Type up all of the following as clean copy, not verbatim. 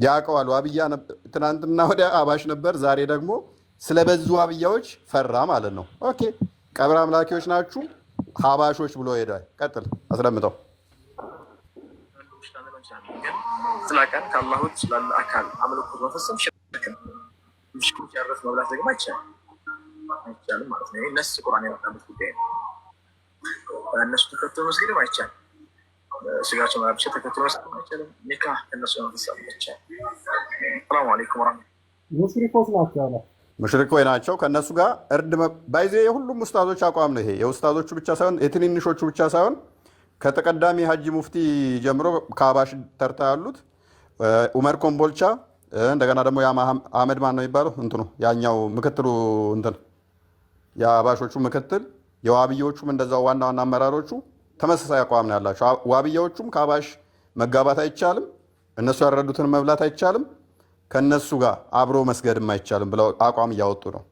ያውቀዋል። ዋብያ ትናንትና ወደ አባሽ ነበር፣ ዛሬ ደግሞ ስለበዙ ዋብያዎች ፈራ ማለት ነው። ኦኬ ቀብር አምላኪዎች ናችሁ ሀባሾች ብሎ ሄዷል። ቀጥል አስለምጠው። ስላቀን ከአላህ ውጭ ላለ አካል አምልኮት መፈጸም ሽርክን ምሽኩ ጨረስ መብላት ደግሞ አይቻልም ማለት ነው። እነሱ ቁርአን የመጣበት ጉዳይ ነው። እነሱ ተከትሎ መስገድም አይቻልም። ስጋቸው ማብሸ ተከትሎ መስገድም አይቻልም። ኒካህ ከእነሱ መፈጸም አይቻልም። ሰላሙ አለይኩም ወራህመቱላህ። ሙሽሪኮች ናቸው አለ ሙሽሪኮች ናቸው። ከእነሱ ጋር እርድ ባይዜ የሁሉም ኡስታዞች አቋም ነው ይሄ። የኡስታዞቹ ብቻ ሳይሆን የትንንሾቹ ብቻ ሳይሆን ከተቀዳሚ ሀጂ ሙፍቲ ጀምሮ ከአባሽ ተርታ ያሉት ኡመር ኮምቦልቻ፣ እንደገና ደግሞ አህመድ ማን ነው የሚባለው እንትኑ ያኛው ምክትሉ እንትን የአባሾቹ ምክትል፣ የዋብያዎቹም እንደዛው ዋና ዋና አመራሮቹ ተመሳሳይ አቋም ነው ያላቸው። ዋብያዎቹም ከአባሽ መጋባት አይቻልም፣ እነሱ ያረዱትን መብላት አይቻልም፣ ከነሱ ጋር አብሮ መስገድም አይቻልም ብለው አቋም እያወጡ ነው።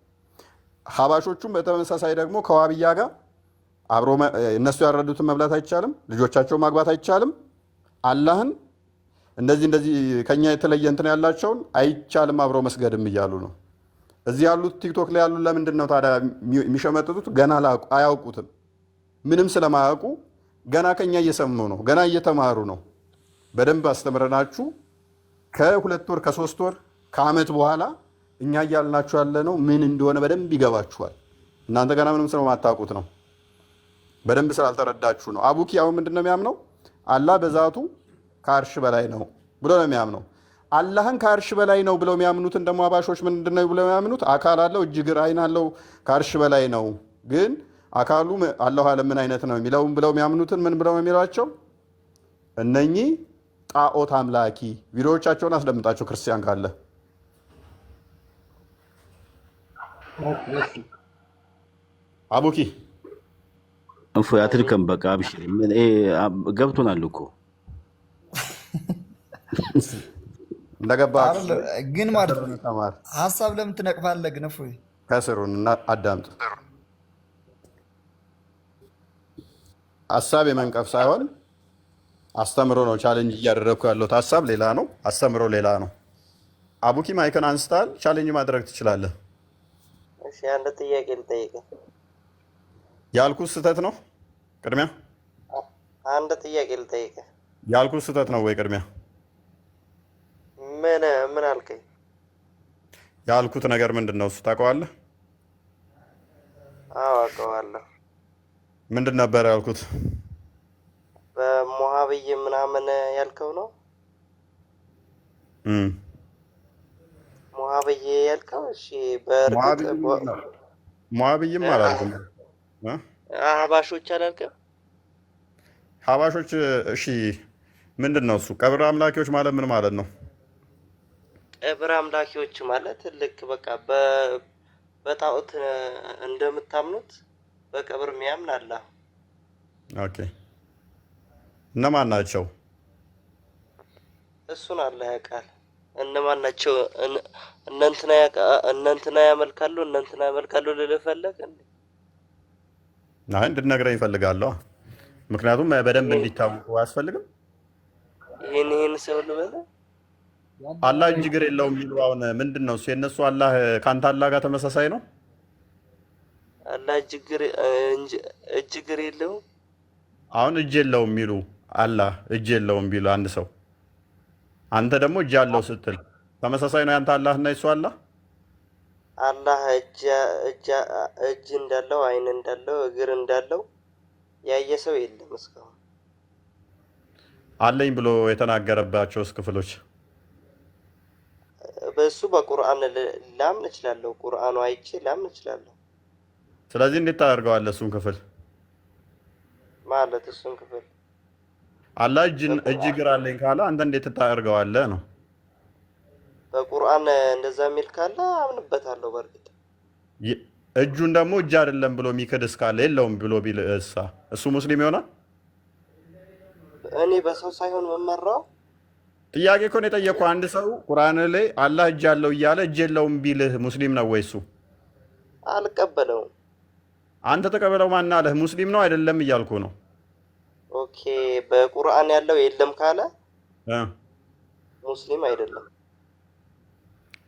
ሀባሾቹም በተመሳሳይ ደግሞ ከዋብያ ጋር አብሮ እነሱ ያረዱትን መብላት አይቻልም፣ ልጆቻቸው ማግባት አይቻልም፣ አላህን እንደዚህ ከኛ የተለየ እንትን ያላቸውን አይቻልም አብሮ መስገድም እያሉ ነው። እዚህ ያሉት ቲክቶክ ላይ ያሉ ለምንድን ነው ታዲያ የሚሸመጥጡት? ገና አያውቁትም። ምንም ስለማያውቁ ገና ከኛ እየሰሙ ነው፣ ገና እየተማሩ ነው። በደንብ አስተምረናችሁ ከ2 ወር ከ3 ወር ከዓመት በኋላ እኛ እያልናችሁ ያለ ነው ምን እንደሆነ በደንብ ይገባችኋል። እናንተ ገና ምንም ስለማታውቁት ነው፣ በደንብ ስላልተረዳችሁ ነው። አቡኪ አሁን ምንድን ነው የሚያምነው? አላህ በዛቱ ከአርሽ በላይ ነው ብሎ ነው የሚያምነው። አላህን ከአርሽ በላይ ነው ብለው የሚያምኑትን ደግሞ አባሾች ምንድን ነው ብለው የሚያምኑት? አካል አለው፣ እጅ እግር፣ አይን አለው፣ ከአርሽ በላይ ነው። ግን አካሉ አላሁ አለም ምን አይነት ነው የሚለውን ብለው የሚያምኑትን ምን ብለው የሚሏቸው እነኚህ ጣዖት አምላኪ። ቪዲዮዎቻቸውን አስደምጣቸው ክርስቲያን ካለ አቡኪ እንፎ አትልከም። በቃ አብሽሪ ገብቶናል እኮ እንደገባ ግን ማለት ነው። ሀሳብ ለምን ትነቅፋለህ? ግን እፎይ ከስሩን እና አዳምጡ። ሀሳብ የመንቀፍ ሳይሆን አስተምሮ ነው። ቻሌንጅ እያደረግኩ ያለሁት ሀሳብ ሌላ ነው፣ አስተምሮ ሌላ ነው። አቡኪ ማይክን አንስታል፣ ቻሌንጅ ማድረግ ትችላለህ። እሺ አንድ ጥያቄ ልጠይቅህ። ያልኩት ስህተት ነው? ቅድሚያ አንድ ጥያቄ ልጠይቅህ። ያልኩት ስህተት ነው ወይ? ቅድሚያ ምን አልከኝ? ያልኩት ነገር ምንድን ነው? እሱ ታውቀዋለህ? አዎ አውቀዋለሁ። ምንድን ነበር ያልኩት? በሙሃብይ ምናምን ያልከው ነው? ሙሃብይ ያልከው? እሺ በእርግጥ ሙሃብይም አላልኩም። ሀባሾች አላልክም? ሀባሾች እሺ፣ ምንድን ነው እሱ? ቀብር አምላኪዎች ማለት ምን ማለት ነው? ቀብር አምላኪዎች ማለት ልክ በቃ በጣዖት እንደምታምኑት በቀብር የሚያምን አለ። ኦኬ፣ እነማን ናቸው? እሱን አለ ያውቃል። እነማን ናቸው? እነንትና ያመልካሉ ልልህ ፈለግ እንዴ? አይ እንድትነግረኝ እፈልጋለሁ። ምክንያቱም በደንብ እንዲታወቁ አያስፈልግም? ይህን ሰው ልበለ አላህ እጅ እግር የለውም የሚሉ አሁን ምንድን ነው እሱ? የእነሱ አላህ ከአንተ አላህ ጋር ተመሳሳይ ነው? አላህ እጅ እግር የለውም። አሁን እጅ የለውም የሚሉ አላህ እጅ የለውም ቢሉ አንድ ሰው፣ አንተ ደግሞ እጅ አለው ስትል ተመሳሳይ ነው ያንተ አላህ እና የሱ አላህ? አላህ እጅ እንዳለው አይን እንዳለው እግር እንዳለው ያየ ሰው የለም እስካሁን። አለኝ ብሎ የተናገረባቸውስ ክፍሎች? በሱ በቁርአን ላምን እችላለሁ። ቁርአኑ አይቼ ላምን እችላለሁ። ስለዚህ እንዴት ታደርገዋለህ እሱን ክፍል? ማለት እሱን ክፍል አላህ እጅ እግር አለኝ ካለ አንተ እንዴት ታደርገዋለህ ነው? በቁርአን እንደዛ የሚል ካለ አምንበታለሁ። በእርግጥ እጁን ደግሞ እጅ አይደለም ብሎ የሚክድስ ካለ የለውም ብሎ ቢል እሱ ሙስሊም ይሆናል? እኔ በሰው ሳይሆን መመራው ጥያቄ እኮ ነው የጠየቅኩህ። አንድ ሰው ቁርአን ላይ አላህ እጅ አለው እያለ እጅ የለውም ቢልህ ሙስሊም ነው ወይ እሱ? አልቀበለውም። አንተ ተቀበለው ማን አለህ? ሙስሊም ነው አይደለም እያልኩ ነው። ኦኬ በቁርአን ያለው የለም ካለ ሙስሊም አይደለም።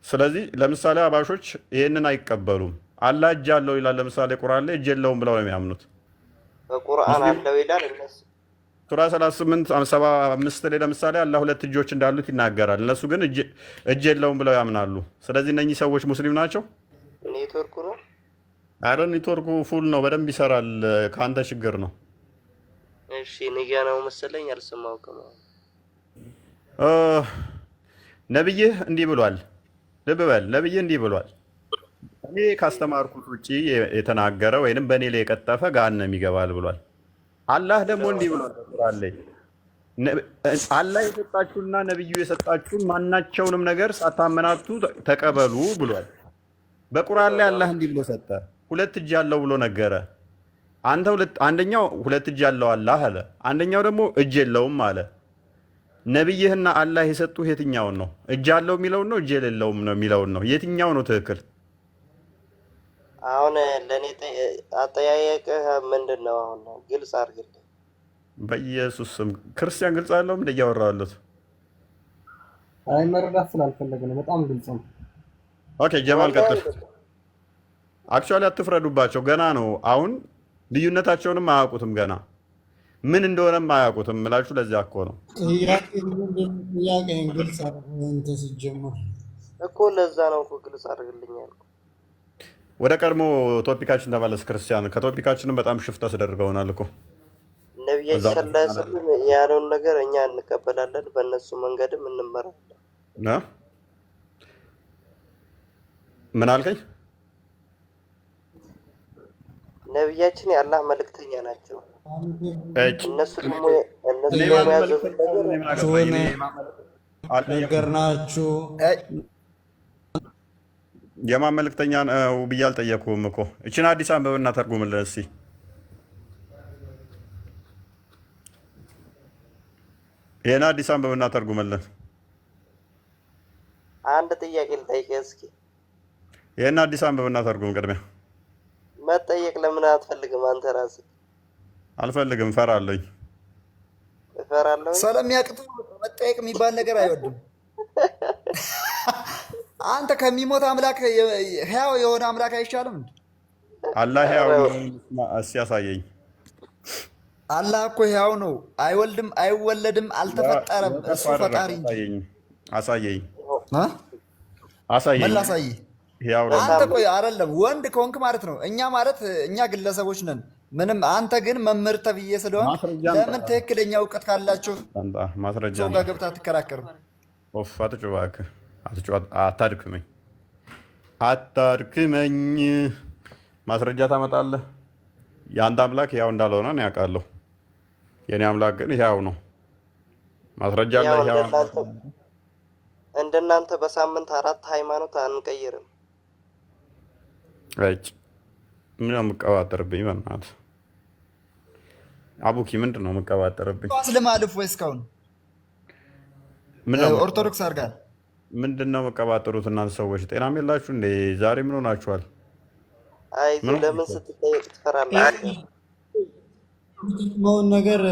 ስለዚህ ለምሳሌ አባሾች ይህንን አይቀበሉም። አላህ እጅ አለው ይላል። ለምሳሌ ቁርአን ላይ እጅ የለውም ብለው ነው የሚያምኑት። በቁርአን አለው ይላል እነሱ ሱራ 38:75 ላይ ለምሳሌ አላህ 2 እጆች እንዳሉት ይናገራል። እነሱ ግን እጅ የለውም ብለው ያምናሉ። ስለዚህ እነኚህ ሰዎች ሙስሊም ናቸው? ኔትወርኩ ነው። አረ ኔትወርኩ ፉል ነው፣ በደንብ ይሰራል። ከአንተ ችግር ነው። እሺ ንያ ነው መሰለኝ አልሰማሁም። ነብይህ እንዲህ ብሏል። ልብ በል፣ ነብይህ እንዲህ ብሏል። እኔ ካስተማርኩት ውጪ የተናገረ ወይንም በእኔ ላይ የቀጠፈ ገሃነም ይገባል ብሏል። አላህ ደግሞ እንዲህ ብሏል ቁርአን ላይ አላህ የሰጣችሁና ነብዩ የሰጣችሁን ማናቸውንም ነገር ሳታመናቱ ተቀበሉ ብሏል። በቁርአን ላይ አላህ እንዲህ ብሎ ሰጠ። 2 እጅ ያለው ብሎ ነገረ። አንተ አንደኛው 2 እጅ ያለው አላህ አለ፣ አንደኛው ደግሞ እጅ የለውም አለ። ነብይህና አላህ የሰጡህ የትኛውን ነው? እጅ ያለው የሚለውን ነው? እጅ የሌለውም ነው የሚለውን ነው? የትኛው ነው ትክክል? አሁን ለኔ አጠያየቅህ ምንድን ነው? አሁን ግልጽ አድርግልኝ። በኢየሱስ ስም ክርስቲያን ግልጽ አለው ምን እያወራለሁ? አይ መረዳት ስላልፈለገ ነው። በጣም ግልጽ ነው። ኦኬ ጀማል ቀጥል። አክቹዋሊ አትፍረዱባቸው፣ ገና ነው። አሁን ልዩነታቸውንም አያውቁትም፣ ገና ምን እንደሆነም አያውቁትም እላችሁ። ለዚያ እኮ ነው ጥያቄን ግልጽ እንትን ሲጀመር እኮ ለዛ ነው እኮ ግልጽ አድርግልኛል። ወደ ቀድሞ ቶፒካችን ተመለስ ክርስቲያን። ከቶፒካችንም በጣም ሽፍት አስደርገውናል እኮ። ነብያችን ሰለላሁ ዐለይሂ ወሰለም ያለውን ነገር እኛ እንቀበላለን፣ በእነሱ መንገድም እንመራለን። ምን አልከኝ? ነብያችን የአላህ መልእክተኛ ናቸው። እነሱ ደግሞ ነገር ናችሁ። የማን መልእክተኛ ነው ብዬ አልጠየኩም እኮ። እችን አዲስ አንብብና ተርጉምልን እስኪ። ይህን አዲስ አንብብና ተርጉምልን። አንድ ጥያቄ ልጠይቅህ እስኪ። ይህን አዲስ አንብብና ተርጉም። ቅድሚያ መጠየቅ ለምን አትፈልግም አንተ ራስህ? አልፈልግም፣ እፈራለሁኝ። እፈራለሁ ስለሚያቅቱ መጠየቅ የሚባል ነገር አይወድም። አንተ ከሚሞት አምላክ ሕያው የሆነ አምላክ አይሻልም እንዴ? አላህ ሕያው ነው። እስኪ ያሳየኝ። አላህ እኮ ሕያው ነው። አይወልድም፣ አይወለድም፣ አልተፈጠረም። እሱ ፈጣሪ እንጂ። አሳየኝ፣ አሳየኝ። ምን ላሳይህ? ሕያው ነው። አንተ ቆይ አይደለም ወንድ ከሆንክ ማለት ነው። እኛ ማለት እኛ ግለሰቦች ነን። ምንም አንተ ግን መምህር ተብዬ ስለሆን ለምን ትክክለኛ እውቀት ካላችሁ ማስረጃ ሰው ጋር ገብተህ አትከራከርም? ኦፍ አትጩህ እባክህ፣ አታድክመኝ፣ አታድክመኝ። ማስረጃ ታመጣለህ። የአንድ አምላክ ሕያው እንዳልሆነ ነው ያውቃለሁ። የኔ አምላክ ግን ሕያው ነው። ማስረጃ አለ። ሕያው እንደናንተ በሳምንት 4 ሃይማኖት አንቀይርም። እጭ ምን ነው የምትቀባጠርብኝ? በእናትህ አቡኪ ምንድን ነው የምትቀባጠርብኝ? አስልማልፍ ወይ እስካሁን ኦርቶዶክስ አድርጋል። ምንድን ነው የምትቀባጠሩት እናንተ ሰዎች? ጤናም የላችሁ እንዴ? ዛሬ ምን ሆናችኋል? አይ ለምን ስትጠየቅ ትፈራለህ? መውን ነገር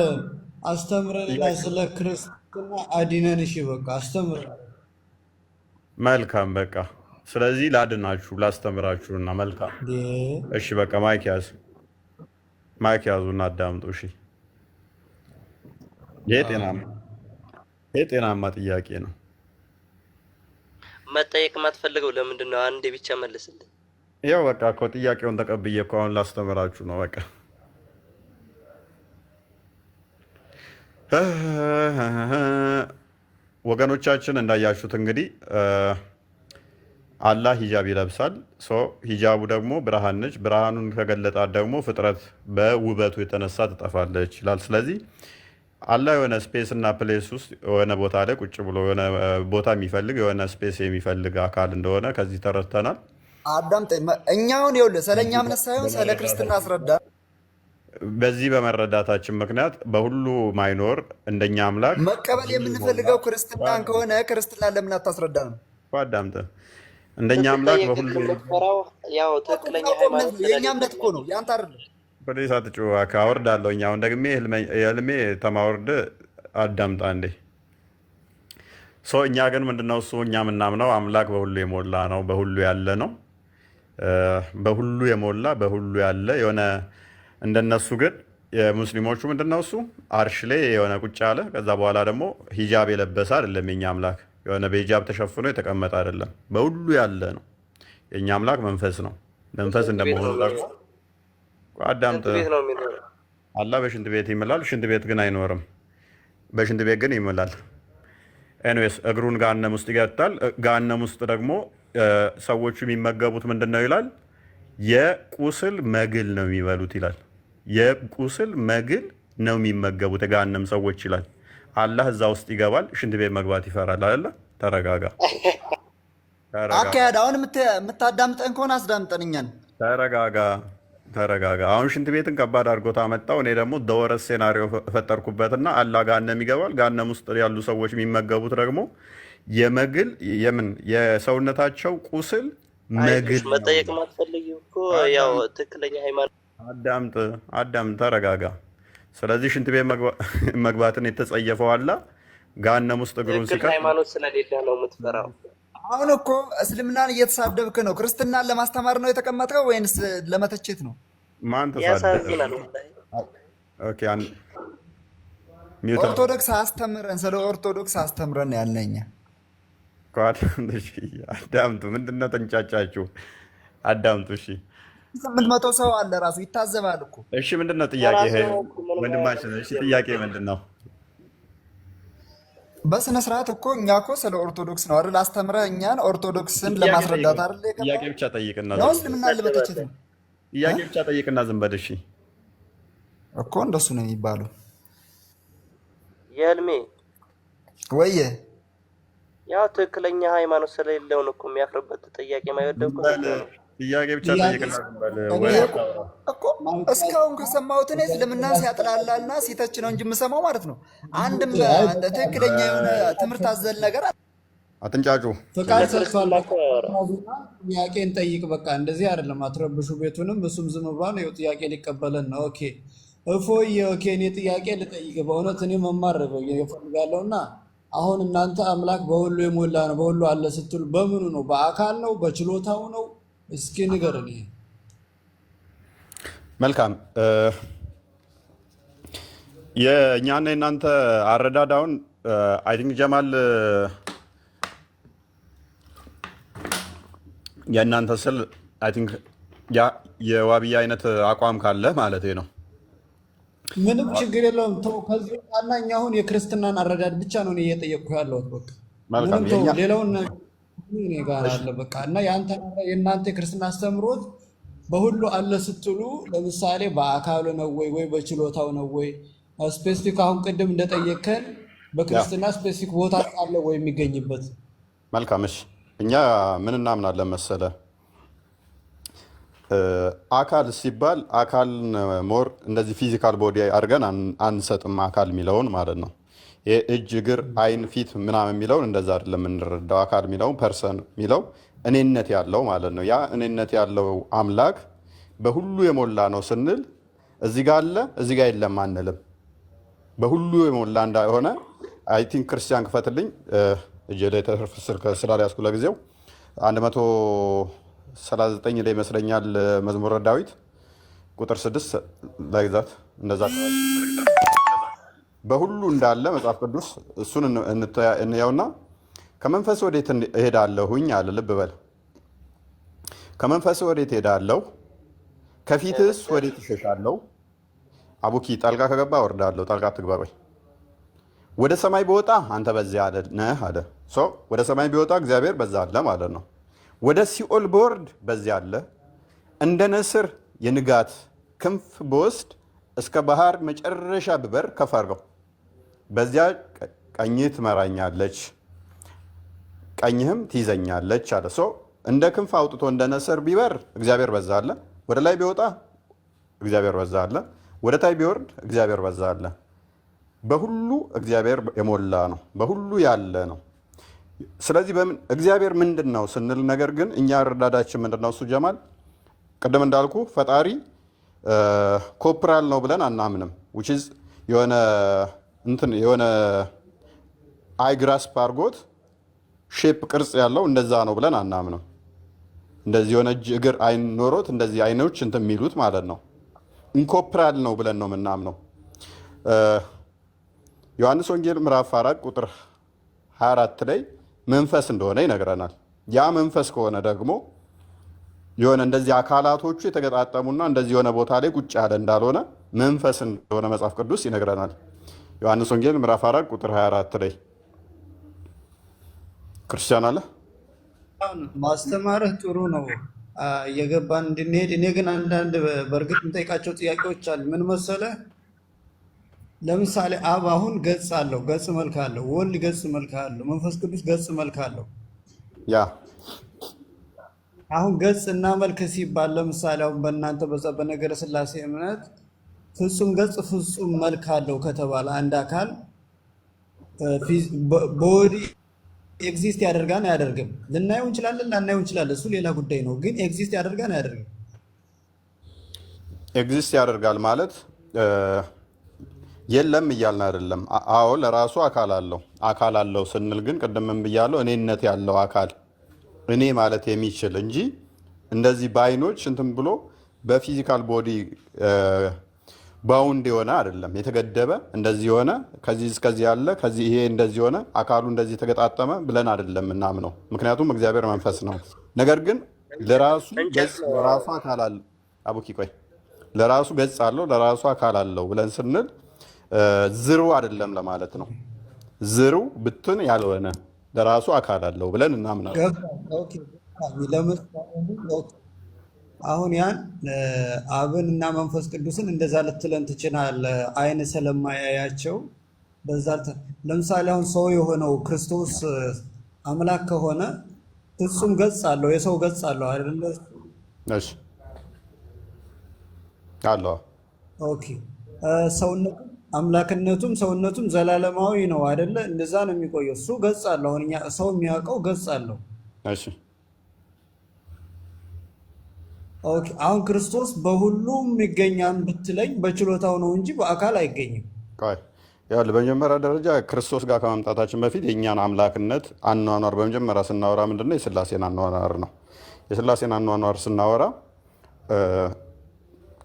አስተምረንና ስለ ክርስትና አዲነን። እሺ በቃ አስተምረን። መልካም በቃ ስለዚህ ላድናችሁ ላስተምራችሁና መልካም። እሺ በቃ ማይክ ያዙና አዳምጡ። እሺ የጤናማ ጥያቄ ነው። መጠየቅ የማትፈልገው ለምንድን ነው? አንዴ ብቻ መልስልኝ። ያው በቃ እኮ ጥያቄውን ተቀብዬ እኮ አሁን ላስተምራችሁ ነው። በቃ ወገኖቻችን እንዳያችሁት እንግዲህ አላህ ሂጃብ ይለብሳል። ሂጃቡ ደግሞ ብርሃን ነች። ብርሃኑን ከገለጣት ደግሞ ፍጥረት በውበቱ የተነሳ ትጠፋለች ይላል። ስለዚህ አላህ የሆነ ስፔስ እና ፕሌስ ውስጥ የሆነ ቦታ ላይ ቁጭ ብሎ የሆነ ቦታ የሚፈልግ የሆነ ስፔስ የሚፈልግ አካል እንደሆነ ከዚህ ተረድተናል። አዳምጠኝ። እኛውን ይኸውልህ ስለ እኛ እምነት ሳይሆን ስለ ክርስትና አስረዳ። በዚህ በመረዳታችን ምክንያት በሁሉ ማይኖር እንደኛ አምላክ መቀበል የምንፈልገው ክርስትናን ከሆነ ክርስትናን ለምን አታስረዳንም? አዳምጠ እንደኛ አምላክ በሁሉ ያው ትክክለኛ ሃይማኖት የኛ እምነት እኮ ነው ያንተ አይደለም። ወደዛ ተጭዋ ካወርዳለሁ። እኛውን ደግሜ ህልሜ ተማወርድ አዳምጣ እንዴ። እኛ ግን ምንድነው እሱ እኛ የምናምነው አምላክ በሁሉ የሞላ ነው፣ በሁሉ ያለ ነው። በሁሉ የሞላ በሁሉ ያለ የሆነ እንደነሱ ግን የሙስሊሞቹ ምንድነው እሱ አርሽ ላይ የሆነ ቁጭ አለ። ከዛ በኋላ ደግሞ ሂጃብ የለበሰ አይደለም የኛ አምላክ፣ የሆነ በሂጃብ ተሸፍኖ የተቀመጠ አይደለም። በሁሉ ያለ ነው። የኛ አምላክ መንፈስ ነው። መንፈስ እንደመሆኑ ደግሞ አዳምጥ አላህ በሽንት ቤት ይምላል፣ ሽንት ቤት ግን አይኖርም። በሽንት ቤት ግን ይምላል። ኤኒዌይስ እግሩን ገሃነም ውስጥ ይገታል። ገሃነም ውስጥ ደግሞ ሰዎቹ የሚመገቡት ምንድን ነው ይላል? የቁስል መግል ነው የሚበሉት ይላል። የቁስል መግል ነው የሚመገቡት የገሃነም ሰዎች ይላል። አላህ እዛ ውስጥ ይገባል፣ ሽንት ቤት መግባት ይፈራል አይደለ? ተረጋጋ። አካሄድ አሁን የምታዳምጠን ከሆነ አስዳምጠን እኛን። ተረጋጋ። አሁን ሽንት ቤትን ከባድ አድርጎት አመጣው። እኔ ደግሞ ደወረስ ሴናሪዮ ፈጠርኩበትና አላህ ገሃነም ይገባል። ገሃነም ውስጥ ያሉ ሰዎች የሚመገቡት ደግሞ የመግል የሰውነታቸው ቁስል መግል ነው። መጠየቅ ማትፈልጊ እኮ ያው ትክክለኛ ሃይማኖት አዳም ተረጋጋ። ስለዚህ ሽንት ቤት መግባትን የተጸየፈው አላህ ገሃነም ውስጥ እግሩን ሲቀር ሃይማኖት ስለሌለ ነው የምትፈራው። አሁን እኮ እስልምናን እየተሳደብክ ነው። ክርስትናን ለማስተማር ነው የተቀመጥከው ወይንስ ለመተቸት ነው? ማን ተሳደበ? ኦርቶዶክስ አስተምረን፣ ስለ ኦርቶዶክስ አስተምረን ያልነኛ አዳምጡ። ምንድነው ተንጫጫችሁ? አዳምጡ። እሺ 800 ሰው አለ ራሱ ይታዘባል እኮ። እሺ ምንድነው ጥያቄ? ወንድማችን እሺ ጥያቄ ምንድነው? በስነ ስርዓት እኮ እኛ እኮ ስለ ኦርቶዶክስ ነው አይደል? አስተምረህ እኛን ኦርቶዶክስን ለማስረዳት አይደል? ጥያቄ ብቻ ጠይቅና ነው እስልምናን ለመተቸት ነው። ጥያቄ ብቻ ጠይቅና ዝም በል። እሺ እኮ እንደሱ ነው የሚባለው። የህልሜ ወይዬ ያው ትክክለኛ ሃይማኖት ስለሌለው ነው እኮ የሚያፍርበት ጥያቄ ማይወደው እኮ ጥያቄ ብቻ ጠይቅና ዝም በል እኮ። እስካሁን ከሰማሁት እኔ እስልምናን ሲያጥላላና ሲተች ነው እንጂ የምሰማው ማለት ነው። አንድም ትክክለኛ የሆነ ትምህርት አዘል ነገር አትንጫጩ። ፍቃድ ሰጥቷል። ጥያቄ እንጠይቅ። በቃ እንደዚህ አይደለም፣ አትረብሹ ቤቱንም። እሱም ዝም ብሏል። ይኸው ጥያቄ ሊቀበለን ነው። ኦኬ እፎይ። ኦኬ እኔ ጥያቄ ልጠይቅ። በእውነት እኔ መማር እፈልጋለሁ። እና አሁን እናንተ አምላክ በሁሉ የሞላ ነው በሁሉ አለ ስትሉ በምኑ ነው? በአካል ነው? በችሎታው ነው? እስኪ ንገረን። መልካም። የእኛና የእናንተ አረዳዳውን አይ ቲንክ ጀማል የእናንተ ስል አይ ቲንክ የዋብያ አይነት አቋም ካለ ማለት ነው። ምንም ችግር የለውም። ተው ከዚህ ወጣና እኛ አሁን የክርስትናን አረዳድ ብቻ ነው እየጠየቅኩ ያለሁት። በቃ መልካም። ሌላውን እኔ ጋር አለ በቃ። እና የእናንተ የክርስትና አስተምሮት በሁሉ አለ ስትሉ ለምሳሌ በአካሉ ነው ወይ በችሎታው ነው ወይ? ስፔሲፊክ አሁን ቅድም እንደጠየከን በክርስትና ስፔሲፊክ ቦታ አለ ወይ የሚገኝበት? መልካም። እሺ እኛ ምን እናምናለን መሰለ? አካል ሲባል አካል ሞር እንደዚህ ፊዚካል ቦዲ አድርገን አንሰጥም። አካል የሚለውን ማለት ነው። እጅ፣ እግር፣ አይን፣ ፊት ምናምን የሚለውን እንደዛ አይደለም የምንረዳው። አካል የሚለውን ፐርሰን የሚለው እኔነት ያለው ማለት ነው። ያ እኔነት ያለው አምላክ በሁሉ የሞላ ነው ስንል እዚህ ጋር አለ እዚህ ጋር የለም አንልም። በሁሉ የሞላ እንዳሆነ አይ ቲንክ ክርስቲያን ክፈትልኝ እጄ ላይ ተርፍ ስልክ ስላልያዝኩ ለጊዜው 139 ላይ ይመስለኛል መዝሙረ ዳዊት ቁጥር 6 ላይ ዛት እንደዛ በሁሉ እንዳለ መጽሐፍ ቅዱስ እሱን እንያውና ከመንፈስ ወዴት እሄዳለሁኝ አለ። ልብ በል። ከመንፈስ ወዴት እሄዳለሁ? ከፊትስ ወዴት እሸሻለሁ? አቡኪ ጣልቃ ከገባ ወርዳለሁ። ጣልቃ ትግባ ወይ? ወደ ሰማይ ቢወጣ አንተ በዚያ ነህ አለ። ወደ ሰማይ ቢወጣ እግዚአብሔር በዛ አለ ማለት ነው። ወደ ሲኦል ብወርድ በዚያ አለ። እንደ ንስር የንጋት ክንፍ ብወስድ እስከ ባህር መጨረሻ ብበር ከፍ አድርገው በዚያ ቀኝህ ትመራኛለች ቀኝህም ትይዘኛለች አለ። እንደ ክንፍ አውጥቶ እንደ ንስር ቢበር እግዚአብሔር በዛ አለ። ወደ ላይ ቢወጣ እግዚአብሔር በዛ አለ። ወደ ታይ ቢወርድ እግዚአብሔር በዛ አለ። በሁሉ እግዚአብሔር የሞላ ነው፣ በሁሉ ያለ ነው። ስለዚህ እግዚአብሔር ምንድን ነው ስንል ነገር ግን እኛ ረዳዳችን ምንድን ነው? እሱ ጀማል ቅድም እንዳልኩ ፈጣሪ ኮፕራል ነው ብለን አናምንም። የሆነ አይግራስፕ አድርጎት ሼፕ ቅርጽ ያለው እንደዛ ነው ብለን አናምነው። እንደዚህ የሆነ እጅ እግር አይን ኖሮት እንደዚህ አይኖች እንትን የሚሉት ማለት ነው። ኢንኮፕራል ነው ብለን ነው የምናምነው። ዮሐንስ ወንጌል ምዕራፍ 4 ቁጥር 24 ላይ መንፈስ እንደሆነ ይነግረናል። ያ መንፈስ ከሆነ ደግሞ የሆነ እንደዚህ አካላቶቹ የተገጣጠሙና እንደዚህ የሆነ ቦታ ላይ ቁጭ ያለ እንዳልሆነ መንፈስ እንደሆነ መጽሐፍ ቅዱስ ይነግረናል። ዮሐንስ ወንጌል ምዕራፍ 4 ቁጥር 24 ላይ ክርስቲያን አለ። ማስተማርህ ጥሩ ነው፣ እየገባን እንድንሄድ። እኔ ግን አንዳንድ በእርግጥ የምጠይቃቸው ጥያቄዎች አሉ። ምን መሰለህ? ለምሳሌ አብ አሁን ገጽ አለው፣ ገጽ መልክ አለው። ወልድ ገጽ መልክ አለው። መንፈስ ቅዱስ ገጽ መልክ አለው። ያ አሁን ገጽ እና መልክ ሲባል ለምሳሌ አሁን በእናንተ በዛ በነገረ ስላሴ እምነት ፍጹም ገጽ ፍጹም መልክ አለው ከተባለ አንድ አካል ቦዲ ኤግዚስት ያደርጋን አያደርግም? ልናየው እንችላለን፣ ላናየው እንችላለን። እሱ ሌላ ጉዳይ ነው። ግን ኤግዚስት ያደርጋን አያደርግም? ኤግዚስት ያደርጋል ማለት የለም እያልን አይደለም። አዎ ለራሱ አካል አለው። አካል አለው ስንል ግን ቅድምም ብያለሁ፣ እኔነት ያለው አካል እኔ ማለት የሚችል እንጂ እንደዚህ በአይኖች እንትን ብሎ በፊዚካል ቦዲ ባውንድ የሆነ አይደለም። የተገደበ እንደዚህ የሆነ ከዚህ እስከዚህ ያለ ከዚህ ይሄ እንደዚህ የሆነ አካሉ እንደዚህ የተገጣጠመ ብለን አይደለም እናምነው። ምክንያቱም እግዚአብሔር መንፈስ ነው። ነገር ግን ለራሱ ገጽ ለራሱ አካል አለው። አቡኪ ቆይ ለራሱ ገጽ አለው ለራሱ አካል አለው ብለን ስንል ዝሩ አይደለም ለማለት ነው። ዝሩ ብትን ያልሆነ ለራሱ አካል አለው ብለን እናምናለን። አሁን ያን አብን እና መንፈስ ቅዱስን እንደዛ ልትለን ትችላለህ። አይን ስለማያያቸው በዛ ለምሳሌ አሁን ሰው የሆነው ክርስቶስ አምላክ ከሆነ ፍጹም ገጽ አለው፣ የሰው ገጽ አለው አይደለ? እሺ አለው። ኦኬ ሰውነቱ አምላክነቱም ሰውነቱም ዘላለማዊ ነው አይደለ? እንደዛ ነው የሚቆየው። እሱ ገጽ አለው። አሁን እኛ ሰው የሚያውቀው ገጽ አለው። እሺ ኦኬ አሁን ክርስቶስ በሁሉም ይገኛል ብትለኝ በችሎታው ነው እንጂ በአካል አይገኝም። በመጀመሪያ ደረጃ ክርስቶስ ጋር ከመምጣታችን በፊት የእኛን አምላክነት አኗኗር በመጀመሪያ ስናወራ ምንድነው? የስላሴን አኗኗር ነው። የስላሴን አኗኗር ስናወራ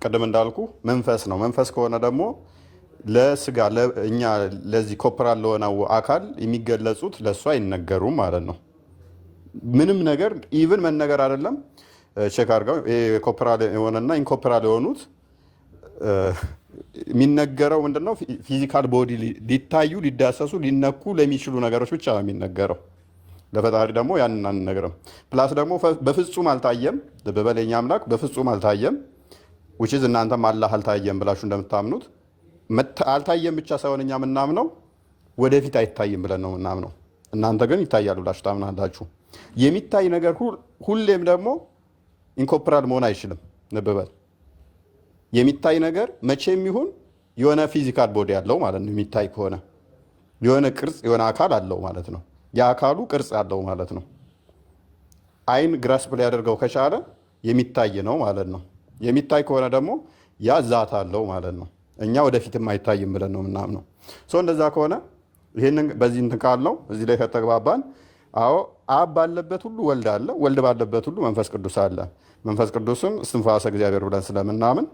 ቅድም እንዳልኩ መንፈስ ነው። መንፈስ ከሆነ ደግሞ ለስጋ እኛ ለዚህ ኮፕራል ለሆነው አካል የሚገለጹት ለእሱ አይነገሩም ማለት ነው። ምንም ነገር ኢቭን መነገር አይደለም ቼክ አድርገው ኮፕራል የሆነና ኢንኮፕራል የሆኑት የሚነገረው ምንድነው? ፊዚካል ቦዲ ሊታዩ ሊዳሰሱ ሊነኩ ለሚችሉ ነገሮች ብቻ ነው የሚነገረው። ለፈጣሪ ደግሞ ያንን አንነግርም። ፕላስ ደግሞ በፍጹም አልታየም። በበለኛ አምላክ በፍጹም አልታየም። ውችዝ እናንተም አላህ አልታየም ብላችሁ እንደምታምኑት አልታየም ብቻ ሳይሆን እኛ የምናምነው ወደፊት አይታይም ብለን ነው የምናምነው። እናንተ ግን ይታያል ብላችሁ ታምናላችሁ። የሚታይ ነገር ሁሌም ደግሞ ኢንኮፕራል መሆን አይችልም። ንብበል የሚታይ ነገር መቼም ይሁን የሆነ ፊዚካል ቦዲ ያለው ማለት ነው። የሚታይ ከሆነ የሆነ ቅርጽ የሆነ አካል አለው ማለት ነው። የአካሉ ቅርጽ አለው ማለት ነው። አይን ግራስፕ ሊያደርገው ከቻለ የሚታይ ነው ማለት ነው። የሚታይ ከሆነ ደግሞ ያ ዛት አለው ማለት ነው። እኛ ወደፊትም አይታይም ብለን ነው የምናምነው። እንደዛ ከሆነ ይህንን በዚህ እንትን ካልነው እዚህ ላይ ከተግባባን፣ አዎ አብ ባለበት ሁሉ ወልድ አለ፣ ወልድ ባለበት ሁሉ መንፈስ ቅዱስ አለ። መንፈስ ቅዱስም እስትንፋሰ እግዚአብሔር ብለን ስለምናምን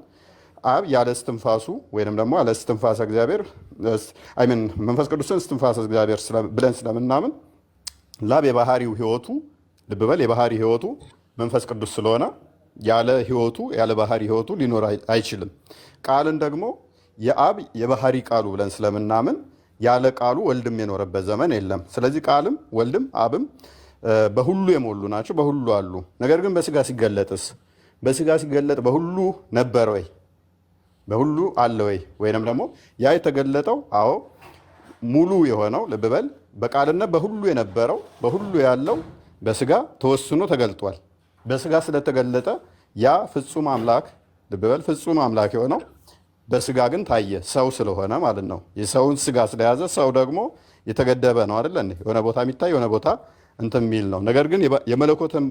አብ ያለ እስትንፋሱ ወይንም ደግሞ ያለ እስትንፋሰ እግዚአብሔር መንፈስ ቅዱስን እስትንፋሰ እግዚአብሔር ብለን ስለምናምን ላብ የባህሪው ህይወቱ ልብ በል የባህሪ ህይወቱ መንፈስ ቅዱስ ስለሆነ ያለ ህይወቱ ያለ ባህሪ ህይወቱ ሊኖር አይችልም። ቃልን ደግሞ የአብ የባህሪ ቃሉ ብለን ስለምናምን ያለ ቃሉ ወልድም የኖረበት ዘመን የለም። ስለዚህ ቃልም ወልድም አብም በሁሉ የሞሉ ናቸው፣ በሁሉ አሉ። ነገር ግን በስጋ ሲገለጥስ? በስጋ ሲገለጥ በሁሉ ነበር ወይ? በሁሉ አለ ወይ? ወይንም ደግሞ ያ የተገለጠው አዎ ሙሉ የሆነው ልብ በል በቃልነት በሁሉ የነበረው በሁሉ ያለው በስጋ ተወስኖ ተገልጧል። በስጋ ስለተገለጠ ያ ፍጹም አምላክ ልብ በል ፍጹም አምላክ የሆነው በስጋ ግን ታየ፣ ሰው ስለሆነ ማለት ነው። የሰውን ስጋ ስለያዘ ሰው ደግሞ የተገደበ ነው አይደለ? የሆነ ቦታ የሚታይ የሆነ ቦታ እንትን የሚል ነው። ነገር ግን የመለኮትን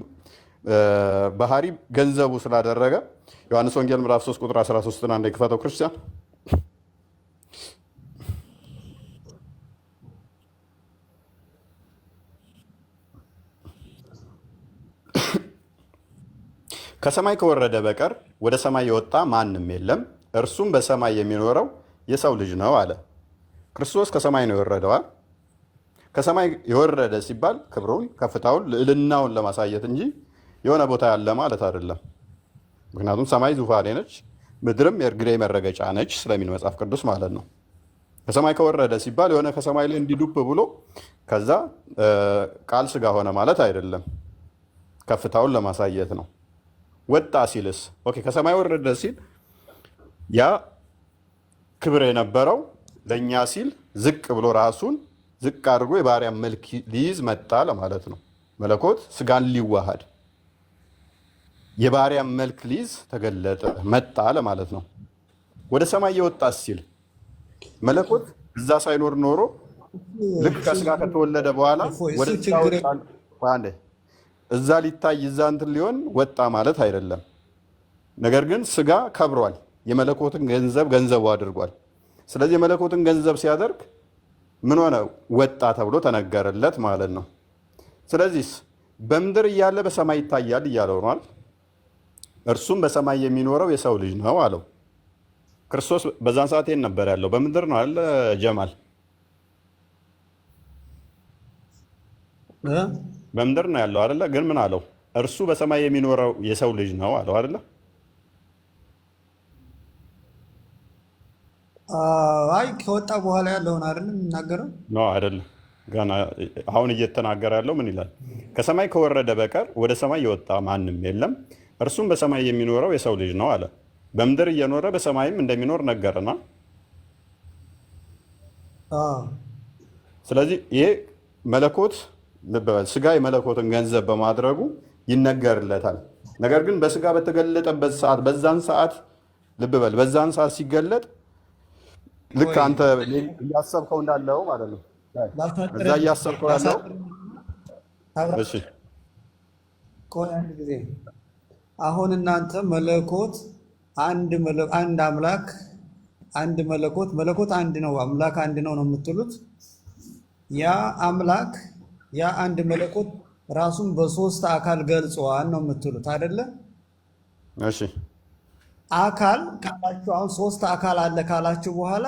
ባህሪ ገንዘቡ ስላደረገ ዮሐንስ ወንጌል ምዕራፍ 3 ቁጥር 13 አንድ የክፈተው ክርስቲያን ከሰማይ ከወረደ በቀር ወደ ሰማይ የወጣ ማንም የለም፣ እርሱም በሰማይ የሚኖረው የሰው ልጅ ነው አለ። ክርስቶስ ከሰማይ ነው የወረደዋል። ከሰማይ የወረደ ሲባል ክብሩን፣ ከፍታውን፣ ልዕልናውን ለማሳየት እንጂ የሆነ ቦታ ያለ ማለት አይደለም። ምክንያቱም ሰማይ ዙፋኔ ነች፣ ምድርም የእግሬ መረገጫ ነች ስለሚል መጽሐፍ ቅዱስ ማለት ነው። ከሰማይ ከወረደ ሲባል የሆነ ከሰማይ ላይ እንዲዱብ ብሎ ከዛ ቃል ስጋ ሆነ ማለት አይደለም። ከፍታውን ለማሳየት ነው። ወጣ ሲልስ ኦኬ፣ ከሰማይ ወረደ ሲል ያ ክብር የነበረው ለእኛ ሲል ዝቅ ብሎ ራሱን ዝቅ አድርጎ የባሪያ መልክ ሊይዝ መጣ ለማለት ነው። መለኮት ስጋን ሊዋሃድ የባሪያ መልክ ሊይዝ ተገለጠ መጣ ለማለት ነው። ወደ ሰማይ የወጣ ሲል መለኮት እዛ ሳይኖር ኖሮ ልክ ከስጋ ከተወለደ በኋላ እዛ ሊታይ እዛ እንትን ሊሆን ወጣ ማለት አይደለም። ነገር ግን ስጋ ከብሯል፣ የመለኮትን ገንዘቡ አድርጓል። ስለዚህ የመለኮትን ገንዘብ ሲያደርግ ምን ሆነ? ወጣ ተብሎ ተነገረለት ማለት ነው። ስለዚህ በምድር እያለ በሰማይ ይታያል እያለው ነዋል። እርሱም በሰማይ የሚኖረው የሰው ልጅ ነው አለው። ክርስቶስ በዛን ሰዓት ይሄን ነበር ያለው። በምድር ነው አለ ጀማል፣ በምድር ነው ያለው አይደለ? ግን ምን አለው? እርሱ በሰማይ የሚኖረው የሰው ልጅ ነው አለው አይደለ? አይ ከወጣ በኋላ ያለውን አይደለም የሚናገረው ነው አይደለም? ገና አሁን እየተናገረ ያለው ምን ይላል? ከሰማይ ከወረደ በቀር ወደ ሰማይ የወጣ ማንም የለም፣ እርሱም በሰማይ የሚኖረው የሰው ልጅ ነው አለ። በምድር እየኖረ በሰማይም እንደሚኖር ነገርና፣ ስለዚህ ይሄ መለኮት ስጋ የመለኮትን ገንዘብ በማድረጉ ይነገርለታል። ነገር ግን በስጋ በተገለጠበት ሰዓት በዛን ሰዓት ልብ በል፣ በዛን ሰዓት ሲገለጥ ልክ አንተ እያሰብከው እንዳለው ማለት ነው። እዛ እያሰብከው ያለው እሺ፣ ቆይ አንድ ጊዜ አሁን እናንተ መለኮት አንድ አምላክ አንድ መለኮት አንድ ነው፣ አምላክ አንድ ነው ነው የምትሉት። ያ አምላክ ያ አንድ መለኮት ራሱን በሶስት አካል ገልጸዋል ነው የምትሉት አይደለ? እሺ አካል ካላችሁ አሁን ሶስት አካል አለ ካላችሁ በኋላ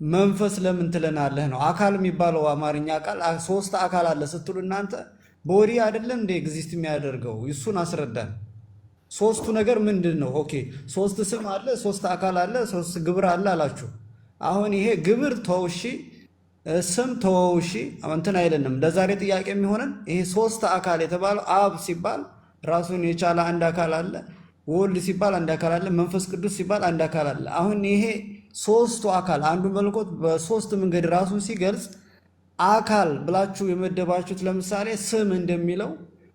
መንፈስ ለምን ትለናለህ ነው። አካል የሚባለው አማርኛ ቃል ሶስት አካል አለ ስትሉ እናንተ ቦዲ አይደለም እንደ ኤግዚስት የሚያደርገው እሱን አስረዳን። ሶስቱ ነገር ምንድን ነው? ኦኬ ሶስት ስም አለ፣ ሶስት አካል አለ፣ ሶስት ግብር አለ አላችሁ። አሁን ይሄ ግብር ተውሺ ስም ተወውሺ እንትን አይደለም። ለዛሬ ጥያቄ የሚሆነን ይሄ ሶስት አካል የተባለው አብ ሲባል ራሱን የቻለ አንድ አካል አለ፣ ወልድ ሲባል አንድ አካል አለ፣ መንፈስ ቅዱስ ሲባል አንድ አካል አለ። አሁን ይሄ ሶስቱ አካል አንዱ መለኮት በሶስት መንገድ ራሱን ሲገልጽ አካል ብላችሁ የመደባችሁት ለምሳሌ ስም እንደሚለው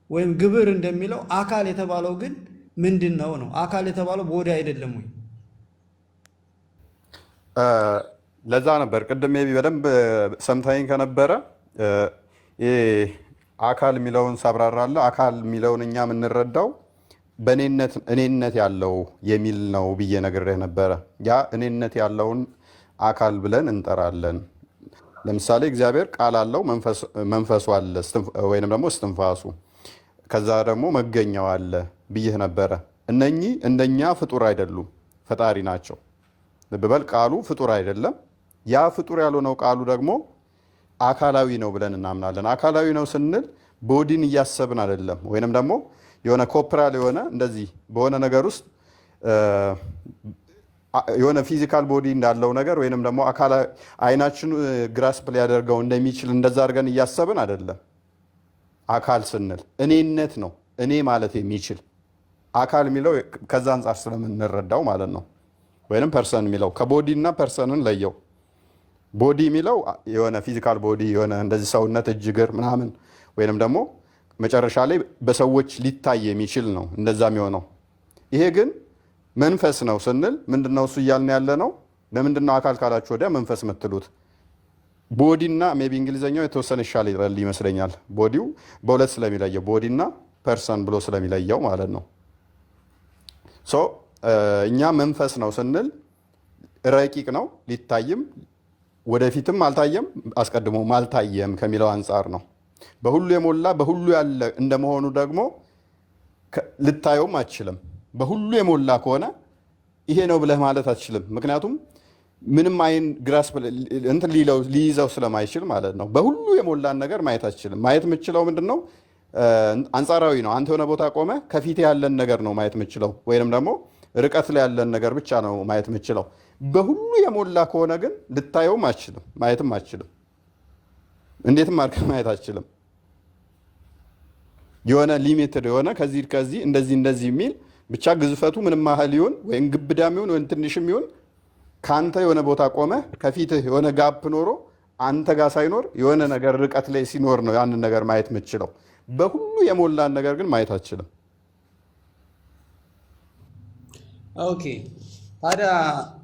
ወይም ግብር እንደሚለው አካል የተባለው ግን ምንድን ነው ነው? አካል የተባለው ቦዲ አይደለም ወይ? ለዛ ነበር ቅድም ቢ በደንብ ሰምታኝ ከነበረ አካል የሚለውን ሳብራራለ። አካል የሚለውን እኛ የምንረዳው እኔነት ያለው የሚል ነው ብዬ ነግሬህ ነበረ። ያ እኔነት ያለውን አካል ብለን እንጠራለን። ለምሳሌ እግዚአብሔር ቃል አለው፣ መንፈሱ አለ፣ ወይንም ደግሞ እስትንፋሱ፣ ከዛ ደግሞ መገኛው አለ ብዬህ ነበረ። እነኚህ እንደኛ ፍጡር አይደሉም፣ ፈጣሪ ናቸው። ልብ በል፣ ቃሉ ፍጡር አይደለም። ያ ፍጡር ያልሆነው ቃሉ ደግሞ አካላዊ ነው ብለን እናምናለን። አካላዊ ነው ስንል ቦዲን እያሰብን አይደለም፣ ወይንም ደግሞ የሆነ ኮፕራል የሆነ እንደዚህ በሆነ ነገር ውስጥ የሆነ ፊዚካል ቦዲ እንዳለው ነገር ወይንም ደግሞ አይናችን ግራስፕ ሊያደርገው እንደሚችል እንደዛ አድርገን እያሰብን አይደለም። አካል ስንል እኔነት ነው፣ እኔ ማለት የሚችል አካል የሚለው ከዛ አንጻር ስለምንረዳው ማለት ነው። ወይንም ፐርሰን የሚለው ከቦዲ እና ፐርሰንን ለየው። ቦዲ የሚለው የሆነ ፊዚካል ቦዲ የሆነ እንደዚህ ሰውነት፣ እጅ፣ እግር ምናምን ወይንም ደግሞ መጨረሻ ላይ በሰዎች ሊታይ የሚችል ነው እንደዛ የሚሆነው። ይሄ ግን መንፈስ ነው ስንል ምንድነው እሱ እያልን ያለ ነው? ለምንድነው አካል ካላችሁ ወዲያ መንፈስ የምትሉት? ቦዲና ሜይ ቢ እንግሊዝኛው የተወሰነ ይሻል ይመስለኛል። ቦዲው በሁለት ስለሚለየው ቦዲና ፐርሰን ብሎ ስለሚለየው ማለት ነው። እኛ መንፈስ ነው ስንል ረቂቅ ነው፣ ሊታይም ወደፊትም አልታየም አስቀድሞም አልታየም ከሚለው አንጻር ነው። በሁሉ የሞላ በሁሉ ያለ እንደመሆኑ ደግሞ ልታየውም አትችልም። በሁሉ የሞላ ከሆነ ይሄ ነው ብለህ ማለት አትችልም። ምክንያቱም ምንም አይን ግራስ እንትን ሊይዘው ስለማይችል ማለት ነው። በሁሉ የሞላን ነገር ማየት አትችልም። ማየት የምችለው ምንድን ነው? አንጻራዊ ነው። አንተ የሆነ ቦታ ቆመ ከፊት ያለን ነገር ነው ማየት የምችለው፣ ወይንም ደግሞ ርቀት ላይ ያለን ነገር ብቻ ነው ማየት የምችለው። በሁሉ የሞላ ከሆነ ግን ልታየውም አትችልም፣ ማየትም አትችልም። እንዴትም አድርገህ ማየት አትችልም። የሆነ ሊሚትድ የሆነ ከዚህ እንደዚህ የሚል ብቻ ግዝፈቱ ምንም ያህል ይሁን ወይም ግብዳም ይሁን ወይም ትንሽም ይሁን ከአንተ የሆነ ቦታ ቆመ ከፊትህ የሆነ ጋፕ ኖሮ አንተ ጋር ሳይኖር የሆነ ነገር ርቀት ላይ ሲኖር ነው ያንን ነገር ማየት የምትችለው። በሁሉ የሞላን ነገር ግን ማየት አትችልም። ኦኬ ታዲያ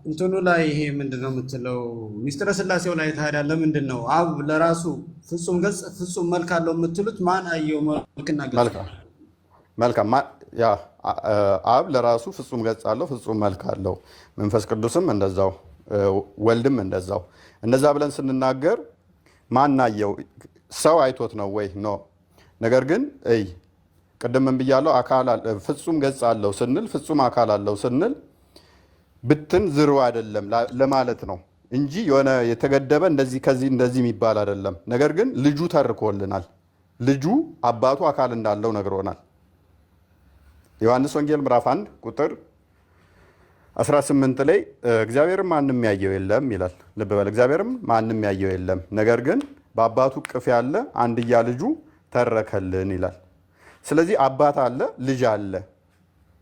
እንትኑ ላይ ይሄ ምንድን ነው የምትለው? ሚስጥረ ስላሴው ላይ ታዲያ ለምንድን ነው አብ ለራሱ ፍጹም ገጽ ፍጹም መልክ አለው የምትሉት? ማን አየው መልክና ገጽ? መልካም አብ ለራሱ ፍጹም ገጽ አለው፣ ፍጹም መልክ አለው። መንፈስ ቅዱስም እንደዛው፣ ወልድም እንደዛው። እንደዛ ብለን ስንናገር ማናየው? ሰው አይቶት ነው ወይ? ኖ። ነገር ግን ቅድም ምን ብያለሁ? ፍጹም ገጽ አለው ስንል ፍጹም አካል አለው ስንል ብትን ዝሩ አይደለም ለማለት ነው እንጂ የሆነ የተገደበ እንደዚህ ከዚህ እንደዚህ የሚባል አይደለም። ነገር ግን ልጁ ተርኮልናል። ልጁ አባቱ አካል እንዳለው ነግሮናል። ዮሐንስ ወንጌል ምዕራፍ 1 ቁጥር 18 ላይ እግዚአብሔርም ማንም ያየው የለም ይላል። ልብ በል፣ እግዚአብሔርም ማንም ያየው የለም፣ ነገር ግን በአባቱ እቅፍ ያለ አንድያ ልጁ ተረከልን ይላል። ስለዚህ አባት አለ፣ ልጅ አለ።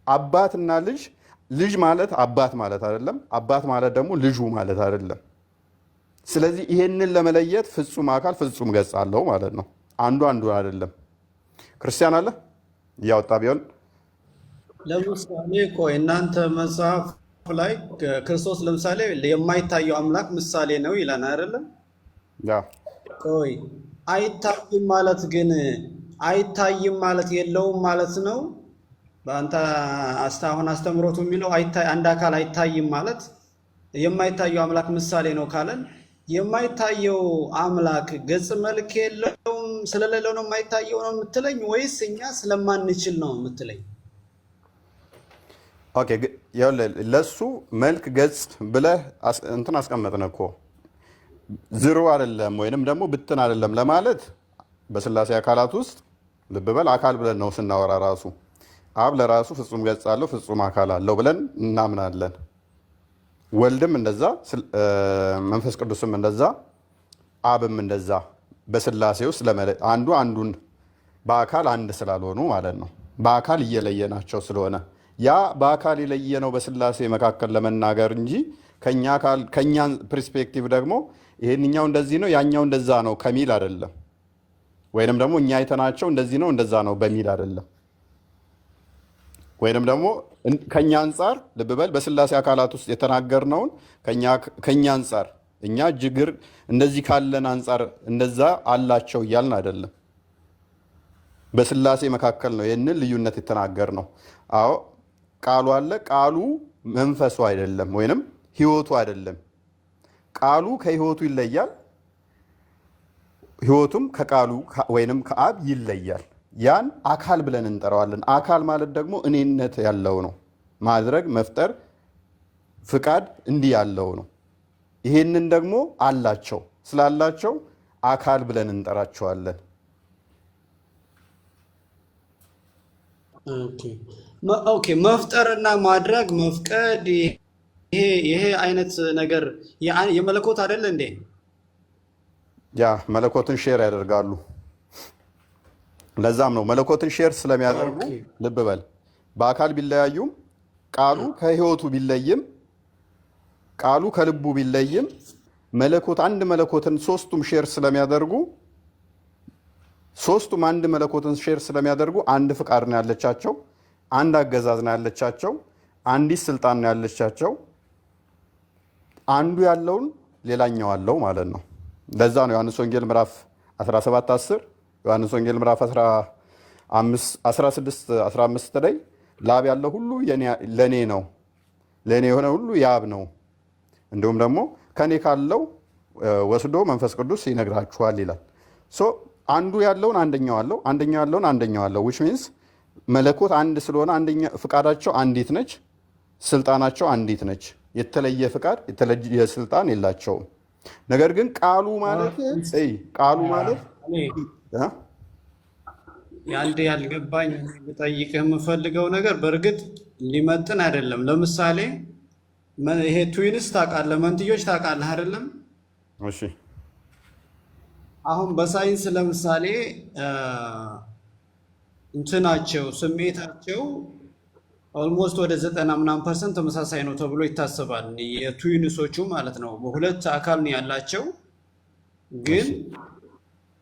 አባትና ልጅ ማለት አባት ማለት አይደለም። አባት ማለት ደግሞ ልጁ ማለት አይደለም። ስለዚህ ይሄንን ለመለየት ፍጹም አካል ፍጹም ገጽ አለው ማለት ነው። አንዱ አይደለም። ክርስቲያን አለ እያወጣ ቢሆን ለምሳሌ ቆይ እናንተ መጽሐፍ ላይ ክርስቶስ ለምሳሌ የማይታየው አምላክ ምሳሌ ነው ይላል አይደለም? ቆይ አይታይም ማለት ግን አይታይም ማለት የለውም ማለት ነው። በአንተ አሁን አስተምሮቱ የሚለው አንድ አካል አይታይም ማለት የማይታየው አምላክ ምሳሌ ነው ካለን የማይታየው አምላክ ገጽ መልክ የለውም ስለሌለው ነው የማይታየው ነው የምትለኝ ወይስ እኛ ስለማንችል ነው የምትለኝ? ኦኬ ለሱ መልክ ገጽ ብለህ እንትን አስቀመጥን እኮ ዝሮ አይደለም ወይንም ደግሞ ብትን አይደለም ለማለት በስላሴ አካላት ውስጥ ልብ በል አካል ብለን ነው ስናወራ ራሱ አብ ለራሱ ፍጹም ገጽ አለው ፍጹም አካል አለው ብለን እናምናለን። ወልድም እንደዛ፣ መንፈስ ቅዱስም እንደዛ፣ አብም እንደዛ በስላሴ ውስጥ አንዱን በአካል አንድ ስላልሆኑ ማለት ነው። በአካል እየለየናቸው ስለሆነ ያ በአካል የለየነው በስላሴ መካከል ለመናገር እንጂ ከኛ ፐርስፔክቲቭ ደግሞ ይሄንኛው እንደዚህ ነው ያኛው እንደዛ ነው ከሚል አይደለም። ወይንም ደግሞ እኛ አይተናቸው እንደዚህ ነው እንደዛ ነው በሚል አይደለም። ወይንም ደግሞ ከኛ አንጻር ልብ በል በስላሴ አካላት ውስጥ የተናገርነውን ከኛ አንጻር እኛ ጅግር እንደዚህ ካለን አንጻር እንደዛ አላቸው እያልን አይደለም። በስላሴ መካከል ነው ይህንን ልዩነት የተናገር ነው። አዎ ቃሉ አለ። ቃሉ መንፈሱ አይደለም ወይንም ህይወቱ አይደለም። ቃሉ ከህይወቱ ይለያል፣ ህይወቱም ከቃሉ ወይንም ከአብ ይለያል። ያን አካል ብለን እንጠራዋለን። አካል ማለት ደግሞ እኔነት ያለው ነው። ማድረግ፣ መፍጠር፣ ፍቃድ እንዲህ ያለው ነው። ይሄንን ደግሞ አላቸው። ስላላቸው አካል ብለን እንጠራቸዋለን። ኦኬ መፍጠርና ማድረግ መፍቀድ ይሄ አይነት ነገር የመለኮት አይደል እንዴ? ያ መለኮትን ሼር ያደርጋሉ። ለዛም ነው መለኮትን ሼር ስለሚያደርጉ ልብ በል በአካል ቢለያዩም ቃሉ ከህይወቱ ቢለይም ቃሉ ከልቡ ቢለይም መለኮት አንድ መለኮትን ሶስቱም ሼር ስለሚያደርጉ ሶስቱም አንድ መለኮትን ሼር ስለሚያደርጉ አንድ ፍቃድ ነው ያለቻቸው፣ አንድ አገዛዝ ነው ያለቻቸው፣ አንዲት ስልጣን ነው ያለቻቸው። አንዱ ያለውን ሌላኛው አለው ማለት ነው። ለዛ ነው ዮሐንስ ወንጌል ምዕራፍ 17:10 ዮሐንስ ወንጌል ምዕራፍ 16:15 ላይ ለአብ ያለው ሁሉ ለኔ ነው፣ ለኔ የሆነ ሁሉ የአብ ነው፣ እንዲሁም ደግሞ ከኔ ካለው ወስዶ መንፈስ ቅዱስ ይነግራችኋል ይላል። አንዱ ያለውን አንደኛው አለው፣ አንደኛው ያለውን አንደኛው አለው። which means መለኮት አንድ ስለሆነ አንደኛ ፍቃዳቸው አንዲት ነች፣ ስልጣናቸው አንዲት ነች። የተለየ ፍቃድ የተለየ ስልጣን የላቸውም። ነገር ግን ቃሉ ማለት አንድ ያልገባኝ ልጠይቅህ የምፈልገው ነገር በእርግጥ ሊመጥን አይደለም። ለምሳሌ ይሄ ትዊንስ ታውቃለህ፣ መንትዮች ታውቃለህ አይደለም? እሺ አሁን በሳይንስ ለምሳሌ እንትናቸው ስሜታቸው ኦልሞስት ወደ 90% ተመሳሳይ ነው ተብሎ ይታሰባል። የትዊንሶቹ ማለት ነው። በሁለት አካል ነው ያላቸው፣ ግን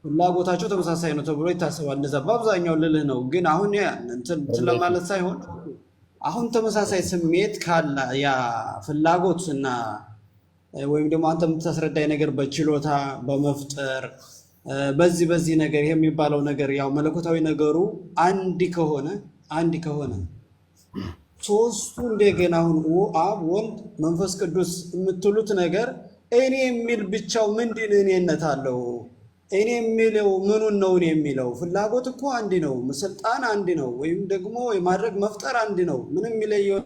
ፍላጎታቸው ተመሳሳይ ነው ተብሎ ይታሰባል። እንደዛ በአብዛኛው ልልህ ነው። ግን አሁን እንትን ለማለት ሳይሆን አሁን ተመሳሳይ ስሜት ካለ ያ ፍላጎት እና ወይም ደግሞ አንተ የምታስረዳኝ ነገር በችሎታ በመፍጠር በዚህ ነገር ይሄ የሚባለው ነገር ያው መለኮታዊ ነገሩ አንድ ከሆነ ሶስቱ እንደገና አሁን አብ ወልድ መንፈስ ቅዱስ የምትሉት ነገር እኔ የሚል ብቻው ምንድን እኔነት አለው? እኔ የሚለው ምኑን ነው? እኔ የሚለው ፍላጎት እኮ አንድ ነው፣ ስልጣን አንድ ነው፣ ወይም ደግሞ የማድረግ መፍጠር አንድ ነው። ምንም የሚለየው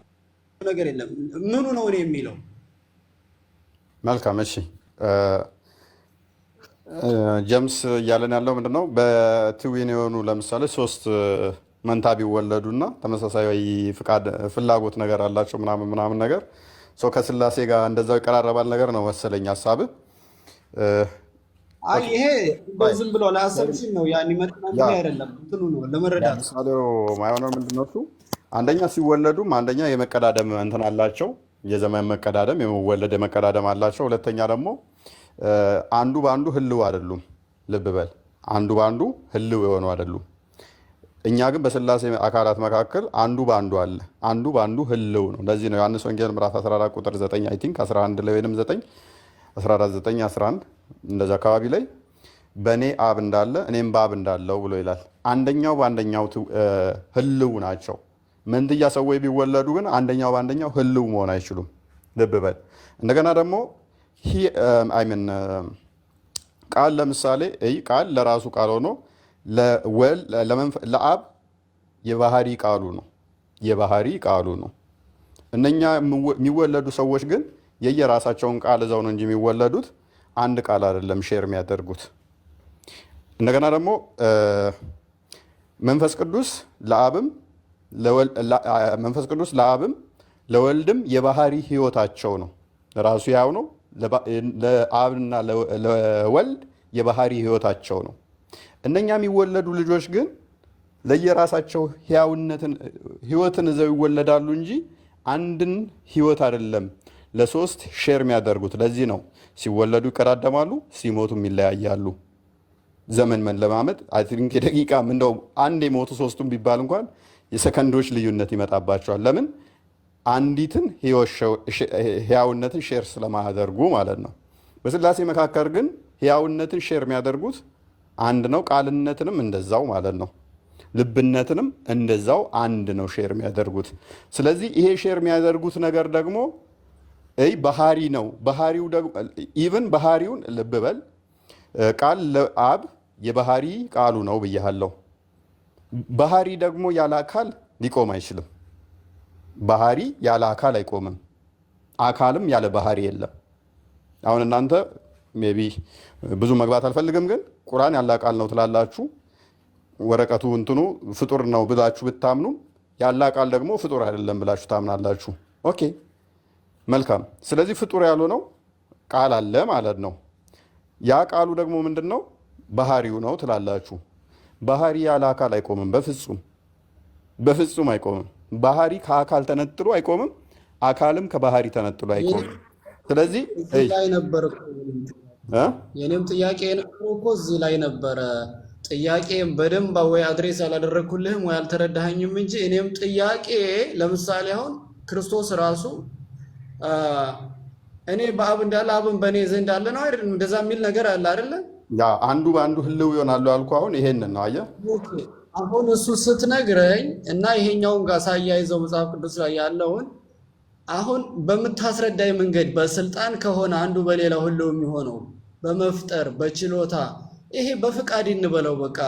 ነገር የለም። ምኑ ነው እኔ የሚለው? መልካም እሺ። ጀምስ እያለን ያለው ምንድነው? በትዊን የሆኑ ለምሳሌ 3 መንታ ቢወለዱና ተመሳሳይ ፍላጎት ነገር አላቸው ምናምን ነገር ሰው ከስላሴ ጋር እንደዛው ይቀራረባል ነገር ነው መሰለኝ ሀሳብ። ይሄ ዝም ብሎ ለአሰብሽን ነው ያን ይመጣል አይደለም። እንትኑ ነው ለመረዳት ምሳሌው ማይሆነው ምንድነው? እሱ አንደኛ ሲወለዱም አንደኛ የመቀዳደም እንትን አላቸው፣ የዘመን መቀዳደም የመወለድ የመቀዳደም አላቸው። ሁለተኛ ደግሞ አንዱ በአንዱ ህልው አይደሉም። ልብ በል አንዱ በአንዱ ህልው የሆኑ አይደሉም። እኛ ግን በስላሴ አካላት መካከል አንዱ በአንዱ አለ፣ አንዱ በአንዱ ህልው ነው። ለዚህ ነው ዮሐንስ ወንጌል ምዕራፍ 14 ቁጥር 9 አይ ቲንክ 11 ላይ ወይንም 9 14 9 11 እንደዛ አካባቢ ላይ በእኔ አብ እንዳለ እኔም በአብ እንዳለው ብሎ ይላል። አንደኛው በአንደኛው ህልው ናቸው። መንትያ ሰዎች ቢወለዱ ግን አንደኛው በአንደኛው ህልው መሆን አይችሉም። ልብ በል እንደገና ደግሞ ቃል ለምሳሌ ቃል ለራሱ ቃል ሆኖ ለአብ የባህሪ ቃሉ ነው። እነኛ የሚወለዱ ሰዎች ግን የየራሳቸውን ቃል እዛው ነው እንጂ የሚወለዱት አንድ ቃል አይደለም ሼር የሚያደርጉት። እንደገና ደግሞ መንፈስ ቅዱስ ለአብም ለወልድም የባህሪ ህይወታቸው ነው። ራሱ ያው ነው። ለአብና ለወልድ የባህሪ ህይወታቸው ነው። እነኛ የሚወለዱ ልጆች ግን ለየራሳቸው ህይወትን ይዘው ይወለዳሉ እንጂ አንድን ህይወት አይደለም ለሶስት ሼር የሚያደርጉት። ለዚህ ነው ሲወለዱ ይቀዳደማሉ፣ ሲሞቱም ይለያያሉ። ዘመን ለማመድ አይ ቲንክ የደቂቃ እንደው አንድ የሞቱ ሶስቱም ቢባል እንኳን የሰከንዶች ልዩነት ይመጣባቸዋል። ለምን? አንዲትን ህያውነትን ሼር ስለማያደርጉ ማለት ነው። በስላሴ መካከል ግን ህያውነትን ሼር የሚያደርጉት አንድ ነው። ቃልነትንም እንደዛው ማለት ነው። ልብነትንም እንደዛው አንድ ነው ሼር የሚያደርጉት። ስለዚህ ይሄ ሼር የሚያደርጉት ነገር ደግሞ ባህሪ ነው። ባህሪው ደግሞ ኢቭን ባህሪውን ልብ በል ቃል ለአብ የባህሪ ቃሉ ነው ብያለሁ። ባህሪ ደግሞ ያለ አካል ሊቆም አይችልም። ባህሪ ያለ አካል አይቆምም። አካልም ያለ ባህሪ የለም። አሁን እናንተ ሜይ ቢ ብዙ መግባት አልፈልግም፣ ግን ቁርአን ያለ ቃል ነው ትላላችሁ። ወረቀቱ እንትኑ ፍጡር ነው ብላችሁ ብታምኑ ያለ ቃል ደግሞ ፍጡር አይደለም ብላችሁ ታምናላችሁ። ኦኬ መልካም። ስለዚህ ፍጡር ያልሆነው ቃል አለ ማለት ነው። ያ ቃሉ ደግሞ ምንድን ነው? ባህሪው ነው ትላላችሁ። ባህሪ ያለ አካል አይቆምም። በፍጹም አይቆምም። ባህሪ ከአካል ተነጥሎ አይቆምም። አካልም ከባህሪ ተነጥሎ አይቆምም። ስለዚህ ላይ ነበር የኔም ጥያቄ እኮ እዚህ ላይ ነበረ። ጥያቄም በደንብ ወይ አድሬስ አላደረግኩልህም ወይ አልተረዳኸኝም እንጂ እኔም ጥያቄ ለምሳሌ አሁን ክርስቶስ ራሱ እኔ በአብ እንዳለ አብን በእኔ ዘንድ አለ ነው አይደል? እንደዛ የሚል ነገር አለ አይደለ? ያ አንዱ በአንዱ ህልው ይሆናሉ ያልኩህ አሁን ይሄንን ነው። አየህ አሁን እሱ ስትነግረኝ እና ይሄኛውን ጋር ሳያይዘው መጽሐፍ ቅዱስ ላይ ያለውን አሁን በምታስረዳኝ መንገድ በስልጣን ከሆነ አንዱ በሌላው ህልው የሚሆነው በመፍጠር በችሎታ ይሄ በፍቃድ እንበለው በቃ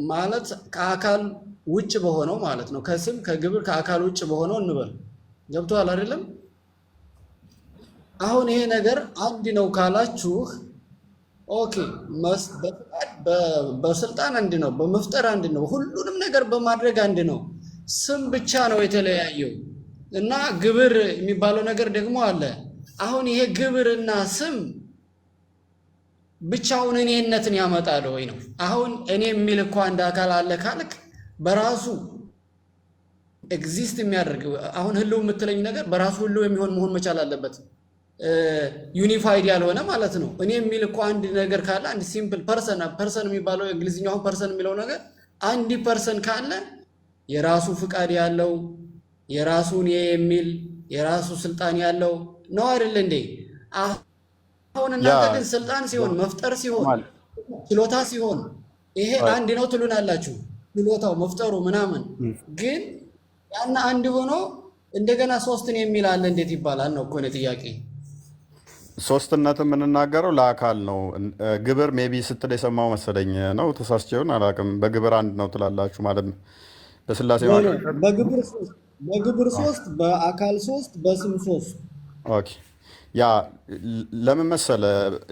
ማለት ከአካል ውጭ በሆነው ማለት ነው። ከስም ከግብር ከአካል ውጭ በሆነው እንበል። ገብቶሃል አይደለም? አሁን ይሄ ነገር አንድ ነው ካላችሁ ኦኬ፣ በስልጣን አንድ ነው፣ በመፍጠር አንድ ነው፣ ሁሉንም ነገር በማድረግ አንድ ነው። ስም ብቻ ነው የተለያየው እና ግብር የሚባለው ነገር ደግሞ አለ። አሁን ይሄ ግብርና ስም ብቻውን እኔነትን ያመጣል ወይ ነው? አሁን እኔ የሚል እኮ አንድ አካል አለ ካልክ በራሱ ኤግዚስት የሚያደርግ አሁን ህልው የምትለኝ ነገር በራሱ ህልው የሚሆን መሆን መቻል አለበት። ዩኒፋይድ ያልሆነ ማለት ነው። እኔ የሚል እኮ አንድ ነገር ካለ አንድ ሲምፕል ፐርሰን የሚባለው እንግሊዝኛው ፐርሰን የሚለው ነገር አንድ ፐርሰን ካለ የራሱ ፍቃድ ያለው የራሱን የሚል የራሱ ስልጣን ያለው ነው አይደል እንዴ? አሁን እናንተ ግን ስልጣን ሲሆን መፍጠር ሲሆን ችሎታ ሲሆን ይሄ አንድ ነው ትሉናላችሁ። ችሎታው መፍጠሩ ምናምን ግን ያን አንድ ሆኖ እንደገና ሶስትን የሚል አለ እንዴት ይባላል ነው እኮ ነው ጥያቄ። ሶስትነት የምንናገረው ለአካል ነው። ግብር ሜቢ ስትል የሰማው መሰለኝ ነው። ተሳስቼውን አላውቅም። በግብር አንድ ነው ትላላችሁ ማለት ነው። በስላሴ በግብር ሶስት፣ በአካል ሶስት፣ በስም ሶስት። ኦኬ ያ ለምን መሰለ?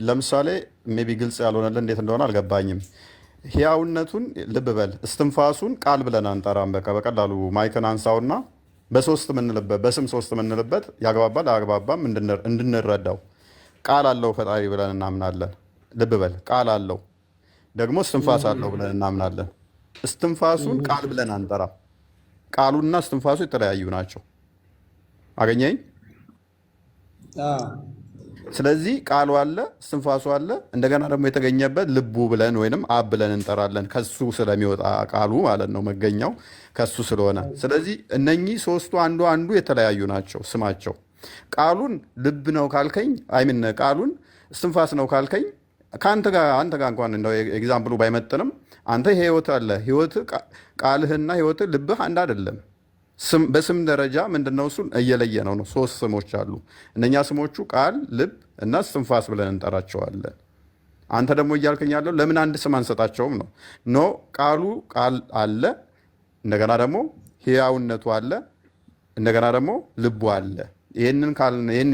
ለምሳሌ ሜቢ ግልጽ ያልሆነልን እንዴት እንደሆነ አልገባኝም። ህያውነቱን ልብ በል። እስትንፋሱን ቃል ብለን አንጠራም። በቃ በቀላሉ ማይክን አንሳውና በሶስት ምንልበት በስም ሶስት ምንልበት ያግባባል አያግባባም እንድንረዳው ቃል አለው ፈጣሪ ብለን እናምናለን። ልብ በል ቃል አለው ደግሞ እስትንፋስ አለው ብለን እናምናለን። እስትንፋሱን ቃል ብለን አንጠራ። ቃሉና እስትንፋሱ የተለያዩ ናቸው። አገኘኝ? ስለዚህ ቃሉ አለ፣ እስትንፋሱ አለ። እንደገና ደግሞ የተገኘበት ልቡ ብለን ወይንም አብ ብለን እንጠራለን። ከሱ ስለሚወጣ ቃሉ ማለት ነው፣ መገኛው ከሱ ስለሆነ። ስለዚህ እነኚህ ሶስቱ አንዱ የተለያዩ ናቸው ስማቸው። ቃሉን ልብ ነው ካልከኝ አይምን ቃሉን እስትንፋስ ነው ካልከኝ አንተ ጋር እንኳን እንደው ኤግዛምፕሉ ባይመጥንም አንተ ህይወት አለ። ህይወት ቃልህና ህይወት ልብህ አንድ አይደለም። በስም ደረጃ ምንድነው እሱን እየለየ ነው። ሶስት ስሞች አሉ። እነኛ ስሞቹ ቃል፣ ልብ እና እስትንፋስ ብለን እንጠራቸዋለን። አንተ ደግሞ እያልከኝ ያለው ለምን አንድ ስም አንሰጣቸውም ነው። ኖ ቃሉ ቃል አለ፣ እንደገና ደግሞ ህያውነቱ አለ፣ እንደገና ደግሞ ልቡ አለ። ይህንን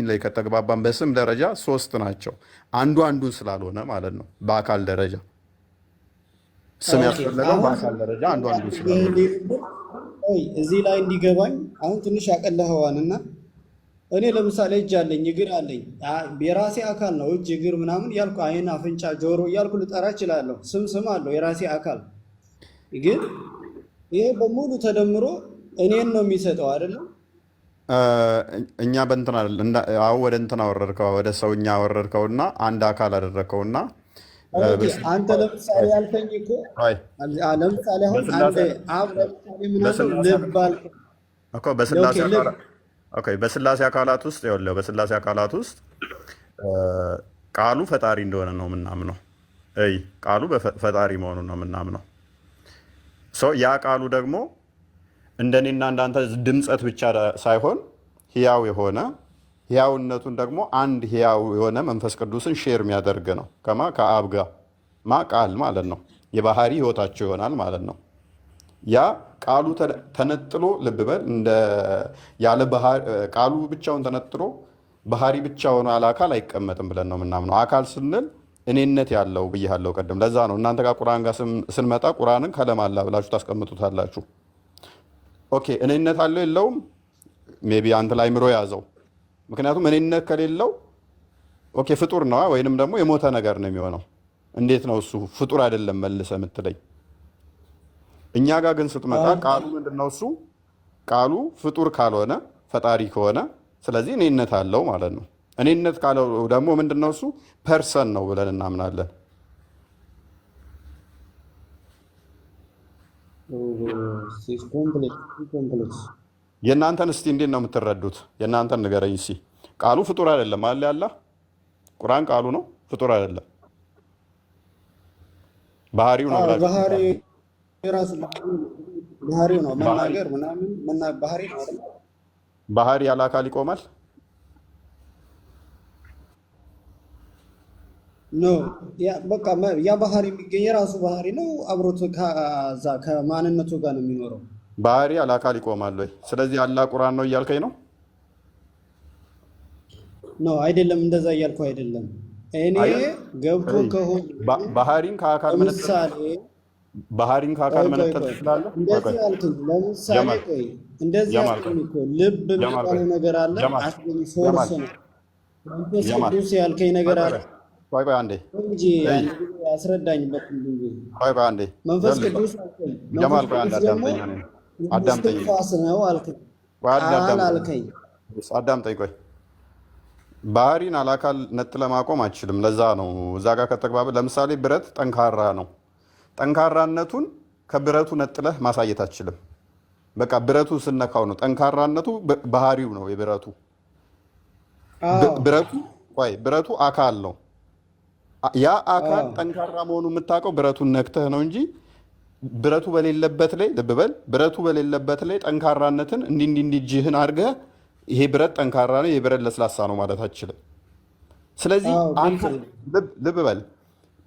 ላይ ከተግባባን በስም ደረጃ ሶስት ናቸው። አንዱን ስላልሆነ ማለት ነው። በአካል ደረጃ ስም ያስፈለገው በአካል ደረጃ አንዱን ስላልሆነ እዚህ ላይ እንዲገባኝ አሁን ትንሽ ያቀለኸዋልና እኔ ለምሳሌ እጅ አለኝ እግር አለኝ። የራሴ አካል ነው እጅ እግር ምናምን እያልኩ አይን፣ አፍንጫ፣ ጆሮ እያልኩ ልጠራ እችላለሁ። ስም አለው የራሴ አካል። ግን ይሄ በሙሉ ተደምሮ እኔን ነው የሚሰጠው አይደለም። እኛ በእንትን ወደ እንትን አወረድከው፣ ወደ ሰውኛ አወረድከውና አንድ አካል አደረግከውና አንተ ለምሳሌ ያልከኝ እኮ ለምሳሌ አሁን አንተ አብ ለምሳሌ ምናምን ልብ አልከኝ እኮ በስላሴ አካላት ውስጥ ይኸውልህ፣ በስላሴ አካላት ውስጥ ቃሉ ፈጣሪ እንደሆነ ነው የምናምነው። ቃሉ ፈጣሪ መሆኑን ነው የምናምነው። ያ ቃሉ ደግሞ እንደኔና እንዳንተ ድምፀት ብቻ ሳይሆን ህያው የሆነ ህያውነቱን ደግሞ አንድ ህያው የሆነ መንፈስ ቅዱስን ሼር የሚያደርግ ነው። ከአብ ጋር ቃል ማለት ነው። የባህሪ ህይወታቸው ይሆናል ማለት ነው። ያ ቃሉ ተነጥሎ ልብ በል ያለ ቃሉ ብቻውን ተነጥሎ ባህሪ ብቻ ሆኖ ያለ አካል አይቀመጥም ብለን ነው የምናምነው። አካል ስንል እኔነት ያለው ብያለሁ ቅድም። ለዛ ነው እናንተ ጋር ቁርአን ጋር ስንመጣ ቁርአንን ከለማላ ብላችሁ ታስቀምጡታላችሁ። ኦኬ እኔነት አለው የለውም? ሜቢ አንተ ላይ ምሮ ያዘው። ምክንያቱም እኔነት ከሌለው ኦኬ ፍጡር ነው ወይንም ደግሞ የሞተ ነገር ነው የሚሆነው። እንዴት ነው እሱ ፍጡር አይደለም መልሰ የምትለኝ? እኛ ጋር ግን ስትመጣ ቃሉ ምንድነው? እሱ ቃሉ ፍጡር ካልሆነ ፈጣሪ ከሆነ ስለዚህ እኔነት አለው ማለት ነው። እኔነት ካለው ደግሞ ምንድነው? እሱ ፐርሰን ነው ብለን እናምናለን። የእናንተን እስቲ እንዴት ነው የምትረዱት? የእናንተን ንገረኝ እስቲ። ቃሉ ፍጡር አይደለም አለ ያለ ቁርአን ቃሉ ነው፣ ፍጡር አይደለም። ባህሪው ነው። ባህሪው ነው መናገር ምናምን ባህሪ ነው። ባህሪ ያለ አካል ይቆማል? ኖ በቃ ያ ባህሪ የሚገኝ የራሱ ባህሪ ነው። አብሮት ከዛ ከማንነቱ ጋር ነው የሚኖረው። ባህሪ አላካል ይቆማል ወይ? ስለዚህ አላህ ቁርአን ነው እያልከኝ ነው? ኖ አይደለም፣ እንደዛ እያልኩ አይደለም። እኔ ገብቶ ከሆነ ባህሪን ከአካል ለምሳሌ ባህሪን ከአካል መነጠል ትችላለህ? እንደዚህ አልኩኝ። ለምሳሌ ቆይ እንደዚህ አልኩኝ እኮ ልብ የሚባለው ነገር አለ። አስገኝ ፎርስ ነው። መንፈስ ቅዱስ ያልከኝ ነገር አለ። ቆይ አንዴ እንጂ ያስረዳኝ በትንሽ ቆይ አንዴ መንፈስ ቅዱስ ጀማል ቆይ አንዴ አዳምጠኝ ፋስ ነው አልከኝ። አልከኝ አዳምጠኝ ቆይ ባህሪን አላካል ነጥለ ማቆም አችልም። ለዛ ነው እዛ ጋር ከተግባበ ለምሳሌ ብረት ጠንካራ ነው። ጠንካራነቱን ከብረቱ ነጥለህ ማሳየት አችልም። በቃ ብረቱ ስነካው ነው ጠንካራነቱ ባህሪው ነው የብረቱ ብረቱ አካል ነው። ያ አካል ጠንካራ መሆኑ የምታውቀው ብረቱን ነክተህ ነው እንጂ ብረቱ በሌለበት ላይ ልብ በል ብረቱ በሌለበት ላይ ጠንካራነትን እንዲህ እጅህን አድርገህ ይሄ ብረት ጠንካራ ነው፣ ይሄ ብረት ለስላሳ ነው ማለት አችልም። ስለዚህ ልብ በል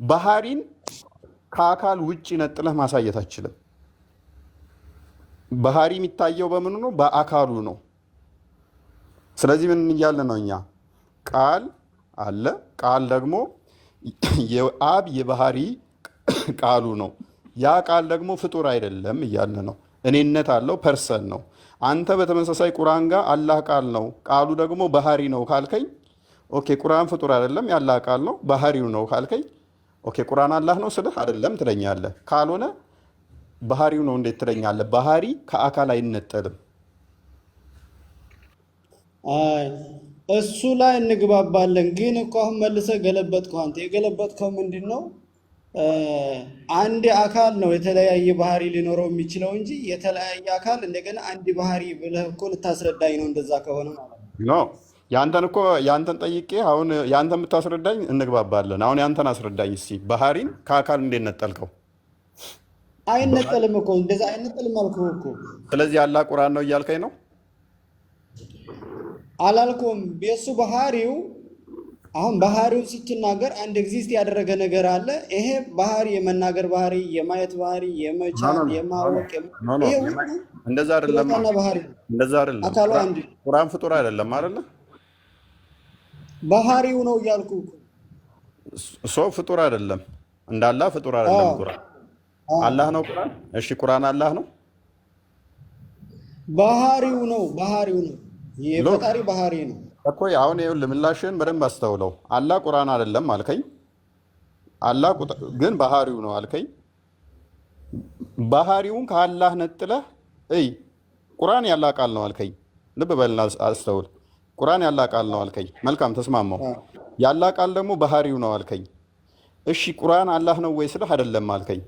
ባህሪን ከአካል ውጭ ነጥለህ ማሳየት አችልም። ባህሪ የሚታየው በምኑ ነው? በአካሉ ነው። ስለዚህ ምን እያለ ነው እኛ? ቃል አለ። ቃል ደግሞ የአብ የባህሪ ቃሉ ነው። ያ ቃል ደግሞ ፍጡር አይደለም እያለ ነው። እኔነት አለው፣ ፐርሰን ነው። አንተ በተመሳሳይ ቁርአን ጋር አላህ ቃል ነው፣ ቃሉ ደግሞ ባህሪ ነው ካልከኝ፣ ኦኬ ቁርአን ፍጡር አይደለም ያላህ ቃል ነው ባህሪው ነው ካልከኝ፣ ኦኬ ቁርአን አላህ ነው ስልህ አይደለም ትለኛለህ። ካልሆነ ባህሪው ነው እንዴት ትለኛለህ? ባህሪ ከአካል አይነጠልም። እሱ ላይ እንግባባለን። ግን እኮ አሁን መልሰህ ገለበጥከው። አንተ የገለበጥከው ምንድን ነው? አንድ አካል ነው የተለያየ ባህሪ ሊኖረው የሚችለው እንጂ የተለያየ አካል እንደገና አንድ ባህሪ ብለህ እኮ ልታስረዳኝ ነው። እንደዛ ከሆነ ማለት ነው ያንተን ጠይቄ አሁን ያንተን የምታስረዳኝ እንግባባለን። አሁን ያንተን አስረዳኝ እስኪ። ባህሪን ከአካል እንዴት ነጠልከው? አይነጠልም እኮ እንደዛ አይነጠልም አልኩህ እኮ። ስለዚህ አላህ ቁርአን ነው እያልከኝ ነው? አላልኩም። የሱ ባህሪው አሁን ባህሪው ስትናገር አንድ ኤግዚስት ያደረገ ነገር አለ። ይሄ ባህሪ የመናገር ባህሪ፣ የማየት ባህሪ፣ የመቻል፣ የማወቅ ይሄ እንደዛ አይደለም። እንደዛ አይደለም። አካሉ አንድ ቁርአን ፍጡር አይደለም አይደለ? ባህሪው ነው እያልኩ ሰው ፍጡር አይደለም። እንዳላህ ፍጡር አይደለም ቁርአን። አላህ ነው ቁርአን። እሺ ቁርአን አላህ ነው? ባህሪው ነው የፈጣሪ ባህሪ ነው እኮ። አሁን ይኸውልህ ምላሽህን በደንብ አስተውለው። አላህ ቁርአን አይደለም አልከኝ፣ አላህ ግን ባህሪው ነው አልከኝ። ባህሪውን ከአላህ ነጥለህ ቁርአን ያላህ ቃል ነው አልከኝ። ልብ በልና አስተውል። ቁርአን ያላህ ቃል ነው አልከኝ። መልካም ተስማማው። ያላህ ቃል ደግሞ ባህሪው ነው አልከኝ። እሺ ቁርአን አላህ ነው ወይ ስልህ አይደለም አልከኝ።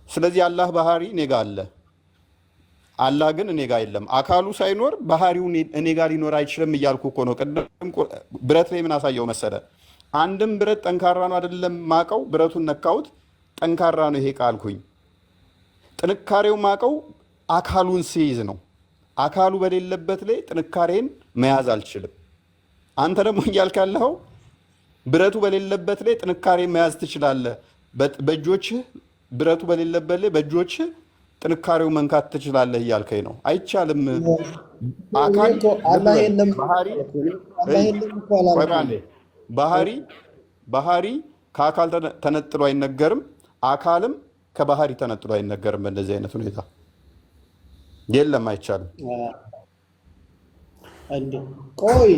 ስለዚህ አላህ ባህሪ እኔ ጋ አለ፣ አላህ ግን እኔ ጋ የለም። አካሉ ሳይኖር ባህሪው እኔ ጋ ሊኖር አይችልም እያልኩ እኮ ነው። ቅድም ብረት ላይ ምን አሳየው መሰለ? አንድም ብረት ጠንካራ ነው አይደለም ማቀው፣ ብረቱን ነካሁት ጠንካራ ነው ይሄ ቃልኩኝ። ጥንካሬው ማቀው አካሉን ሲይዝ ነው። አካሉ በሌለበት ላይ ጥንካሬን መያዝ አልችልም። አንተ ደግሞ እያልክ ያለኸው ብረቱ በሌለበት ላይ ጥንካሬን መያዝ ትችላለህ። በእጆችህ ብረቱ በሌለበት ላይ በእጆችህ ጥንካሬው መንካት ትችላለህ እያልከኝ ነው። አይቻልም። ባህሪ ከአካል ተነጥሎ አይነገርም። አካልም ከባህሪ ተነጥሎ አይነገርም። በእንደዚህ አይነት ሁኔታ የለም፣ አይቻልም። ቆይ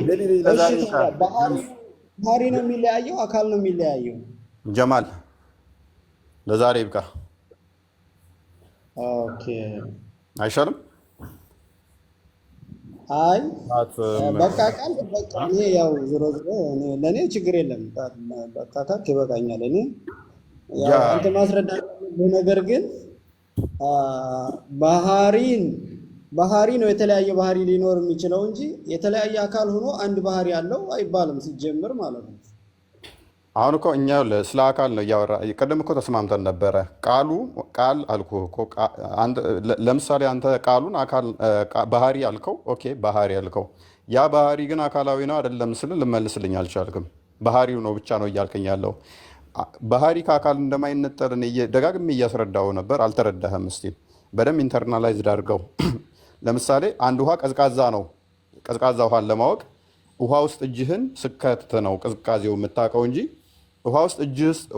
ባህሪ ነው የሚለያየው? አካል ነው የሚለያየው? ጀማል ለዛሬ ይብቃ። ኦኬ አይሻልም? አይ በቃ ቃል በቃ እኔ ያው ዞሮ ዞሮ ለእኔ ችግር የለም። በቃ ካክ ይበቃኛል። እኔ አንተ ማስረዳት ነገር ግን ባህሪ ነው የተለያየ ባህሪ ሊኖር የሚችለው እንጂ የተለያየ አካል ሆኖ አንድ ባህሪ ያለው አይባልም ሲጀምር ማለት ነው። አሁን እኮ እኛ ስለ አካል ነው እያወራ። ቅድም እኮ ተስማምተን ነበረ። ቃል አልኩህ እኮ። ለምሳሌ አንተ ቃሉን ባህሪ አልከው። ኦኬ ባህሪ አልከው። ያ ባህሪ ግን አካላዊ ነው አይደለም ስል ልመልስልኝ አልቻልክም። ባህሪው ነው ብቻ ነው እያልከኝ ያለው። ባህሪ ከአካል እንደማይነጠል እኔ ደጋግሜ እያስረዳው ነበር። አልተረዳህም። እስቲ በደንብ ኢንተርናላይዝድ አድርገው። ለምሳሌ አንድ ውሃ ቀዝቃዛ ነው። ቀዝቃዛ ውሃን ለማወቅ ውሃ ውስጥ እጅህን ስከት ነው ቅዝቃዜው የምታውቀው እንጂ ውሃ ውስጥ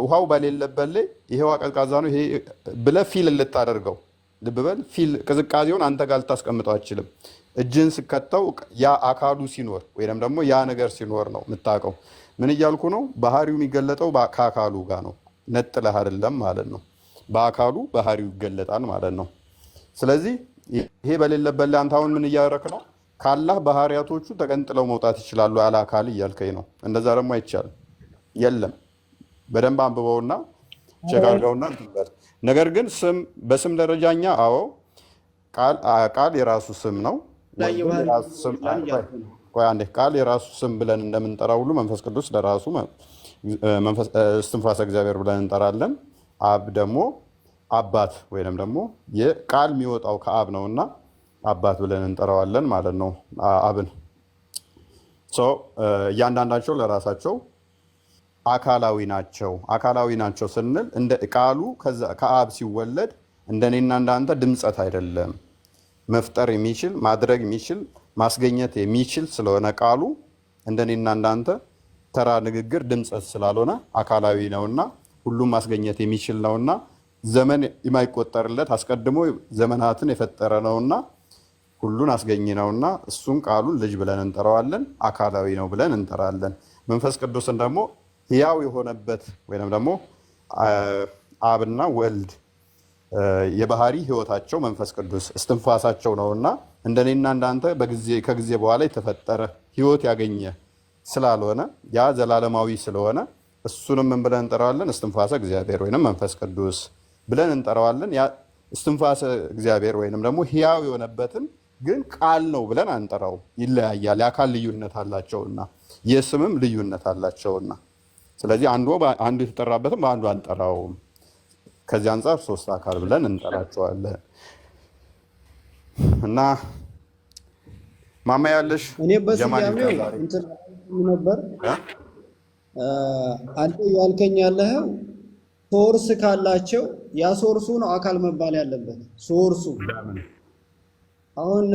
ውሃው በሌለበት ላይ ይሄ ውሃ ቀዝቃዛ ነው ይሄ ብለህ ፊል ልታደርገው ልብ በል ፊል ቅዝቃዜውን አንተ ጋር ልታስቀምጠው አችልም። እጅህን ስከተው ያ አካሉ ሲኖር ወይም ደግሞ ያ ነገር ሲኖር ነው የምታውቀው። ምን እያልኩ ነው? ባህሪው የሚገለጠው ከአካሉ ጋር ነው፣ ነጥለህ አይደለም ማለት ነው። በአካሉ ባህሪው ይገለጣል ማለት ነው። ስለዚህ ይሄ በሌለበት ላይ አንተ አሁን ምን እያደረክ ነው? ካላህ ባህሪያቶቹ ተቀንጥለው መውጣት ይችላሉ ያለ አካል እያልከኝ ነው። እንደዛ ደግሞ አይቻልም። የለም በደንብ አንብበውና ቸጋጋውና እንትበል። ነገር ግን ስም በስም ደረጃኛ አዎ ቃል የራሱ ስም ነው። ቃል የራሱ ስም ብለን እንደምንጠራ ሁሉ መንፈስ ቅዱስ ለራሱ እስትንፋሰ እግዚአብሔር ብለን እንጠራለን። አብ ደግሞ አባት ወይንም ደግሞ የቃል የሚወጣው ከአብ ነውና አባት ብለን እንጠራዋለን ማለት ነው። አብን እያንዳንዳቸው ለራሳቸው አካላዊ ናቸው። አካላዊ ናቸው ስንል እንደ ቃሉ ከአብ ሲወለድ እንደኔና እንዳንተ ድምፀት አይደለም። መፍጠር የሚችል ማድረግ የሚችል ማስገኘት የሚችል ስለሆነ ቃሉ እንደኔና እንዳንተ ተራ ንግግር ድምፀት ስላልሆነ አካላዊ ነውና ሁሉም ማስገኘት የሚችል ነውና ዘመን የማይቆጠርለት አስቀድሞ ዘመናትን የፈጠረ ነውና ሁሉን አስገኝ ነውና እሱን ቃሉን ልጅ ብለን እንጠራዋለን። አካላዊ ነው ብለን እንጠራለን። መንፈስ ቅዱስን ደግሞ ሕያው የሆነበት ወይም ደግሞ አብና ወልድ የባህሪ ህይወታቸው መንፈስ ቅዱስ እስትንፋሳቸው ነውና እንደኔና እንዳንተ ከጊዜ በኋላ የተፈጠረ ህይወት ያገኘ ስላልሆነ ያ ዘላለማዊ ስለሆነ እሱንም ምን ብለን እንጠራዋለን? እስትንፋሰ እግዚአብሔር ወይንም መንፈስ ቅዱስ ብለን እንጠራዋለን። ያ እስትንፋሰ እግዚአብሔር ወይንም ደግሞ ሕያው የሆነበትን ግን ቃል ነው ብለን አንጠራው። ይለያያል። የአካል ልዩነት አላቸውና የስምም ልዩነት አላቸውና ስለዚህ አንዱ የተጠራበትም በአንዱ አንጠራውም። ከዚህ አንጻር ሶስት አካል ብለን እንጠራቸዋለን። እና ማማ ያለሽ እኔ በስያሜው እንትን ነበር አንተ ያልከኝ ያለኸው ሶርስ ካላቸው ያ ሶርሱ ነው አካል መባል ያለበት ሶርሱ። አሁን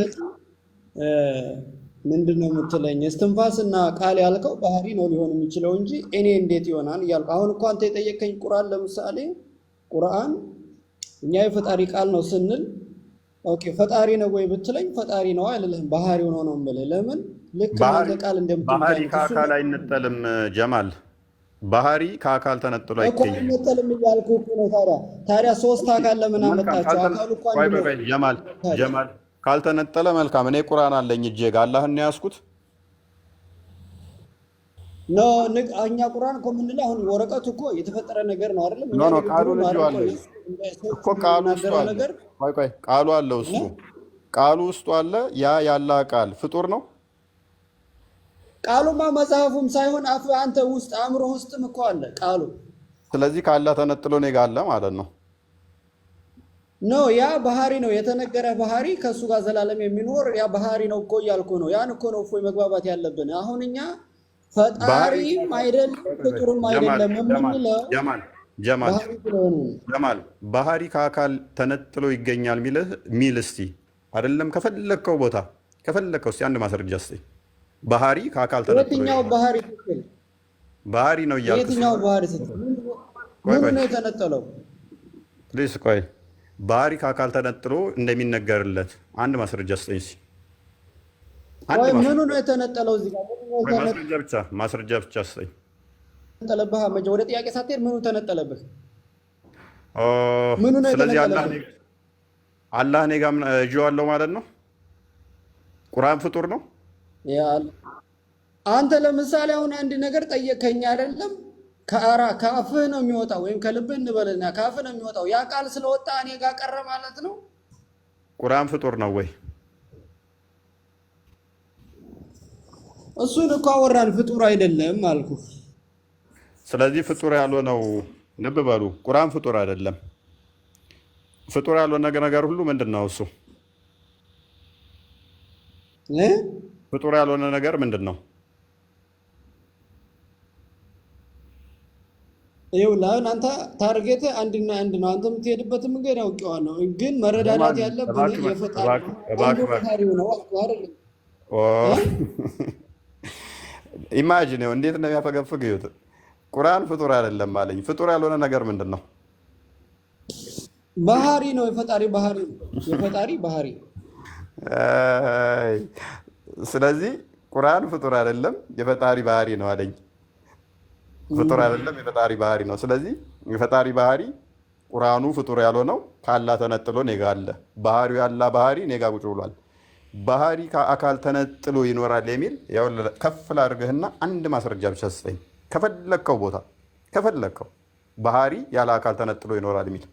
ምንድነው የምትለኝ? እስትንፋስና ቃል ያልከው ባህሪ ነው ሊሆን የሚችለው እንጂ እኔ እንዴት ይሆናል እያልኩ አሁን እኮ አንተ የጠየቀኝ ቁርአን ለምሳሌ ቁርአን እኛ የፈጣሪ ቃል ነው ስንል ኦኬ ፈጣሪ ነው ወይ ብትለኝ ፈጣሪ ነው አይደለም ባህሪው ነው የምልህ። ለምን ልክ እንደ ቃል እንደምትል ባህሪ ከአካል አይነጠልም ጀማል። ባህሪ ከአካል ተነጥሎ አይገኝም። አይነጠልም እያልኩ እኮ ነው። ታዲያ ሶስት አካል ለምን አመጣቸው? አካሉ እኮ አንድ ነው። ጀማል ካልተነጠለ መልካም። እኔ ቁርአን አለኝ እጄ ጋር አላህን ነው ያዝኩት ኖ እኛ ቁርአን እኮ የምንለው አሁን ወረቀቱ እኮ የተፈጠረ ነገር ነው አይደለም? ኖ ቃሉ ልጅ አለ እኮ ቃሉ ውስጥ አለ። ቆይ ቃሉ አለ እሱ ቃሉ ውስጥ አለ። ያ ያላ ቃል ፍጡር ነው። ቃሉማ መጽሐፉም ሳይሆን አንተ ውስጥ አእምሮ ውስጥም እኮ አለ ቃሉ። ስለዚህ ካላ ተነጥሎ ነው ጋር አለ ማለት ነው። ኖ ያ ባህሪ ነው የተነገረ ባህሪ ከሱ ጋር ዘላለም የሚኖር ያ ባህሪ ነው እኮ እያልኩ ነው። ያን እኮ ነው እፎይ መግባባት ያለብን። አሁን እኛ ፈጣሪም አይደለም ፍጡርም አይደለም የምንለው ጀማል ባህሪ ከአካል ተነጥሎ ይገኛል ሚል እስቲ አይደለም ከፈለከው ቦታ ከፈለከው እስቲ አንድ ማስረጃ እስቲ ባህሪ ከአካል ተነጥሎ የትኛው ባህሪ ስትል ባህሪ ነው እያልኩ የትኛው ባህሪ ስትል ምን ነው የተነጠለው? ፕሊስ ቆይ ባህሪ ከአካል ተነጥሎ እንደሚነገርለት አንድ ማስረጃ እስቲ ወይ ምኑ ነው የተነጠለው? እዚህ ጋር ማስረጃ ብቻ እስቲ ተነጠለብህ። ወደ ጥያቄ ሳትሄድ ምኑ ተነጠለብህ? ምኑ ነው የተነጠለብህ? አላህ እኔ ጋር እጅዋለሁ ማለት ነው። ቁርአን ፍጡር ነው። አንተ ለምሳሌ አሁን አንድ ነገር ጠየቀኝ አይደለም? ከአፍህ ነው የሚወጣው ወይም ከልብህ እንበልና ከአፍህ ነው የሚወጣው። ያ ቃል ስለወጣ እኔ ጋር ቀረ ማለት ነው። ቁርአን ፍጡር ነው ወይ? እሱን እኮ አወራን። ፍጡር አይደለም አልኩ። ስለዚህ ፍጡር ያልሆነው ልብ በሉ፣ ቁርአን ፍጡር አይደለም። ፍጡር ያልሆነ ነገር ሁሉ ምንድን ነው? እሱ ፍጡር ያልሆነ ነገር ምንድን ነው? ይኸውልህ አሁን አንተ ታርጌት አንድና አንድ ነው። አንተ የምትሄድበትን መንገድ አውቄዋለሁ፣ ግን መረዳዳት ያለብን የፈጣሪው ነው አይደል? ኢማጂን ነው እንዴት ነው የሚያፈገፍግ? ይሁት ቁርአን ፍጡር አይደለም አለኝ። ፍጡር ያልሆነ ነገር ምንድን ነው? ባህሪ ነው። የፈጣሪ ባህሪ ነው። የፈጣሪ ባህሪ። ስለዚህ ቁርአን ፍጡር አይደለም የፈጣሪ ባህሪ ነው አለኝ። ፍጡር አይደለም የፈጣሪ ባህሪ ነው። ስለዚህ የፈጣሪ ባህሪ ቁርአኑ ፍጡር ያልሆነው ካላ ተነጥሎ ኔጋ አለ። ባህሪው ያላ ባህሪ ኔጋ ቁጭ ብሏል። ባህሪ ከአካል ተነጥሎ ይኖራል የሚል ያው ከፍ ላድርግህና አንድ ማስረጃ ብቻ ስጠኝ ከፈለከው ቦታ ከፈለከው ባህሪ ያለ አካል ተነጥሎ ይኖራል የሚል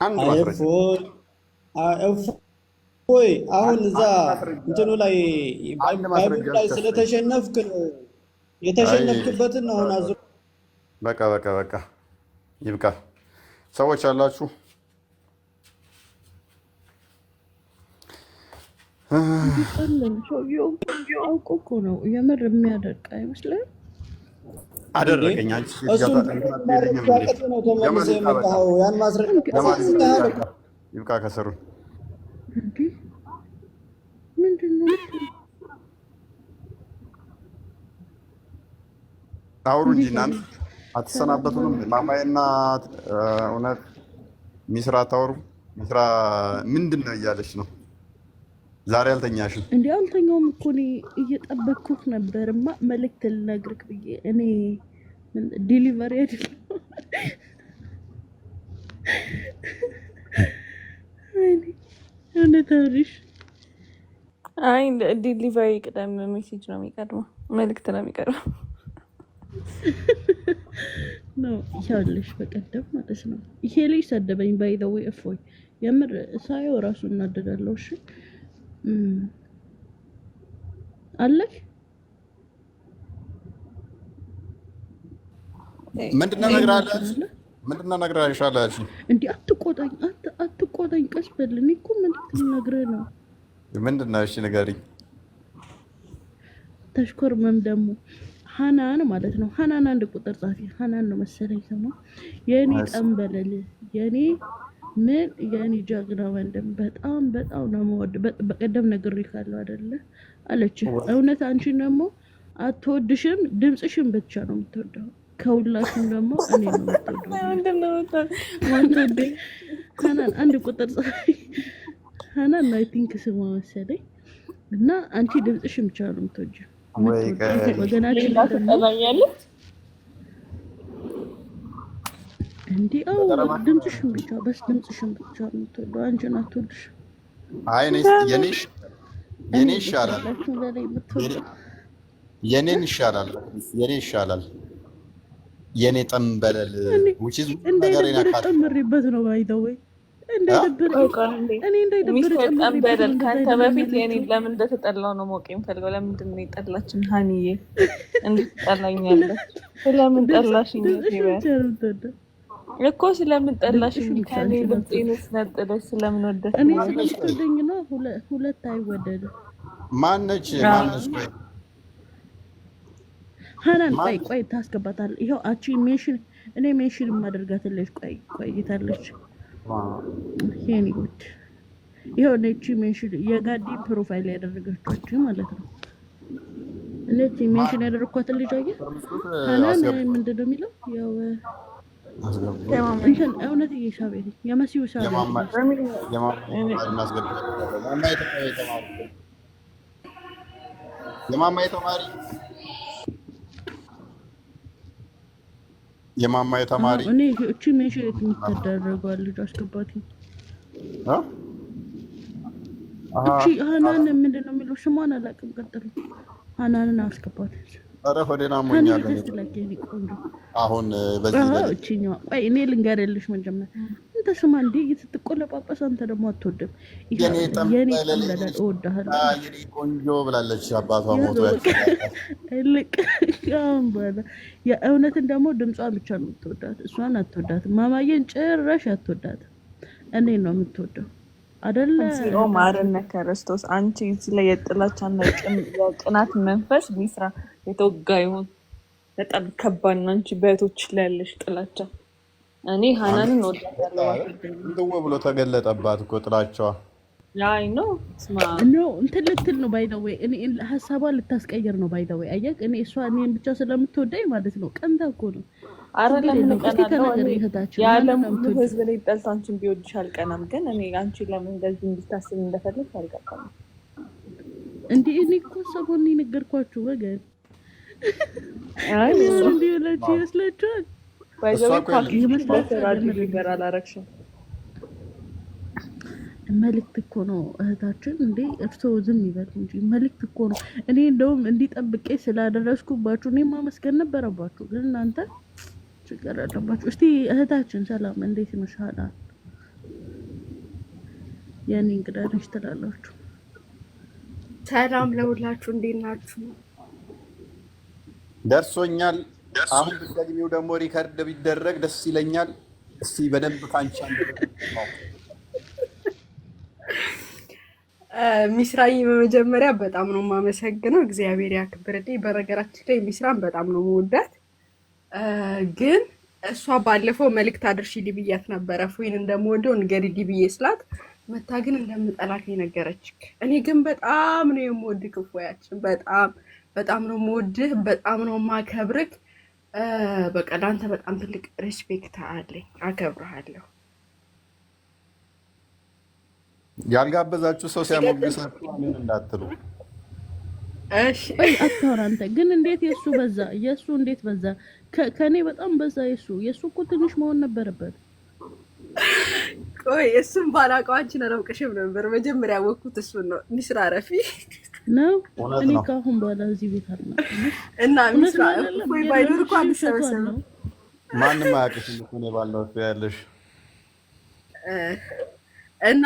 አንድ ማስረጃ። ወይ አሁን እዛ እንትኑ ላይ ባይብል ላይ ስለተሸነፍክ ነው የተሸነፍክበትን ነው አሁን አዙ በቃ ይብቃ። ሰዎች አላችሁ አውቆ እኮ ነው የምር የሚያደርግ አይመስልም። አደረገኝ አንቺ ይብቃ ከሰሩ ምንድን ነው አውሩ እንጂ እናንተ አትሰናበቱንም? ማማዬና እውነት ሚስራ አታወሩ? ሚስራ ምንድን ነው እያለች ነው? ዛሬ አልተኛሽም እንዴ? አልተኛውም እኮ እኔ እየጠበቅኩህ ነበርማ መልእክት ልነግርህ ብዬ። እኔ ዲሊቨሪ አይደለም እውነት አሪሽ። አይ ዲሊቨሪ ቅደም ሜሴጅ ነው የሚቀድመው፣ መልእክት ነው የሚቀድመው ነው ያለሽ። በቀደም ማለት ነው ይሄ ልጅ ሰደበኝ። ባይ ዘ ዌይ እፎይ የምር ሳየው እራሱ እናደዳለሁ። እሺ አለሽ ምንድነው ነግራለሽ? እንዴ አትቆጣኝ፣ ቀስ በል። እኔ እኮ ልነግርህ ነው። ምንድነው? እሺ ንገሪኝ። ተሽኮርመም ደግሞ ሀናን ማለት ነው። ሀናን አንድ ቁጥር ጻፊ ሀናን ነው መሰለኝ ስሟ። የኔ ጠንበለል የኔ ጀግና ወንድም በጣም ነው የምወድ። በቀደም ነግሬሻለሁ አይደለ አለች። እውነት አንቺን ደግሞ አትወድሽም፣ ድምፅሽን ብቻ ነው የምትወደው። ከሁላችሁም ደግሞ እኔ ነው የምትወደው። ሀናን አንድ ቁጥር ጻፊ ሀናን አይ ቲንክ ስሟ መሰለኝ። እና አንቺ ድምፅሽን ብቻ ነው የምትወጂው። ወገናችን ተጠላኛለች እንዴ? አዎ ድምፅሽን ብቻ ድምፅሽን ብቻ ነው የምትወደው። አንቺን አትወድሽ። አይ የኔ ይሻላል፣ የኔ ይሻላል። የኔ ጠንበለል ጠምሬበት ነው ባይተወይ ጠንበለል ከአንተ በፊት የኔ ለምን እንደተጠላው ነው ማወቅ የምፈልገው። ለምንድን ነው የጠላችን? ሀኒዬ እንዴት ትጠላኛለች? ስለምን ጠላሽኝ እኮ ስለምን ጠላሽኝ? ከኔ ድምፄን ስነጥለሽ ስለምን ወደድሽ? እኔ ስለምትወደኝ ነው። ሁለት አይወደድም። ማነች? ሀናን ቆይ ታስገባታለህ። ይኸው አቺ ሜንሽን እኔ ሜንሽን የማደርጋትልሽ ቆይታለች። የኔ ጉድ ይኸው ነቺ ሜንሽን የጋዲ ፕሮፋይል ያደረገችው ማለት ነው። ነቺ ሜንሽን ያደረኳትን ልጅ አየህ? ሀናን ምንድን ነው የሚለው? ያው እንትን እውነት እየሻቤት የመሲው ሻቤት የማማዬ ተማሪ እኔ እቺ ሜንሽን የምትደረገው ልጅ አስገባት። እቺ ሀናን ምንድን ነው የሚለው? ስሟን አላውቅም። ቀጥሉ ሀናንን አስገባት። ኧረ ሆዴን አሞኛል። አሁን በዚህ እቺኛዋ ቆይ እኔ ልንገርልሽ መጀመሪያ አንተ ስማ እንዴ ስትቆለጳጳስ አንተ ደግሞ አትወድም። የኔ ጠንበለል እወድሃለሁ የኔ ቆንጆ ብላለች። አባቷ ሞቶ ልቅ በኋላ የእውነትን ደግሞ ድምጿን ብቻ ነው የምትወዳት፣ እሷን አትወዳትም። ማማዬን ጭራሽ አትወዳትም። እኔን ነው የምትወደው አይደለ? ማርነ ክርስቶስ አንቺ እዚህ ላይ የጥላቻና የቅናት መንፈስ ሚስራ የተወጋ ይሁን በጣም ከባድ ነው። አንቺ በእህቶች ላይ ያለሽ ጥላቻ እኔ ሀናንን ወዳለሁ እንደው ብሎ ተገለጠባት እኮ ጥላቻዋ። አይ ነው ስማ ነው እንትን ልትል ነው ባይ ዘ ወይ እኔ ሐሳቧን ልታስቀየር ነው ባይ ዘ ወይ አየህ እኔ እሷ እኔን ብቻ ስለምትወደኝ ማለት ነው ቀንታ እኮ ነው አይደለም ቀናለው ያለም ህዝብ ላይ ጠልታ አንቺን ቢወድሽ አልቀናም ግን እኔ አንቺ ለምን እንደዚህ እንድታስብ እንደፈለግሽ አልገባኝም እንዴ እኔ እኮ ሰሞኑን ነገርኳችሁ ወገን አይ እንዴ ለዚህ ይመስላችኋል ባይዘው ፓኬጅ መስራት ይገራል አረክሽን መልእክት እኮ ነው እህታችን እንዴ እርሶ ዝም ይበል እንጂ መልእክት እኮ ነው እኔ እንደውም እንዲጠብቄ ስላደረስኩባችሁ እኔ ማመስገን ነበረባችሁ ግን እናንተ ችግር አለባችሁ እስቲ እህታችን ሰላም እንዴት ነሽ ሀናን የኔ እንግዳ ነሽ ትላላችሁ ሰላም ለሁላችሁ እንዴት ናችሁ ደርሶኛል አሁን በደግሚው ደግሞ ሪከርድ ቢደረግ ደስ ይለኛል እስቲ በደንብ ካንቺ ሚስራይ በመጀመሪያ በጣም ነው የማመሰግነው እግዚአብሔር ያክብርልኝ በነገራችን ላይ ሚስራን በጣም ነው የምወዳት ግን እሷ ባለፈው መልእክት አድርሺልኝ ብያት ነበረ ፉይን እንደምወደው ንገሪልኝ ብዬ ስላት መታ ግን እንደምጠላት ነገረችክ እኔ ግን በጣም ነው የምወድክ ፉያችን በጣም ነው የምወድህ በጣም ነው የማከብርክ በቃ ላንተ በጣም ትልቅ ሪስፔክት አለኝ አከብርሃለሁ ያልጋበዛችሁ ሰው ሲያሞግሳችሁ ምን እንዳትሉ እሺ አታወራ አንተ ግን እንዴት የሱ በዛ የሱ እንዴት በዛ ከኔ በጣም በዛ የሱ እኮ ትንሽ መሆን ነበረበት ቆይ እሱም ባላውቀው አንቺን አላውቅሽም ነበር መጀመሪያ ወኩት እሱን ነው ሚስራ ረፊ ነው እኔ ካሁን በኋላ እዚህ ቤት አለ እና ሚስራ ቆይ ባይኖር እኮ አንሰበሰብ ማንንም አያውቅሽም እኮ ነው ባለው ያለሽ እና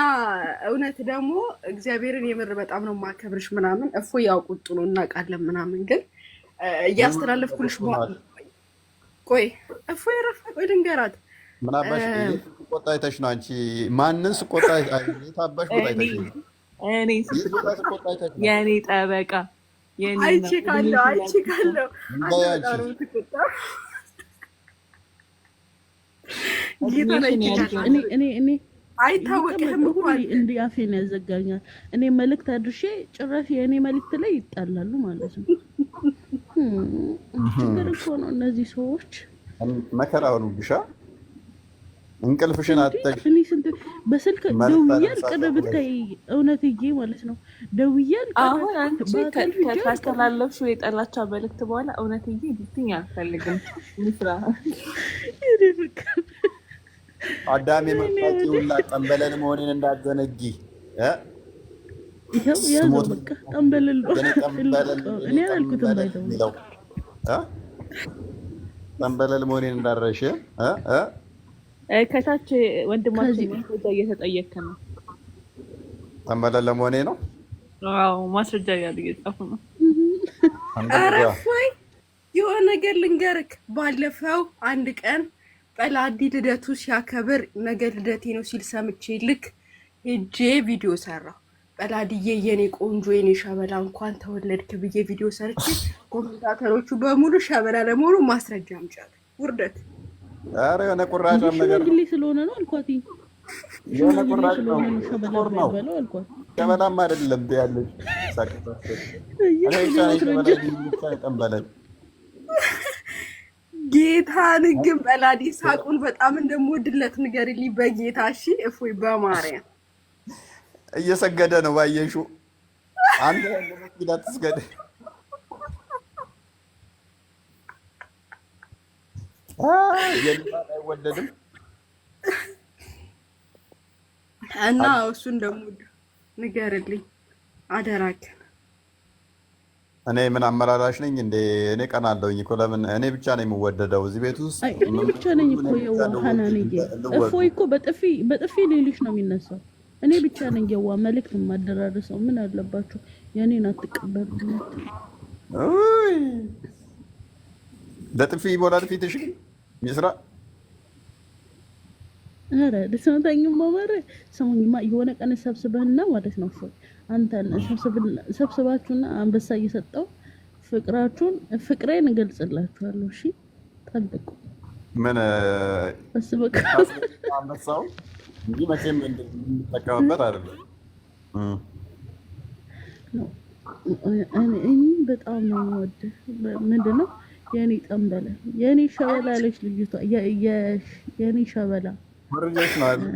እውነት ደግሞ እግዚአብሔርን የምር በጣም ነው ማከብርሽ ምናምን እፎ ያው ቁጡ ነው እናውቃለን ምናምን ግን እያስተላለፍኩልሽ ቆይ እፎ ይረፋ ቆይ ድንገራት ምን አባሽ ቆጣ አይተሽ ነው አንቺ ማንን ስቆጣ አይታባሽ ቆጣ አይተሽ እኔ ስቆጣ አይተሽ የኔ ጠበቃ የኔ አይቺካለው አንተ ትቆጣ እኔ አይታወቅህም እኮ እንዴ አፌን ያዘጋኛል እኔ መልእክት አድርሼ ጭራሽ የኔ መልእክት ላይ ይጣላሉ ማለት ነው ችግር እኮ ነው እነዚህ ሰዎች መከራውን ብሻ እንቅልፍሽን አጥተሽ እኔ ስንት በስልክ ደውያል ቀረ ብታይ እውነትዬ ማለት ነው ደውያል አሁን አንቺ ካስተላለፍሽው የጠላቻ መልእክት በኋላ እውነትዬ ልትኝ አልፈልግም ምስራ አዳም የመጣችውና ጠንበለን መሆኔን እንዳትዘነጊ ይሄው ያው በቃ ጠንበለል እኔ አልኩትም ባይደው ጠንበለል መሆኔን እንዳረሽ ከታች ወንድማችን ማስረጃ እየተጠየቀ ነው ጠንበለል ለመሆኔ ነው አዎ ማስረጃ ያለ እየጻፉ ነው አረፈይ የሆነ ነገር ልንገርክ ባለፈው አንድ ቀን ጰላዲ ልደቱ ሲያከብር ነገ ልደቴ ነው ሲል ሰምቼ ልክ ሄጄ ቪዲዮ ሰራው ጰላዲዬ የኔ ቆንጆ የኔ ሸበላ እንኳን ተወለድክ ብዬ ቪዲዮ ሰርቼ ኮሜንታተሮቹ በሙሉ ሸበላ ለመሆኑ ማስረጃ አምጫለሁ ውርደት አረ የሆነ ቁራጫም ነገር ግሊ ስለሆነ ነው አልኳት የሆነ ቁራጭ ነው ሸበላ ነው አልኳት ሸበላም አይደለም ያለሽ ሳቅጣት እኔ ጠንበለል ጌታን ግን ጰላዲ ሳቁን በጣም እንደምወድለት ንገሪልኝ በጌታ እሺ እፎይ በማርያም እየሰገደ ነው ባየሹ አንተ ለመስጊድ አትስገድ የልባል አይወደድም እና እሱ እንደምወድ ንገሪልኝ አደራክ እኔ ምን አመላላሽ ነኝ እንዴ እኔ ቀናለሁኝ እኮ ለምን እኔ ብቻ ነኝ የምወደደው እዚህ ቤት ውስጥ እኔ ብቻ ነኝ እኮ የዋሃናንዬ እፎይ እኮ በጥፊ ሌሊሽ ነው የሚነሳው እኔ ብቻ ነኝ የዋ መልእክት ማደራረሰው ምን አለባችሁ የኔን አትቀበሉ አይ ለጥፊ ይሞላል ፊትሽ ሚስራ አረ ለሰንታኝ ማማረ ሰውኝማ የሆነ ቀን ሰብስበህና ማለት ነው እፎይ አንተን ሰብስባችሁና አንበሳ እየሰጠው ፍቅሬን እገልጽላችኋለሁ። እሺ ጠብቁ። ምን አስበቃ አንበሳው እንጂ መቼም እንጠቀምበት አይደለም። እኔ በጣም ነው የምወድህ። ምንድነው የኔ ጠንበለ የኔ ሸበላ አለች ልጅቷ። የኔ ሸበላ ወርጀሽ ነው አይደል?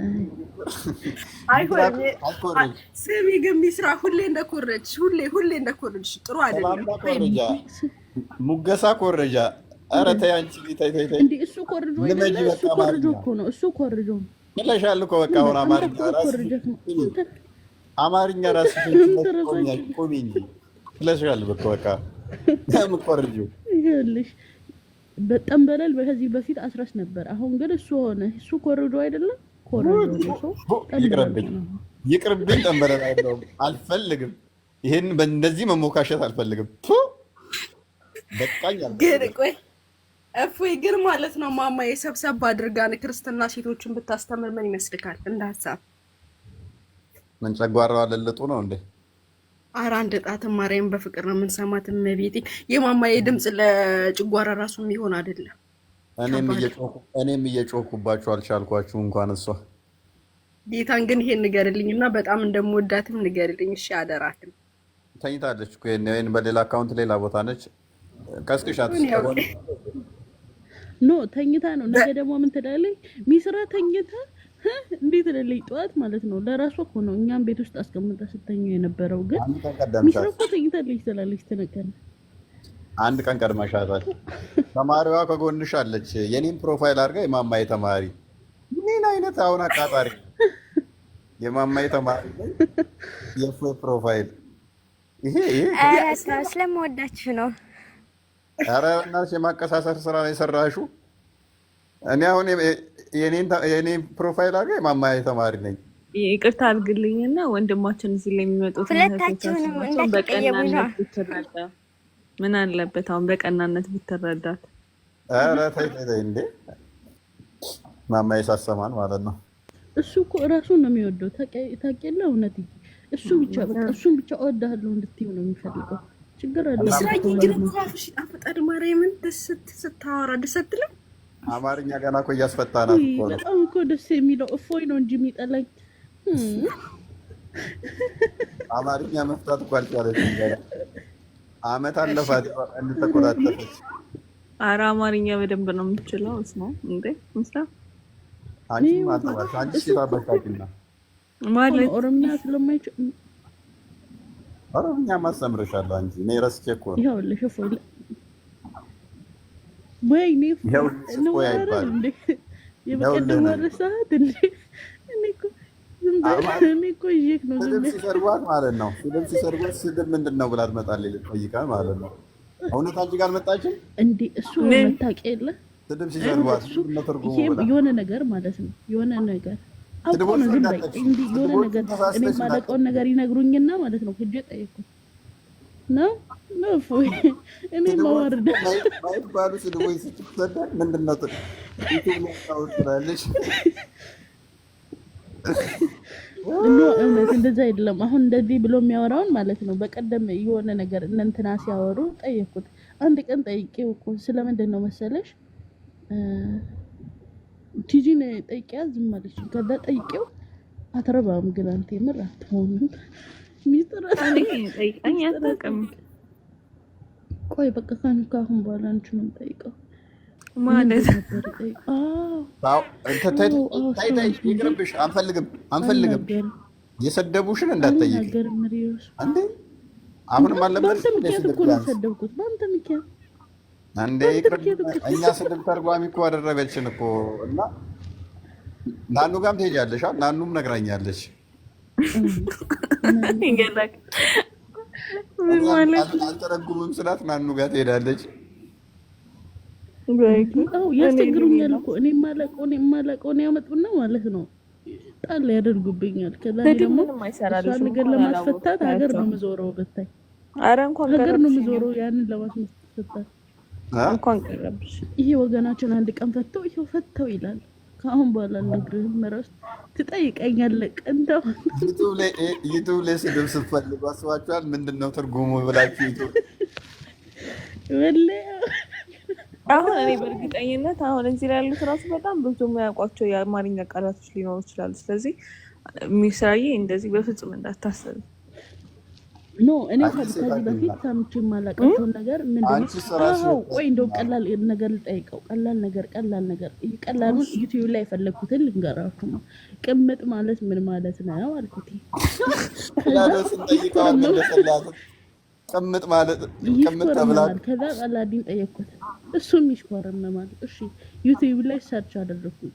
አይሆን ስሚ ግን ሚስራ ሁሌ እንደኮረጅ ሁሌ እንደኮረጅ ጥሩ አይደለም። ሙገሳ ኮረጃ። ኧረ ተይ አንቺ ተይ እንዴ! እሱ ኮርጆ አይደለም። እሱ ኮርጆ እኮ ነው። እሱ ኮርጆ ይለሻል እኮ በቃ አሁን አማርኛ ራስሽ ቆሚ እንጂ ይለሻል በቃ ከምቆርጁ ይኸውልሽ በጣም በለል በዚህ በፊት አስረስ ነበር። አሁን ግን እሱ ሆነ። እሱ ኮርጆ አይደለም ኮርጆ ይቅርብኝ። ጠንበለል አይደለም አልፈልግም። ይሄን በእንደዚህ መሞካሸት አልፈልግም። በቃኝ ግን ቆይ እፎይ ግን ማለት ነው ማማ የሰብሰብ አድርጋን ክርስትና ሴቶችን ብታስተምር ምን ይመስልካል? እንደ ሀሳብ ምን ጨጓራው አለልጡ ነው እንዴ? ኧረ አንድ ጣት ማርያም በፍቅር ነው የምንሰማት። እመቤቴ የማማዬ ድምፅ ለጭጓራ ራሱ የሚሆን አይደለም። እኔም እየጮኩባችሁ አልቻልኳችሁ እንኳን እሷ። ጌታን ግን ይሄን ንገርልኝ እና በጣም እንደምወዳትም ንገርልኝ እሺ። አደራትም ተኝታለች እኮ ይሄን በሌላ አካውንት ሌላ ቦታ ነች። ቀስቅሻት ኖ ተኝታ ነው። ነገ ደግሞ ምን ትላለች? ሚስራ ተኝታ እንዴት ለለይ ጠዋት ማለት ነው። ለራሷ እኮ ነው እኛም ቤት ውስጥ አስቀምጣ ስተኛ የነበረው። ግን ሚስራ እኮ ተኝታለች ትላለች። ተነቀነ አንድ ቀን ቀድመሻታል። ተማሪዋ ከጎንሽ አለች። የኔን ፕሮፋይል አድርጋ የማማዬ ተማሪ ምን አይነት አሁን አቃጣሪ የማማዬ ተማሪ የፎይ ፕሮፋይል ይሄ ስለምወዳችሁ ነው። ኧረ እናትሽ የማቀሳሰር ስራ ነው የሰራሽው። እኔ አሁን የኔን ፕሮፋይል አድርጋ የማማዬ ተማሪ ነኝ። ይቅርታ አድርግልኝና ወንድማችን እዚህ ላይ የሚመጡት ሁለታችሁንም በቀናነት ብትረዳ ምን አለበት? አሁን በቀናነት ብትረዳት። ኧረ ተይ እንዴ ማማዬ ሳሰማን ማለት ነው። እሱ እኮ እራሱን ነው የሚወደው ታውቂያለሽ። እውነት እሱ ብቻ በቃ እሱን ብቻ እወድሃለሁ እንድትይው ነው የሚፈልገው። ችግር አለ ስራዬ ግን ኳፍሽ አፈጣድ ማርያምን ደስ ስታወራ ደስ አትልም? አማርኛ ገና እኮ እያስፈታናት እኮ ነው። በጣም እኮ ደስ የሚለው እፎይ ነው እንጂ የሚጠላኝ አማርኛ መፍታት እኮ አልቻለችም። አመት አለፋት እንተቆጣጠፈች። ኧረ አማርኛ በደንብ ነው የምትችለው። እስማ እንዴ ምስራ አንቺ ማጥዋት አንቺ ሲታበቃቂና ማለት ኦሮምኛ ስለማይችል ኦሮምኛ ማስተምርሻለሁ አንቺ እኔ ረስቼ እኮ ነው። ይኸውልሽ እፎይ ወይኔ ነው አይደል እንዴ የበቀደም ወረሳት እንዴ እኔ እኮ ይሄክ ነው ስድብ ሲሰርቧት ማለት ነው። ስድብ ሲሰርቧት ስድብ ምንድን ነው ብላ ትመጣለች ልትጠይቃት ማለት ነው። እውነት አንቺ ጋር መጣችም እንዴ? እሱ መታወቂያ የለ ስድብ ሲሰርቧት ነው ትርጉሙ የሆነ ነገር ማለት ነው። የሆነ ነገር አውቆ ነው ዝም በይ እንዴ የሆነ ነገር እኔ ማለቀውን ነገር ይነግሩኝና ማለት ነው ሂጅ ጠይቁት ነው እፎይ እኔ ማወርድ ባይባሉ ስድቦች ስትሰዳ ምንድን ነው ትላለች? እውነት እንደዛ አይደለም። አሁን እንደዚህ ብሎ የሚያወራውን ማለት ነው። በቀደም የሆነ ነገር እንትና ሲያወሩ ጠየኩት። አንድ ቀን ጠይቄው እኮ ስለምንድን ነው መሰለሽ ቲጂን ጠይቂያ ዝም አለች። ከዛ ጠይቄው አትረባም ግን አንተ የምር አትሆንም ሚስጥር ጠይቀኝ አታውቅም። ቆይ በቃ ካሁን በኋላ አንቺ ነው ጠይቀው ማለት ይቅርብሽ። አንፈልግም የሰደቡሽን እንዳትጠይቂ እንዴ። አሁንም አለበትም ሰደብኩት በአንተ ምክንያት እንዴ። እኛ ስድብ ተርጓሚ እኮ አደረገችን እኮ እና ናኑ ጋርም ትሄጃለሽ። ናኑም ነግራኛለች። አልተረጉምም ስላት ናኑ ጋር ትሄዳለች። ያስቸግሩኛል እኮ እኔ የማላውቀውን ያመጡና ማለት ነው ጣል ያደርጉብኛል። ከዛ ደግሞ እሷን ነገር ለማስፈታት ሀገር ነው የምዞረው። ብታይ ሀገር ነው የምዞረው ያንን ለማስፈታት እንኳን ቀረብሽ። ይሄ ወገናችን አንድ ቀን ፈተው ይሄው ፈተው ይላል። ከአሁን በኋላ ነግርህም መረስ ትጠይቀኛለህ። እንደው ዩቱብ ላይ ስድብ ስትፈልጉ አስባችኋል? ምንድን ነው ትርጉሙ ብላችሁ ዩቱብ አሁን እኔ በእርግጠኝነት አሁን እዚህ ላይ ያሉት ራሱ በጣም ብዙ የሚያውቋቸው የአማርኛ ቃላቶች ሊኖሩ ይችላሉ። ስለዚህ ሚስራዬ እንደዚህ በፍጹም እንዳታስብ። ኖ እኔ ከዚህ በፊት ሰምቼ የማላውቃቸውን ነገር ምንድነው? ቆይ እንደው ቀላል ነገር ልጠይቀው። ቀላሉን ዩቲዩብ ላይ የፈለግኩትን ልንገራችሁ ነው። ቅምጥ ማለት ምን ማለት ነው አልኩት። ቅምጥ ማለት ቅምጥ ተብሏል። ከዛ አላዲን ጠየቅኩት፣ እሱም ይሽኮረመማል። እሺ ዩቲዩብ ላይ ሰርች አደረኩኝ፣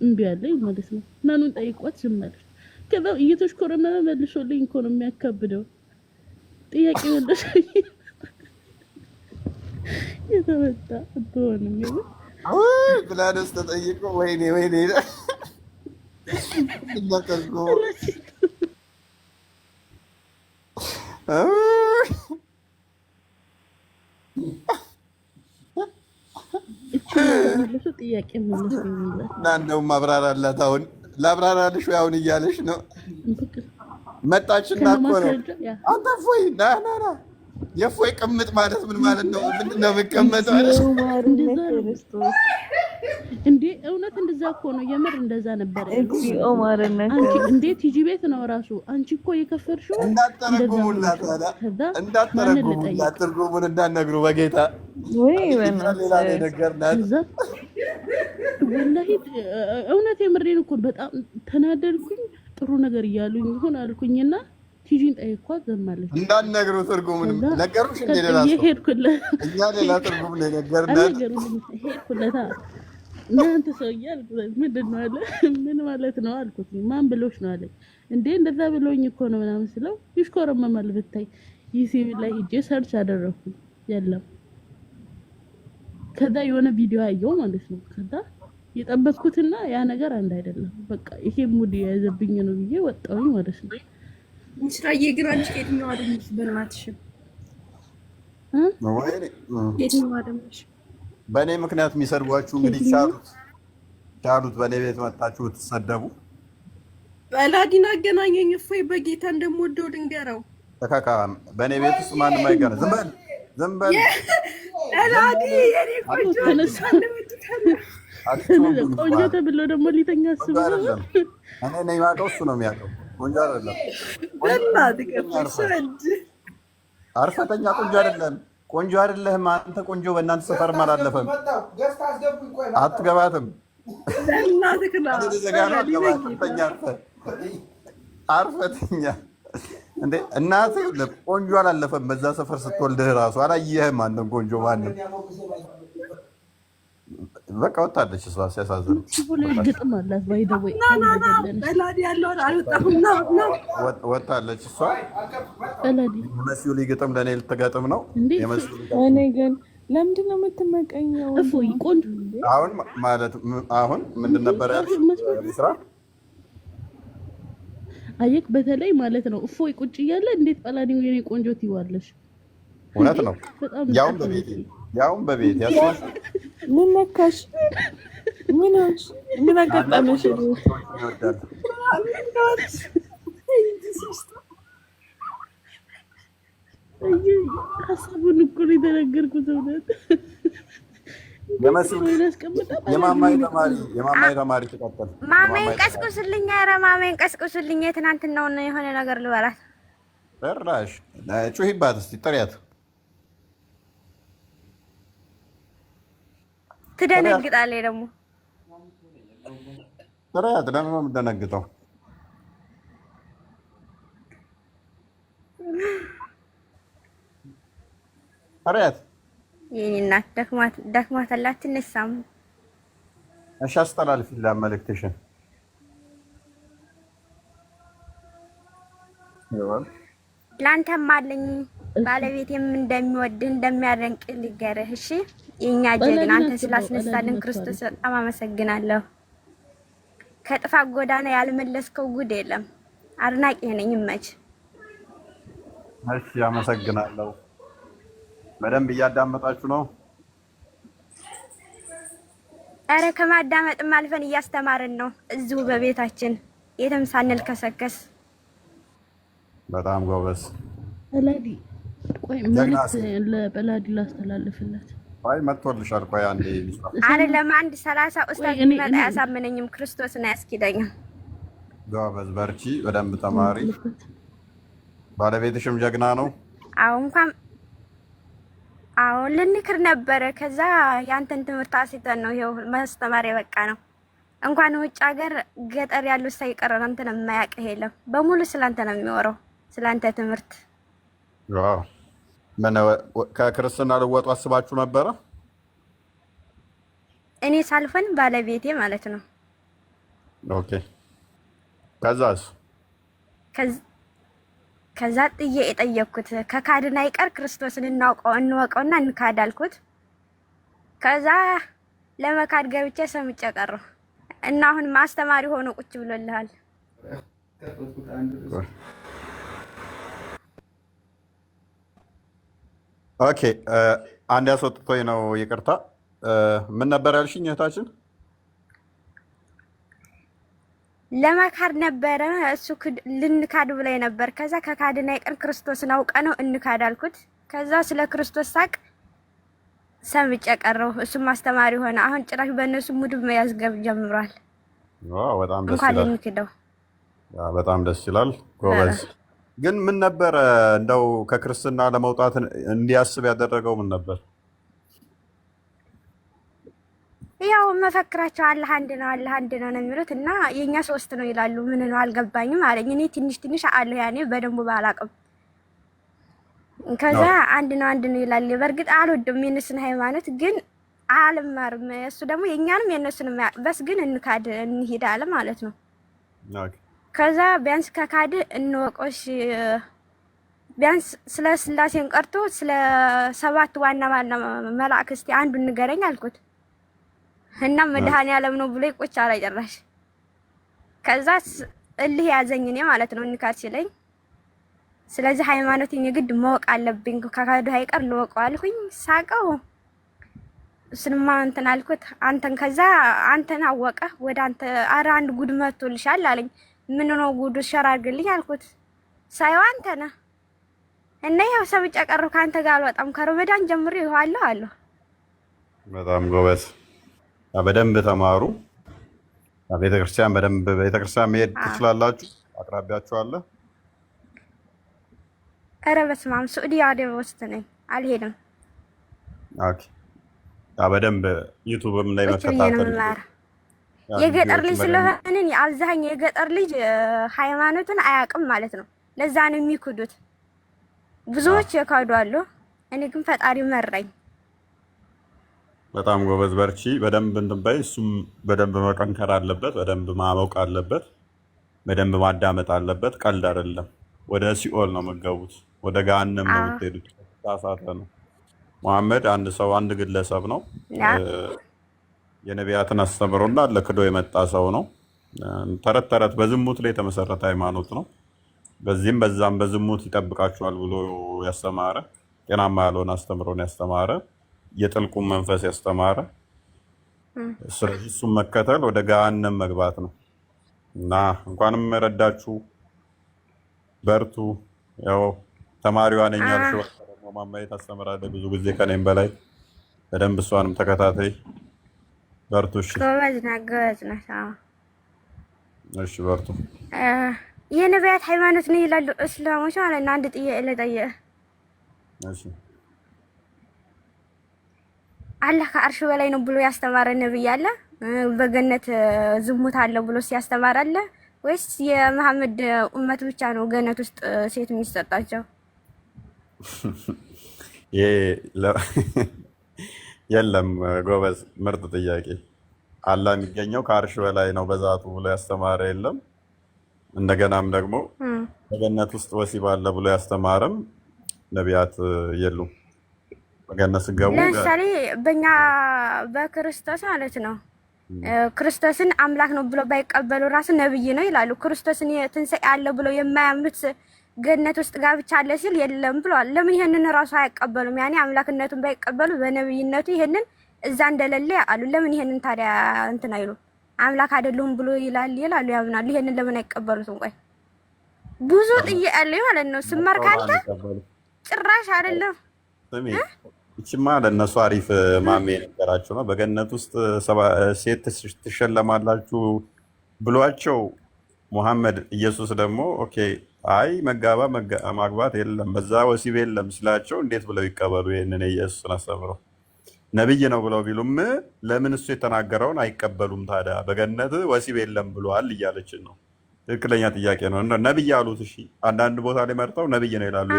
እምቢ አለኝ ማለት ነው። ናኑን ጠይቋት ዝም አለች። ከዛ እየተሽኮረመመ መልሶልኝ እኮ ነው የሚያካብደው። ጥያቄ ወለሰኝ የተመጣ አትሆንም ብላደስ ተጠይቆ ወይኔ እናቀርጎ ጥያቄ መለስ እና እንደውም ማብራራላት። አሁን ላብራራልሽ አሁን እያለሽ ነው። መጣችና እኮ ነው አንተ ፎይ ና የፎይ ቅምጥ ማለት ምን ማለት ነው? ምንድነው የምትቀመጠው? እንዴ እውነት እንደዛ እኮ ነው። የምር እንደዛ ነበር። አንቺ እንዴት ሂጂ ቤት ነው ራሱ አንቺ እኮ የከፈርሽው። እንዳትተረጉሙላት ትርጉሙን እንዳትነግሩ በጌታ ወይ ሌላ ነገርናት። ወላሂ እውነት የምሬን እኮ በጣም ተናደድኩኝ። ጥሩ ነገር እያሉኝ ይሆን አልኩኝና ቲጂን ጠይቋት ዘማለች። እንዳትነግሩ ትርጉሙን ነገሩሽ እንደ ሌላ ሰው እኛ ሌላ ትርጉም ነው ነገርናት። ሄድኩለታ እናንተ ሰውዬ አልኩት። ምንድን ነው አለ። ምን ማለት ነው አልኩት። ማን ብሎሽ ነው አለኝ። እንዴ እንደዛ ብሎኝ እኮ ነው ምናምን ስለው ይሽኮረመማል ብታይ። ዩቲዩብ ላይ ሂጄ ሰርች አደረኩኝ የለም። ከዛ የሆነ ቪዲዮ አየሁ ማለት ነው። ከዛ የጠበቅኩትና ያ ነገር አንድ አይደለም። በቃ ይሄ ሙድ የያዘብኝ ነው ብዬ ወጣሁኝ ማለት ነው። ሚስራዬ ግን አንቺ የትኛው አደምሽ? በእናትሽ የትኛው አደምሽ? በእኔ ምክንያት የሚሰድቧችሁ እንግዲህ ቻሉት። በእኔ ቤት መጣችሁ ትሰደቡ። በላዲን አገናኘኝ። እፎይ በጌታ እንደምወደው ልንገረው። ተካካ በእኔ ቤት ውስጥ ማንም አይቀር። ዝም በል ላዲ የኔ ቆንጆ ቆንጆ ተብሎ ደግሞ ሊተኛ አስቡ። እኔ ነኝ የማውቀው፣ እሱ ነው የሚያውቀው። ቆንጆ አይደለም። አርፈተኛ ቆንጆ አይደለም። ቆንጆ አይደለህም አንተ። ቆንጆ በእናንተ ሰፈርም አላለፈም። አትገባትም። አርፈተኛ እንዴ እናቴ ቆንጆ አላለፈም። በዛ ሰፈር ስትወልድህ ራሱ አላየህም። አንተም ቆንጆ ማንም በቃ ወጣለች። እሷ ሲያሳዝን ግጥም አላት ባይደወይ በላዲ ያለውን አልወጣሁም ነው ወጣለች። እሷ መስዩሊ ግጥም ለእኔ ልትገጥም ነው። እኔ ግን ለምንድን ነው የምትመቀኘው? እፎይ ቆንጆ አሁን ማለት አሁን ምንድን ነበር ያልሽ? ስራ አየክ በተለይ ማለት ነው። እፎይ ቁጭ እያለ እንዴት ጳላዲው የኔ ቆንጆ ትይዋለሽ? እውነት ነው። ያውም በቤት ያስዋሽ ምን ነካሽ? ምን አጋጠመሽ? ሀሳቡን እኮ ነው የተናገርኩት። እውነት የማማይ ተማሪ ተቀጠል። ማማዬን ቀስቁስልኝ፣ ኧረ ማማዬን ቀስቁስልኝ። የትናንትናውን የሆነ ነገር ልበላት። ጭራሽ ጩሂባት እስኪ ጥሪያት። ትደነግጣለች ደግሞ። ጥሪያት። ለምን ነው የምትደነግጠው? ጥሪያት። የኔ እናት ደክሟታል፣ አትነሳም። እሺ አስተላልፊላት መልዕክትሽን። ለአንተም አለኝ ባለቤቴም እንደሚወድህ እንደሚያደንቅ ልንገርህ። እሺ የኛ ጀግና፣ አንተ ስላስነሳልን ክርስቶስ በጣም አመሰግናለሁ። ከጥፋት ጎዳና ያልመለስከው ጉድ የለም። አድናቂ ነኝ። ይመች። እሺ አመሰግናለሁ። በደንብ እያዳመጣችሁ ነው? ኧረ ከማዳመጥም አልፈን እያስተማርን ነው እዚሁ በቤታችን የትም ሳንልከሰከስ። በጣም ጎበዝ። አላዲ ቆይ መልዕክት ለበላዲ ላስተላልፍለት። አይ መጥቶልሻል። ቆይ አንዴ አይደለም 1:30 ኡስታዝ ቢመጣ ያሳምነኝም ክርስቶስን አያስኪደኝም። ጎበዝ በርቺ፣ በደንብ ተማሪ። ባለቤትሽም ጀግና ነው። አዎ ልንክር ነበረ። ከዛ ያንተን ትምህርት አሲተን ነው ይሄው ማስተማር የበቃ ነው። እንኳን ውጭ ሀገር ገጠር ያሉት ሳይቀር አንተን የማያውቅ የለም። በሙሉ ስላንተ ነው የሚወራው፣ ስላንተ ትምህርት። ዋው ምን ከክርስትና ልወጡ አስባችሁ ነበረ? እኔ ሳልፈን ባለቤቴ ማለት ነው። ኦኬ ከዛስ? ከዛ ጥዬ የጠየቅኩት ከካድን አይቀር ክርስቶስን እንወቀውና እንካድ አልኩት። ከዛ ለመካድ ገብቼ ሰምጬ ቀረሁ እና አሁን ማስተማሪ ሆኖ ቁጭ ብሎልሃል። ኦኬ አንድ ያስወጥቶኝ ነው፣ ይቅርታ። ምን ነበር ያልሽኝ እህታችን? ለመካድ ነበረ እሱ ልንካድ ብላይ ነበር። ከዛ ከካድን አይቀር ክርስቶስን አውቀ ነው እንካድ አልኩት። ከዛ ስለ ክርስቶስ ሳቅ ሰምጬ ቀረሁ። እሱም ማስተማሪ ሆነ። አሁን ጭራሽ በእነሱ ሙድ መያዝ ጀምሯል። በጣም ደስ ይላል። ልንክደው በጣም ደስ ይላል። ጎበዝ። ግን ምን ነበረ እንደው ከክርስትና ለመውጣት እንዲያስብ ያደረገው ምን ነበር? ያው መፈክራቸው አላህ አንድ ነው ነው የሚሉት እና የኛ 3 ነው ይላሉ። ምን ነው አልገባኝም አለኝ። እኔ ትንሽ አለሁ ያኔ በደንብ ባላቅም። ከዛ አንድ ነው ይላል። በርግጥ አልወድም የነሱን ሃይማኖት ግን አልማርም። እሱ ደግሞ የኛንም የነሱንም በስ ግን እንካድ እንሂድ አለ ማለት ነው። ከዛ ቢያንስ ከካድ እንወቆሽ ቢያንስ ስለ ስላሴን ቀርቶ ስለ 7 ዋና መላእክት አንዱ ንገረኝ አልኩት። እና መድኃኒዓለም ነው ብሎ ቁጭ አለ ጭራሽ። ከዛ እልህ ያዘኝ እኔ ማለት ነው እንካድ ሲለኝ፣ ስለዚህ ሃይማኖቴን የግድ ማወቅ አለብኝ ከካዱ አይቀር ልወቀው አልኩኝ። ሳቀው እሱንማ እንትን አልኩት። አንተን ከዛ አንተን አወቀ ወደ አንተ ኧረ አንድ ጉድ መጥቶልሻል አለኝ። ምን ነው ጉዱ? ሸር አድርግልኝ አልኩት። ሳይው አንተ ነህ እና ያው ሰምጬ ቀረሁ። ካንተ ጋር አልወጣም ከረመዳን ጀምሮ ይኋለሁ አለሁ። በጣም ጎበዝ። በደንብ ተማሩ። ቤተክርስቲያን መሄድ ትችላላችሁ። አቅራቢያችሁ አለ? ኧረ በስመ አብ ሱዑዲ አረቢያ ውስጥ ነኝ፣ አልሄድም። ኦኬ በደንብ ዩቲዩብም ላይ መከታተል። የገጠር ልጅ ስለሆነን አብዛኛው የገጠር ልጅ ሃይማኖትን አያውቅም ማለት ነው። ለዛ ነው የሚክዱት። ብዙዎች የካዱ አሉ። እኔ ግን ፈጣሪ መራኝ። በጣም ጎበዝ በርቺ። በደንብ እንትን በይ። እሱም በደንብ መጠንከር አለበት፣ በደንብ ማወቅ አለበት፣ በደንብ ማዳመጥ አለበት። ቀልድ አይደለም። ወደ ሲኦል ነው የምትገቡት፣ ወደ ገሃነም ነው የምትሄዱት። ተሳሳተ ነው። መሐመድ አንድ ግለሰብ ነው። የነቢያትን አስተምሮና ለክዶ የመጣ ሰው ነው። ተረት በዝሙት ላይ የተመሰረተ ሃይማኖት ነው። በዚህም በዛም በዝሙት ይጠብቃችኋል ብሎ ያስተማረ፣ ጤናማ ያልሆነ አስተምሮን ያስተማረ፣ የጥልቁን መንፈስ ያስተማረ። ስለዚህ እሱም መከተል ወደ ገሃነም መግባት ነው እና እንኳንም ረዳችሁ፣ በርቱ። ያው ተማሪዋ ነኝ ያልሽው ደግሞ ማማዬ ታስተምራለች ብዙ ጊዜ ከኔም በላይ። በደንብ እሷንም ተከታታይ። በርቱ። እሺ ጎበዝ ነህ። እሺ በርቱ። የነቢያት ሃይማኖት ነው ይላሉ እስላሞች ማለት ነው። አንድ ጥያቄ ልጠይቅህ። እሺ አላህ ከአርሽ በላይ ነው ብሎ ያስተማረ ነብይ አለ? በገነት ዝሙት አለ ብሎ ሲያስተማር አለ ወይስ የመሐመድ ኡመት ብቻ ነው ገነት ውስጥ ሴት የሚሰጣቸው? የለም ጎበዝ፣ ምርጥ ጥያቄ። አላህ የሚገኘው ከአርሽ በላይ ነው በዛቱ ብሎ ያስተማረ የለም። እንደገናም ደግሞ በገነት ውስጥ ወሲብ አለ ብሎ ያስተማረም ነቢያት የሉም። በገነት ስገቡ ለምሳሌ በእኛ በክርስቶስ ማለት ነው ክርስቶስን አምላክ ነው ብሎ ባይቀበሉ ራሱ ነብይ ነው ይላሉ። ክርስቶስን ትንሣኤ አለ ብሎ የማያምኑት ገነት ውስጥ ጋብቻ አለ ሲል የለም ብለዋል። ለምን ይሄንን ራሱ አይቀበሉም? ያኔ አምላክነቱን ባይቀበሉ በነብይነቱ ይሄንን እዛ እንደሌለ ያሉ ለምን ይሄንን ታዲያ እንትን አይሉ? አምላክ አይደለሁም ብሎ ይላሉ ያምናሉ። ይሄንን ለምን አይቀበሉትም? ቆይ ብዙ ጥያቄ አለ ማለት ነው። ስማር ካንተ ጭራሽ አይደለም። ስሚ ይችማ ለእነሱ አሪፍ ማሜ ነገራቸው ነው። በገነት ውስጥ ሴት ትሸለማላችሁ ብሏቸው ሙሐመድ ኢየሱስ ደግሞ ኦኬ አይ ማግባት የለም በዛ ወሲብ የለም ሲላቸው እንዴት ብለው ይቀበሉ? ይህንን የኢየሱስን አስተምረው ነብይ ነው ብለው ቢሉም ለምን እሱ የተናገረውን አይቀበሉም? ታዲያ በገነት ወሲብ የለም ብሏል እያለችን ነው። ትክክለኛ ጥያቄ ነው። ነብይ አሉት። እሺ አንዳንድ ቦታ ላይ መርጠው ነብይ ነው ይላሉ።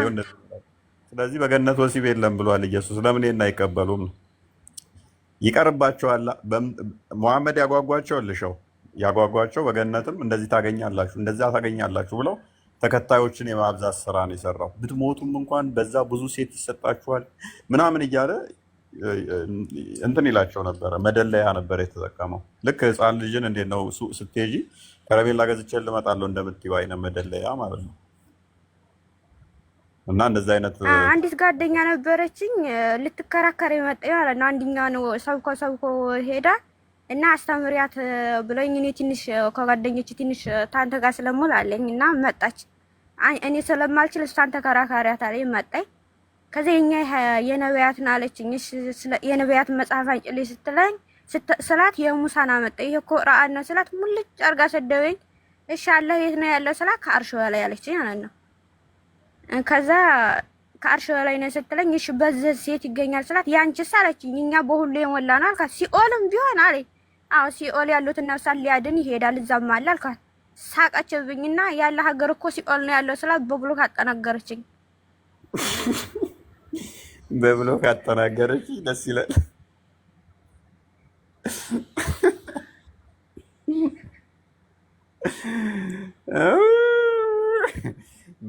ስለዚህ በገነት ወሲብ የለም ብሏል ኢየሱስ፣ ለምን ይሄን አይቀበሉም? ይቀርባቸዋል። ሙሐመድ ያጓጓቸው ልሸው ያጓጓቸው በገነትም እንደዚህ ታገኛላችሁ እንደዛ ታገኛላችሁ ብለው ተከታዮችን የማብዛት ስራ ነው የሰራው። ብትሞቱም እንኳን በዛ ብዙ ሴት ይሰጣችኋል ምናምን እያለ እንትን ይላቸው ነበረ። መደለያ ነበር የተጠቀመው። ልክ ህፃን ልጅን እንዴት ነው ሱቅ ስትሄጂ ከረሜላ ገዝቼ ልመጣለሁ እንደምትይው አይነት መደለያ ማለት ነው። እና እንደዚህ አይነት አንዲት ጓደኛ ነበረችኝ ልትከራከር የመጣ ማለት ነው። አንደኛው ነው ሰብኮ ሄዳ እና አስተምሪያት ብሎኝ እኔ ትንሽ ከጓደኞች ትንሽ ታንተ ጋር ስለሙል አለኝ እና መጣች። እኔ ስለማልችል እሷን ተከራካሪያት አለኝ መጣኝ። ከዛ የነቢያትን አለችኝ። የነቢያት መጽሐፍ አንጭልኝ ስትለኝ ስላት የሙሳን አመጣ። ይሄ ቁርአን ነው ስላት ሙልጭ አርጋ ሰደበኝ። እሺ አላህ የት ነው ያለው ስላት ከአርሽ በላይ አለችኝ ማለት ነው። ከዛ ከአርሽ በላይ ነው ስትለኝ እሺ በዚህ ሴት ይገኛል ስላት ያንቺስ አለችኝ። እኛ በሁሉ የሞላ ነው አልኳት። ሲኦልም ቢሆን አለኝ አዎ ሲኦል ያሉትን ነፍሳት ሊያድን ይሄዳል እዛም አለ አልኳት። ሳቀችብኝና ያለ ሀገር እኮ ሲኦል ነው ያለው ስላት በብሎክ አጠናገረችኝ። በብሎክ አጠናገረችኝ። ደስ ይላል።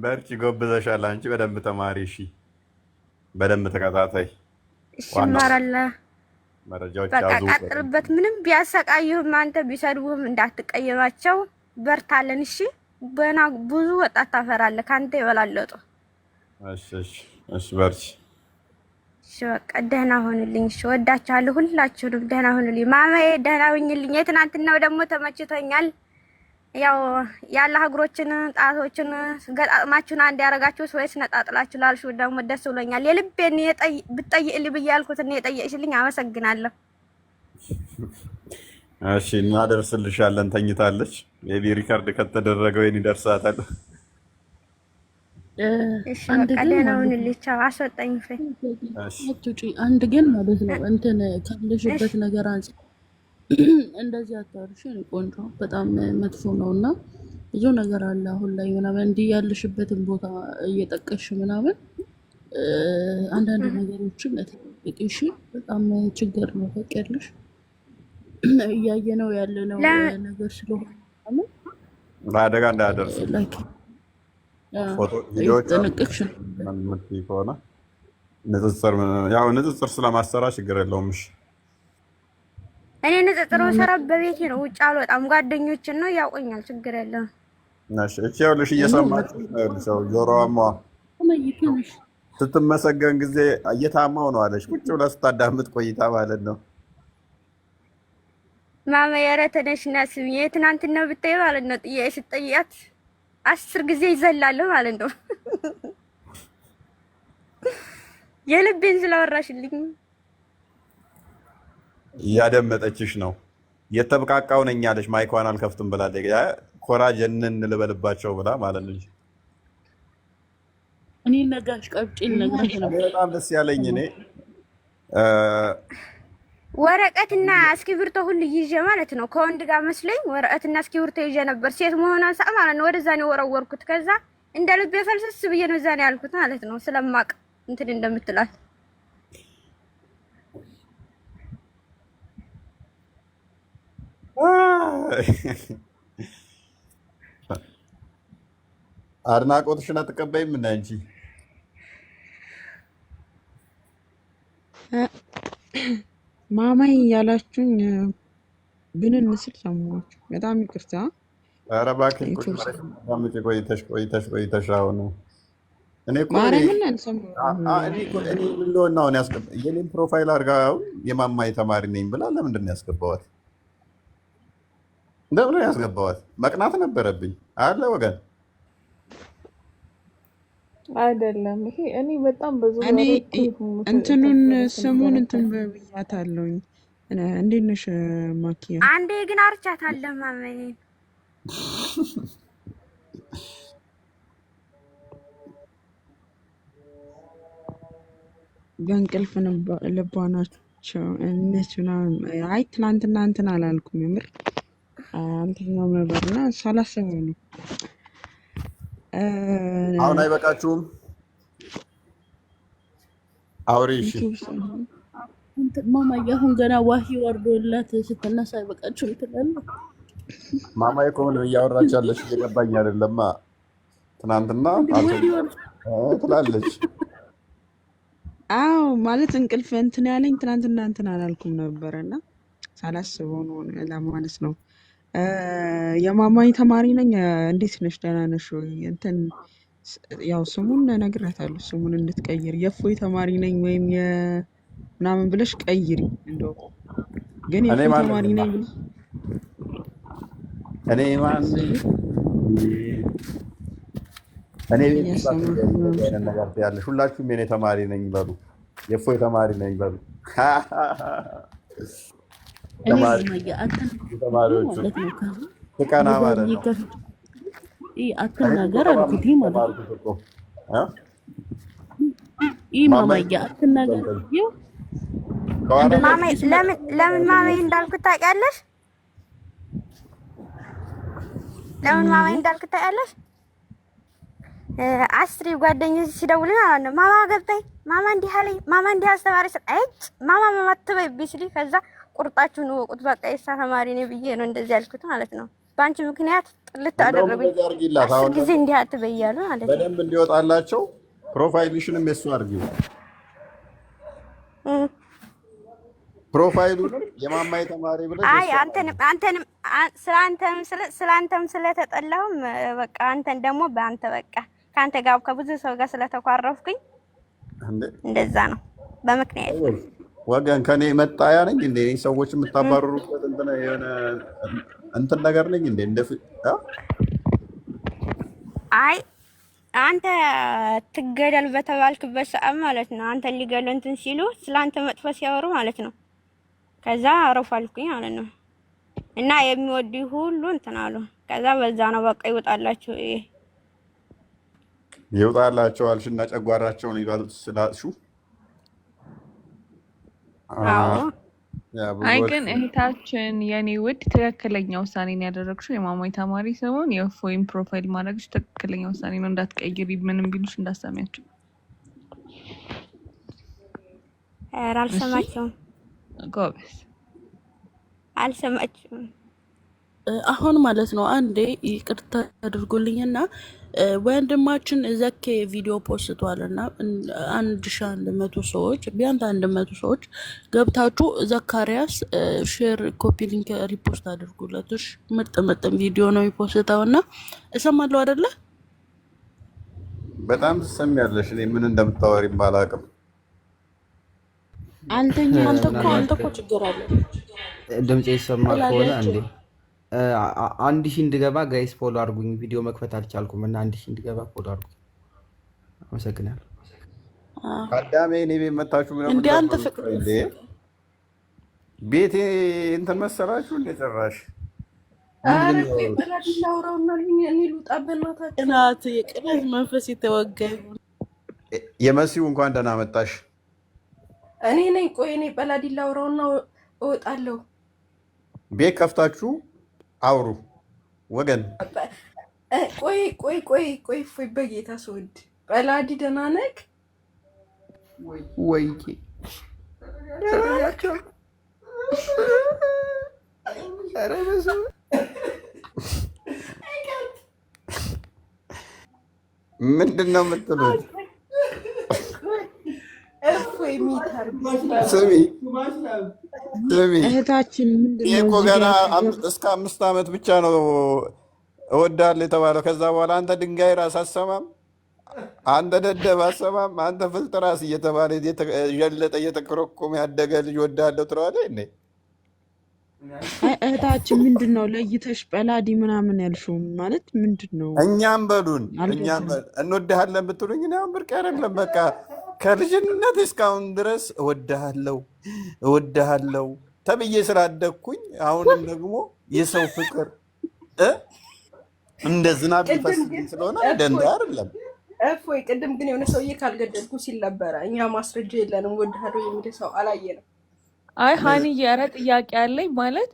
በርቺ፣ ጎብዘሻል። አንቺ በደንብ ተማሪ። እሺ በደንብ ተከታታይ። እሺ ማራላ መረጃዎች በቃ ያዙ። ቀጥልበት። ምንም ቢያሰቃዩህም አንተ ቢሰድቡህም እንዳትቀየማቸው። በርታለን። እሺ በና ብዙ ወጣት ታፈራለህ ካንተ ይበላለጡ። እሺ በርቺ። እሺ በቃ ደህና ሁንልኝ። እሺ ወዳችኋለሁ ሁላችሁንም። ደህና ሁንልኝ ማማዬ፣ ደህና ሁኝልኝ። የትናንትናው ደግሞ ተመችቶኛል። ያው ያለ እግሮችን ጣቶችን ገጣጥማችሁን አንድ ያረጋችሁስ ወይስ ነጣጥላችሁ ላልሽው ደግሞ ደስ ብሎኛል። የልቤን ብትጠይቅልኝ ብዬ ያልኩትን የጠየቅሽልኝ አመሰግናለሁ። እሺ እናደርስልሻለን። ተኝታለች። የቢ ሪካርድ ከተደረገው ይሄን ይደርሳታል። እሺ በቃ ደህና ሁንልኝ። ቻው። አስወጣኝ ፍሬ። አንድ ግን ማለት ነው እንትን ካለሽበት ነገር አንፃር እንደዚህ አታርሽ ቆንጆ፣ በጣም መጥፎ ነው እና ብዙ ነገር አለ አሁን ላይ ምናምን እንዲህ ያለሽበትን ቦታ እየጠቀሽ ምናምን አንዳንድ ነገሮችን ለተጠቂሽ በጣም ችግር ነው። ፈቀድልሽ እያየ ነው ያለ ነው ነገር ስለሆነ ለአደጋ እንዳያደርስ ፎቶ ቪዲዮዎች ተነቀቅሽ ከሆነ ንጽጽር ስለማሰራ ችግር የለውም። እሺ እኔ ንጽጽር ሰራ በቤቴ ነው፣ ውጭ አልወጣም። ጓደኞችን ነው ያውቁኛል። ችግር የለውም። እሺ እቺ ያውልሽ እየሰማች ነው። ጆሮዋማ ስትመሰገን ጊዜ እየታማው ነው አለሽ። ቁጭ ብላ ስታዳምጥ ቆይታ ማለት ነው። ማማ የረተነሽና ስሚ የትናንትና ብታይ ማለት ነው ጥያቄ ስጠይቃት 10 ጊዜ ይዘላለሁ ማለት ነው። የልቤን ስለወራሽልኝ እያደመጠችሽ ነው። የተብቃቃው ነኝ አለሽ። ማይኳን አልከፍትም ብላለች። ኮራጀንን ልበልባቸው ብላ ማለት ነው። እኔ ነጋሽ ቀብጪን ነግራሽ ነው። በጣም ደስ ያለኝ እኔ ወረቀትና እስክሪብቶ ሁሉ ይዤ ማለት ነው ከወንድ ጋር መስለኝ ወረቀትና እስክሪብቶ ይዤ ነበር። ሴት መሆኗን ሳቅ ማለት ነው። ወደዛ ነው ወረወርኩት። ከዛ እንደ ልቤ ፈልሰስ ብዬ ነው እዛ ነው ያልኩት ማለት ነው። ስለማቅ እንትን እንደምትላት አድናቆትሽን አትቀበይም እና እንጂ ማማይ ያላችሁኝ ብንን ምስል ሰማችሁ። በጣም ይቅርታ። ኧረ እባክሽ ቆይተሽ አሁን እኔ እኮ ማርያምን አልሰማሁም። እኔ ምን ልሆን ነው አሁን የኔን ፕሮፋይል አድርጋ የማማይ ተማሪ ነኝ ብላ ለምንድን ነው ያስገባዋት? እንደምን ያስገባዋት? መቅናት ነበረብኝ አለ ወገን። አይደለም ይሄ እኔ በጣም ብዙ እኔ ወሬ እንትኑን ስሙን እንትን ብያታለሁኝ። እንዴት ነሽ ማኪያ? አንዴ ግን አርቻታለሁ ማመኔ በእንቅልፍ ልቧ ናቸው እነሱ። አይ ትናንትና እንትን አላልኩም የምር አንተኛው ነበርና ሳላስበው ነው። አሁን አይበቃችሁም? አውሪ እሺ። ማማዬ አሁን ገና ዋሂ ወርዶላት ስትነሳ አይበቃችሁም ትላለህ? ማማዬ እኮ ምን እያወራች ያለች እየገባኝ አይደለማ። ትናንትና ትላለች። አዎ ማለት እንቅልፍ እንትን ያለኝ ትናንትና እንትን አላልኩም ነበረና ሳላስበው ነው ለማለት ነው። የማማይ ተማሪ ነኝ። እንዴት ነሽ? ደህና ነሽ ወይ? እንትን ያው ስሙን እነግራታለሁ፣ ስሙን እንድትቀይር የእፎይ ተማሪ ነኝ ወይም ምናምን ብለሽ ቀይሪ። እንደው ግን የእፎይ ተማሪ ነኝ ብለሽ እኔ ማን እኔ ነገር ያለሽ ሁላችሁም የኔ ተማሪ ነኝ በሉ፣ የእፎይ ተማሪ ነኝ በሉ። ተማሪዎቹ ትቀና ማለት ነው። አትናገር አልኩት ማለት ነው። ማማዬ አትናገር። ለምን ማማዬ እንዳልኩት ታውቂያለሽ? ለምን ማማዬ እንዳልኩት ታውቂያለሽ? አስሪ ጓደኞች ሲደውሉ ማለት ነው ማማ ገባኝ፣ ማማ እንዲህ አለኝ፣ ማማ እንዲህ አስተማሪ ማማ አትበይ ቢስሊ ከዛ ቁርጣችሁን ወቁት በቃ የእሷ ተማሪ ነኝ ብዬ ነው እንደዚህ ያልኩት ማለት ነው። በአንቺ ምክንያት ጥልት አደረጉኝ። አስር ጊዜ እንዲህ አትበይ እያሉ ማለት ነው። በደንብ እንዲወጣላቸው ፕሮፋይልሽንም የሱ አድርጊው። ፕሮፋይሉንም የማማዬ ተማሪ ብለሽ አይ አንተንም ስለተጠላሁም በቃ አንተን ደግሞ በአንተ በቃ ከአንተ ጋር ከብዙ ሰው ጋር ስለተኳረፍኩኝ እንደዛ ነው በምክንያት ወገን ከኔ መጣያ ነኝ እንዴ? ሰዎች የምታባረሩበት እንትን ነገር ነኝ እንዴ? አይ አንተ ትገደል በተባልክበት ሰዓት ማለት ነው አንተን ሊገሉ እንትን ሲሉ ስለአንተ መጥፎ ሲያወሩ ማለት ነው ከዛ አረፍ አልኩኝ ማለት ነው። እና የሚወዱ ሁሉ እንትን አሉ። ከዛ በዛ ነው በቃ ይወጣላችሁ ይወጣላቸው አልሽና ጨጓራቸውን ይባሉት ስላልሹ አይ ግን እህታችን የኔ ውድ ትክክለኛ ውሳኔን ያደረግሽው የማማዬ ተማሪ ሲሆን የእፎይን ፕሮፋይል ማድረግሽ ትክክለኛ ውሳኔ ነው። እንዳትቀይሪ፣ ምንም ቢሉሽ እንዳሰሚያቸው። ኧረ አልሰማቸውም። ጎበዝ አልሰማቸውም። አሁን ማለት ነው አንዴ ይቅርታ አድርጉልኝና ወንድማችን ዘኬ ቪዲዮ ፖስቷልና 1100 ሰዎች ቢያንስ 100 ሰዎች ገብታችሁ ዘካሪያስ ሼር ኮፒ ሊንክ ሪፖስት አድርጉለትሽ። ምርጥ ቪዲዮ ነው የሚፖስተውና እሰማለሁ አይደለ? በጣም ትሰሚያለሽ። እኔ ምን እንደምታወሪ ባላቅም አንተ እኮ ችግር አለ። ድምጼ ይሰማ ከሆነ እንዴ 1000 እንድገባ ጋይስ ፎሎ አድርጉኝ። ቪዲዮ መክፈት አልቻልኩም እና 1000 እንድገባ ፎሎ አድርጉኝ። አመሰግናለሁ። አዳሜ እኔ ቤት መታችሁ ምናምን እንዴ አንተ ፍቅር እንዴ ቤቴ እንትን መሰላችሁ እንዴ ጭራሽ ቅናት የቅናት መንፈስ የተወጋ ይሁን። የመሲው እንኳን ደህና መጣሽ። እኔ ነኝ። ቆይ እኔ በላዲ ላውራውና እወጣለሁ። ቤት ከፍታችሁ አውሩ ወገን። ቆይ ፎይ በጌታ ስወድ በላዲ ደህና ነህ ወይ? ምንድን ነው የምትሉት? ስሚ እህታችን ይሄ እኮ ገና እስከ 5 ዓመት ብቻ ነው እወዳለሁ የተባለው። ከዛ በኋላ አንተ ድንጋይ ራስ አሰማም፣ አንተ ደደብ አሰማም፣ አንተ ፍልጥ ራስ እየተባለ እየተገለጠ እየተኮረኮመ ያደገ ልጅ እወዳለሁ ትለዋለህ። እህታችን ምንድን ነው ለይተሽ ጰላዲ ምናምን ያልሽው ማለት ምንድን ነው? እኛም በሉን እንወድሃለን ብትሉኝ አሁን ብርቅ አይደለም። በቃ ከልጅነት እስካሁን ድረስ እወድሃለው ተብዬ ስላደግኩኝ አሁንም ደግሞ የሰው ፍቅር እንደ ዝናብ ይፈስብኝ ስለሆነ ደንዳ አይደለም። እፎይ ቅድም ግን የሆነ ሰውዬ ካልገደልኩ ሲል ነበረ። እኛ ማስረጃ የለንም እወድሃለሁ የሚል ሰው አላየንም። አይ ሀኒዬ፣ ኧረ ጥያቄ አለኝ ማለት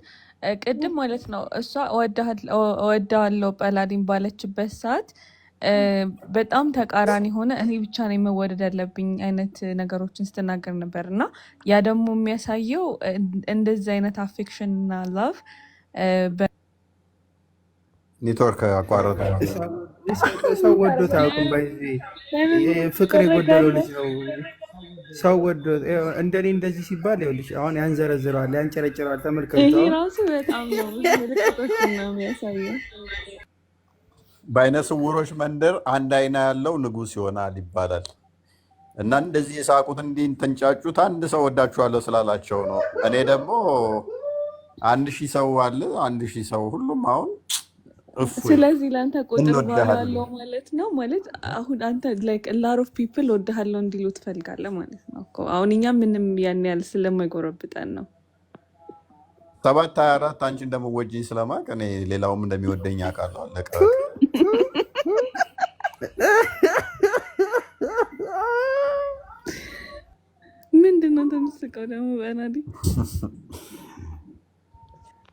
ቅድም ማለት ነው እሷ እወድሃለሁ ጰላዲን ባለችበት ሰዓት በጣም ተቃራኒ ሆነ እኔ ብቻ ነው መወደድ ያለብኝ አይነት ነገሮችን ስትናገር ነበር። እና ያ ደግሞ የሚያሳየው እንደዚህ አይነት አፌክሽን እና ላቭ ኔትወርክ አቋረጠ። ሰው ወዶት አያውቅም። ፍቅር የጎደለው ልጅ ነው። ሰው ወዶት እንደኔ እንደዚህ ሲባል ይኸውልሽ አሁን ያንዘረዝረዋል፣ ያንጨረጭረዋል። ተመልከቱ። ይሄ ራሱ በጣም ነው ምልክቶችን ነው የሚያሳየው። በአይነ ስውሮች መንደር አንድ አይና ያለው ንጉሥ ይሆናል ይባላል። እና እንደዚህ የሳቁት እንዲህ ተንጫጩት አንድ ሰው ወዳችኋለሁ ስላላቸው ነው። እኔ ደግሞ 1000 ሰው አለ 1000 ሰው ሁሉም አሁን ስለዚህ ለአንተ ቁጥር ባለው ማለት ነው። ማለት አሁን አንተ ላይክ ላር ኦፍ ፒፕል ወድሃለሁ እንዲሉ ትፈልጋለህ ማለት ነው እኮ። አሁን እኛ ምንም ያን ያህል ስለማይጎረብጠን ነው። 724 አንቺ እንደምወጂኝ ስለማቅ እኔ ሌላውም እንደሚወደኝ አውቃለሁ። አለቀ። ምንድን ነው ተምስቀው ደግሞ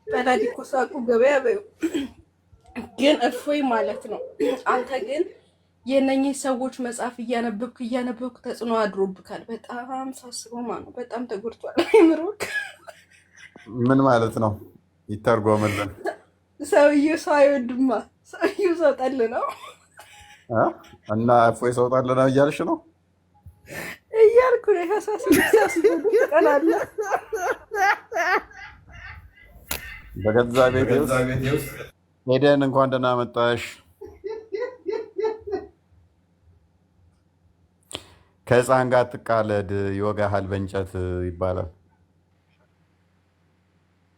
በናዲ እኮ ሳቁ ገበያ በይው። ግን እፎይ ማለት ነው አንተ ግን የነኚህ ሰዎች መጽሐፍ እያነበብክ ተጽዕኖ አድሮብካል። በጣም ሳስበው ማለት ነው በጣም ተጎድቷል አይምሮክ። ምን ማለት ነው? ይተርጎምልን። ሰውዬው ሰው አይወድማ። ሰውዬው ሰው ጠል ነው እና እፎይ ሰው ጠል ነው እያልሽ ነው? እያልኩ ነው። ቀናለ በገዛ ቤቴ ውስጥ ሄደን እንኳን ደህና መጣሽ። ከህፃን ጋር ትቃለድ ይወጋሃል በእንጨት ይባላል።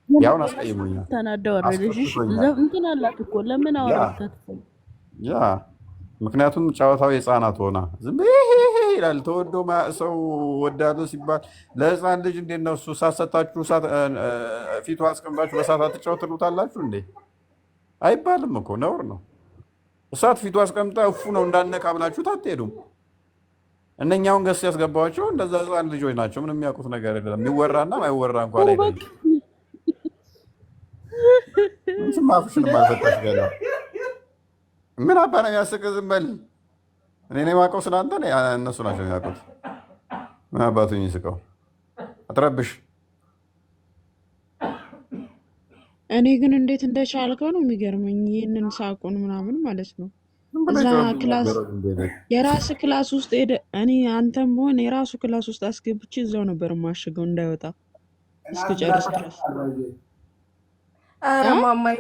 ያውን አስቀይሞኛል። ተናደው አረደሽ እንትን አላት እኮ ለምን አወራታት? ያ ምክንያቱም ጨዋታው የህፃናት ሆና ዝም ይላል። ተወዶ ሰው ወዳለው ሲባል ለህፃን ልጅ እንዴት ነው እሱ ሳሰታችሁ ፊቱ አስቀምጣችሁ በሳት አትጫወትሉታላችሁ እንዴ? አይባልም እኮ ነውር ነው። እሳት ፊቱ አስቀምጣ እፉ ነው እንዳነቃ ብላችሁት አትሄዱም። እነኛውን ገስ ያስገባቸው እንደዛ ህፃን ልጆች ናቸው። ምንም የሚያውቁት ነገር የለም። የሚወራና ማይወራ እንኳን አይደለም። ማፍሽን ማልፈታሽ ገና ምን አባ ነው የሚያስቅ? ዝም በል። እኔ ነው የማውቀው ስላንተ፣ እነሱ ናቸው የሚያውቁት። ምን አባቱ የሚስቀው? አትረብሽ። እኔ ግን እንዴት እንደቻልከው ነው የሚገርመኝ። ይህንን ሳቁን ምናምን ማለት ነው እዛ ክላስ የራስ ክላስ ውስጥ ሄደ። እኔ አንተም በሆነ የራሱ ክላስ ውስጥ አስገብቼ እዛው ነበር የማሽገው እንዳይወጣ እስክጨርስ ድረስ። ኧረ ማማዬ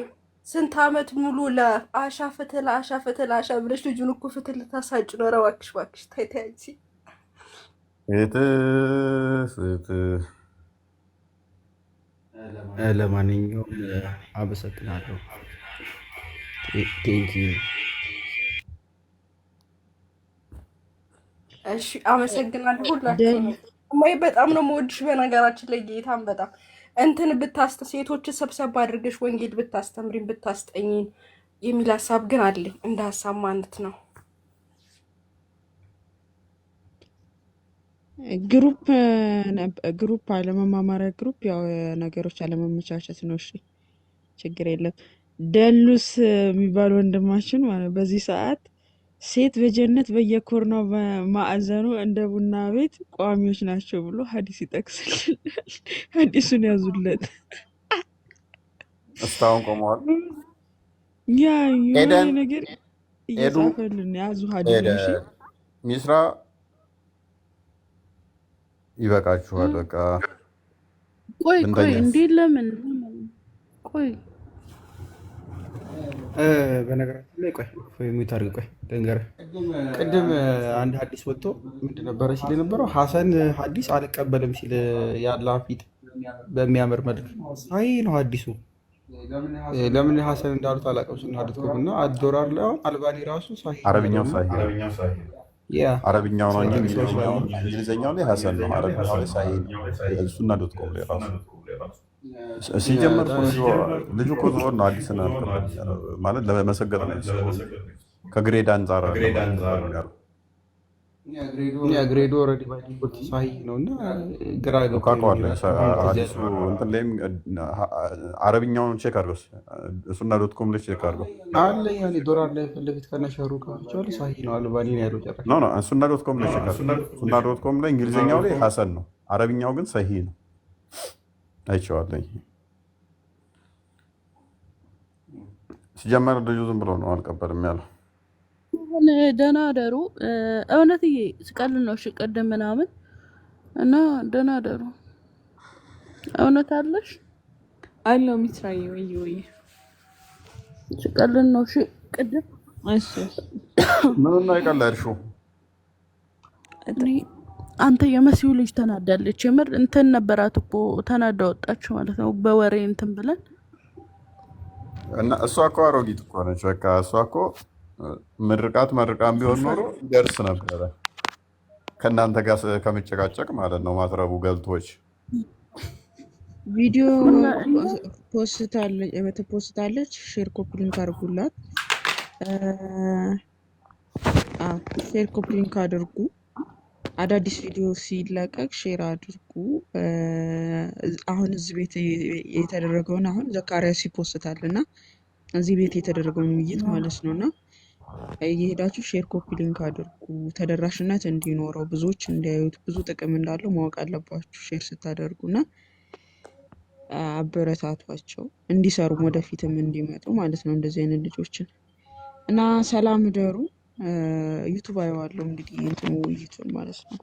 ስንት ዓመት ሙሉ ለአሻ ፍትህ ለአሻ ብለሽ ልጁን እኮ ፍትህ ልታሳጭ ነው። ኧረ እባክሽ ተይ ተይ። ለማንኛውም አመሰግናለሁ። ቴንኪው። እሺ አመሰግናለሁ ሁላችሁም። እማዬ በጣም ነው የምወድሽ። በነገራችን ላይ ጌታን በጣም እንትን ሴቶች ሰብሰብ አድርገሽ ወንጌል ብታስተምሪን ብታስጠኝን የሚል ሀሳብ ግን አለኝ። እንደ ሀሳብ ማለት ነው። ግሩፕ አለመማማሪያ ግሩፕ ያው ነገሮች አለመመቻቸት ነው። እሺ ችግር የለም። ደሉስ የሚባል ወንድማችን ማለት በዚህ ሰዓት ሴት በጀነት በየኮርናው በማዕዘኑ እንደ ቡና ቤት ቋሚዎች ናቸው ብሎ ሀዲስ ይጠቅስልናል። ሀዲሱን ያዙለት። እስካሁን ቆመዋል። ያ የሆነ ነገር እየጻፈልን ያዙ ሀዲስ። ሚስራ ይበቃችኋል። በቃ ቆይ እንዴ ለምን ቆይ በነገራችን ላይ ቆይ የሚታርግ ልንገርህ። ቅድም አንድ ሀዲስ ወጥቶ ምንድን ነበረ ሲል የነበረው ሀሰን ሀዲስ አልቀበልም ሲል ያለ ፊት በሚያምር መልክ ሳይ ነው ሐዲሱ። ለምን ሐሰን እንዳሉት አላውቅም። ስናዱት እና አዶራር ላይ አሁን አልባኒ ራሱ ሳይ አረብኛው ሳይ አረብኛው ነው እንጂ እንግሊዝኛው ላይ ሐሰን ነው። አረብኛው ላይ ሳይ ነው። ሱና.com ላይ ራሱ ሲጀመር ልጁ እኮ ዞር ነው። አዲስ ነው ማለት ለመሰገጥ ነው። ከግሬድ አንጻር ግሬድ ኦልሬዲ ባይ ዲፎልት ሳይ ነውና ግራ ገብቶኛል። አዲሱ እንትን ላይም አረብኛውን ቼክ አድርገው ሱና.com ላይ ቼክ አድርገው አለ ያኔ ዶላር ላይ ፈለግት ከነሸሩ ካቻለ ሳይ ነው። አልባኒ ነው ያለው ጨራሽ ኖ ሱና.com ላይ ቼክ አድርገው። ሱና.com ላይ እንግሊዝኛው ላይ ሐሰን ነው። አረብኛው ግን ሰሂ ነው። አይቼዋለሁ። ሲጀመር ልጁ ዝም ብሎ ነው አልቀበልም ያለው። ደህና አደሩ። እውነትዬ ስቀል ነው ቅድም ምናምን እና ደህና አደሩ። እውነት አለሽ አለው ሚስራዬ ወይ ስቀል ነው ቅድም። እሺ ምን ነው ይቀላልሽው? አንተ የመሲው ልጅ ተናዳለች። የምር እንትን ነበራት እኮ ተናዳ ወጣች ማለት ነው። በወሬ እንትን ብለን እና እሷ እኮ አሮጊት እኮ ነች። በቃ እሷ እኮ መርቃም ቢሆን ኖሮ ይደርስ ነበረ ከእናንተ ጋር ከመጨቃጨቅ ማለት ነው። ማትረቡ ገልቶች ቪዲዮ ፖስታለች። ሼር ኮፒ ሊንክ አድርጉላት። ሼር ኮፒ ሊንክ አድርጉ። አዳዲስ ቪዲዮ ሲለቀቅ ሼር አድርጉ። አሁን እዚህ ቤት የተደረገውን አሁን ዘካሪያስ ይፖስታል እና እዚህ ቤት የተደረገውን ውይይት ማለት ነውና እየሄዳችሁ ሼር ኮፒ ሊንክ አድርጉ። ተደራሽነት እንዲኖረው ብዙዎች እንዲያዩት ብዙ ጥቅም እንዳለው ማወቅ አለባችሁ። ሼር ስታደርጉና አበረታቷቸው እንዲሰሩም ወደፊትም እንዲመጡ ማለት ነው እንደዚህ አይነት ልጆችን እና ሰላም ደሩ ዩቲዩብ አየዋለሁ እንግዲህ እንትኑ ውይይቱን ማለት ነው።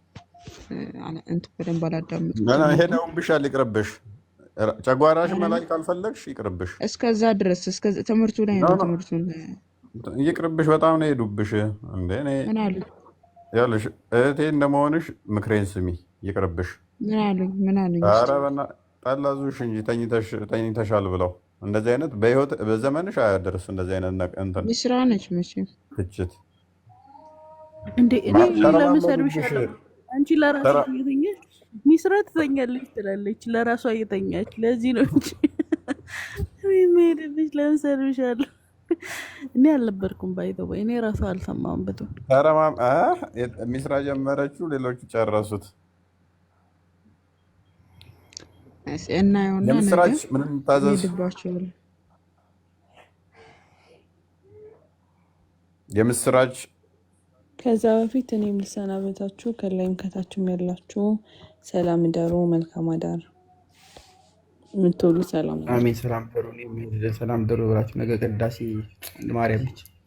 እንትን በደንብ አላዳመጥኩትም። ሄደውብሻል። ይቅርብሽ። ጨጓራሽ መላክ ካልፈለግሽ ይቅርብሽ። እስከዛ ድረስ ትምህርቱ ላይ ነው። ትምህርቱን ይቅርብሽ። በጣም ነው የሄዱብሽ። እንደ ምን አሉ ያለሽ እህቴ እንደመሆንሽ ምክሬን ስሚ። ይቅርብሽ። ምን አሉኝ? ኧረ ጠላዙሽ እንጂ ተኝተሻል ብለው እንደዚህ አይነት በህይወት በዘመንሽ አያደርስ እንደዚህ አይነት እንትን ሚስራ ነች መቼም ትችት እንዴ እኔ ለምን ሰርብሻለሁ? አንቺ ለራስሽ እየተኛች ሚስራ ትተኛለች ትላለች። ለራሷ እየተኛች ለዚህ ነው እንጂ ሜድብሽ ለምን ሰርብሻለሁ? እኔ አልነበርኩም ባይተው እኔ ራሱ አልሰማሁም። በጣም ተረማም ሚስራ ጀመረችው፣ ሌሎቹ ጨረሱት። እና የሆነ የምስራች ምንም ታዘዝ የምስራች ከዛ በፊት እኔም ልሰናበታችሁ። ከላይም ከታችም ያላችሁ ሰላም ደሩ፣ መልካም አዳር የምትውሉ ሰላም አሜን። ሰላም ደሩ። ሰላም ደሩ ብላችሁ ነገ ቅዳሴ ማርያም ነች።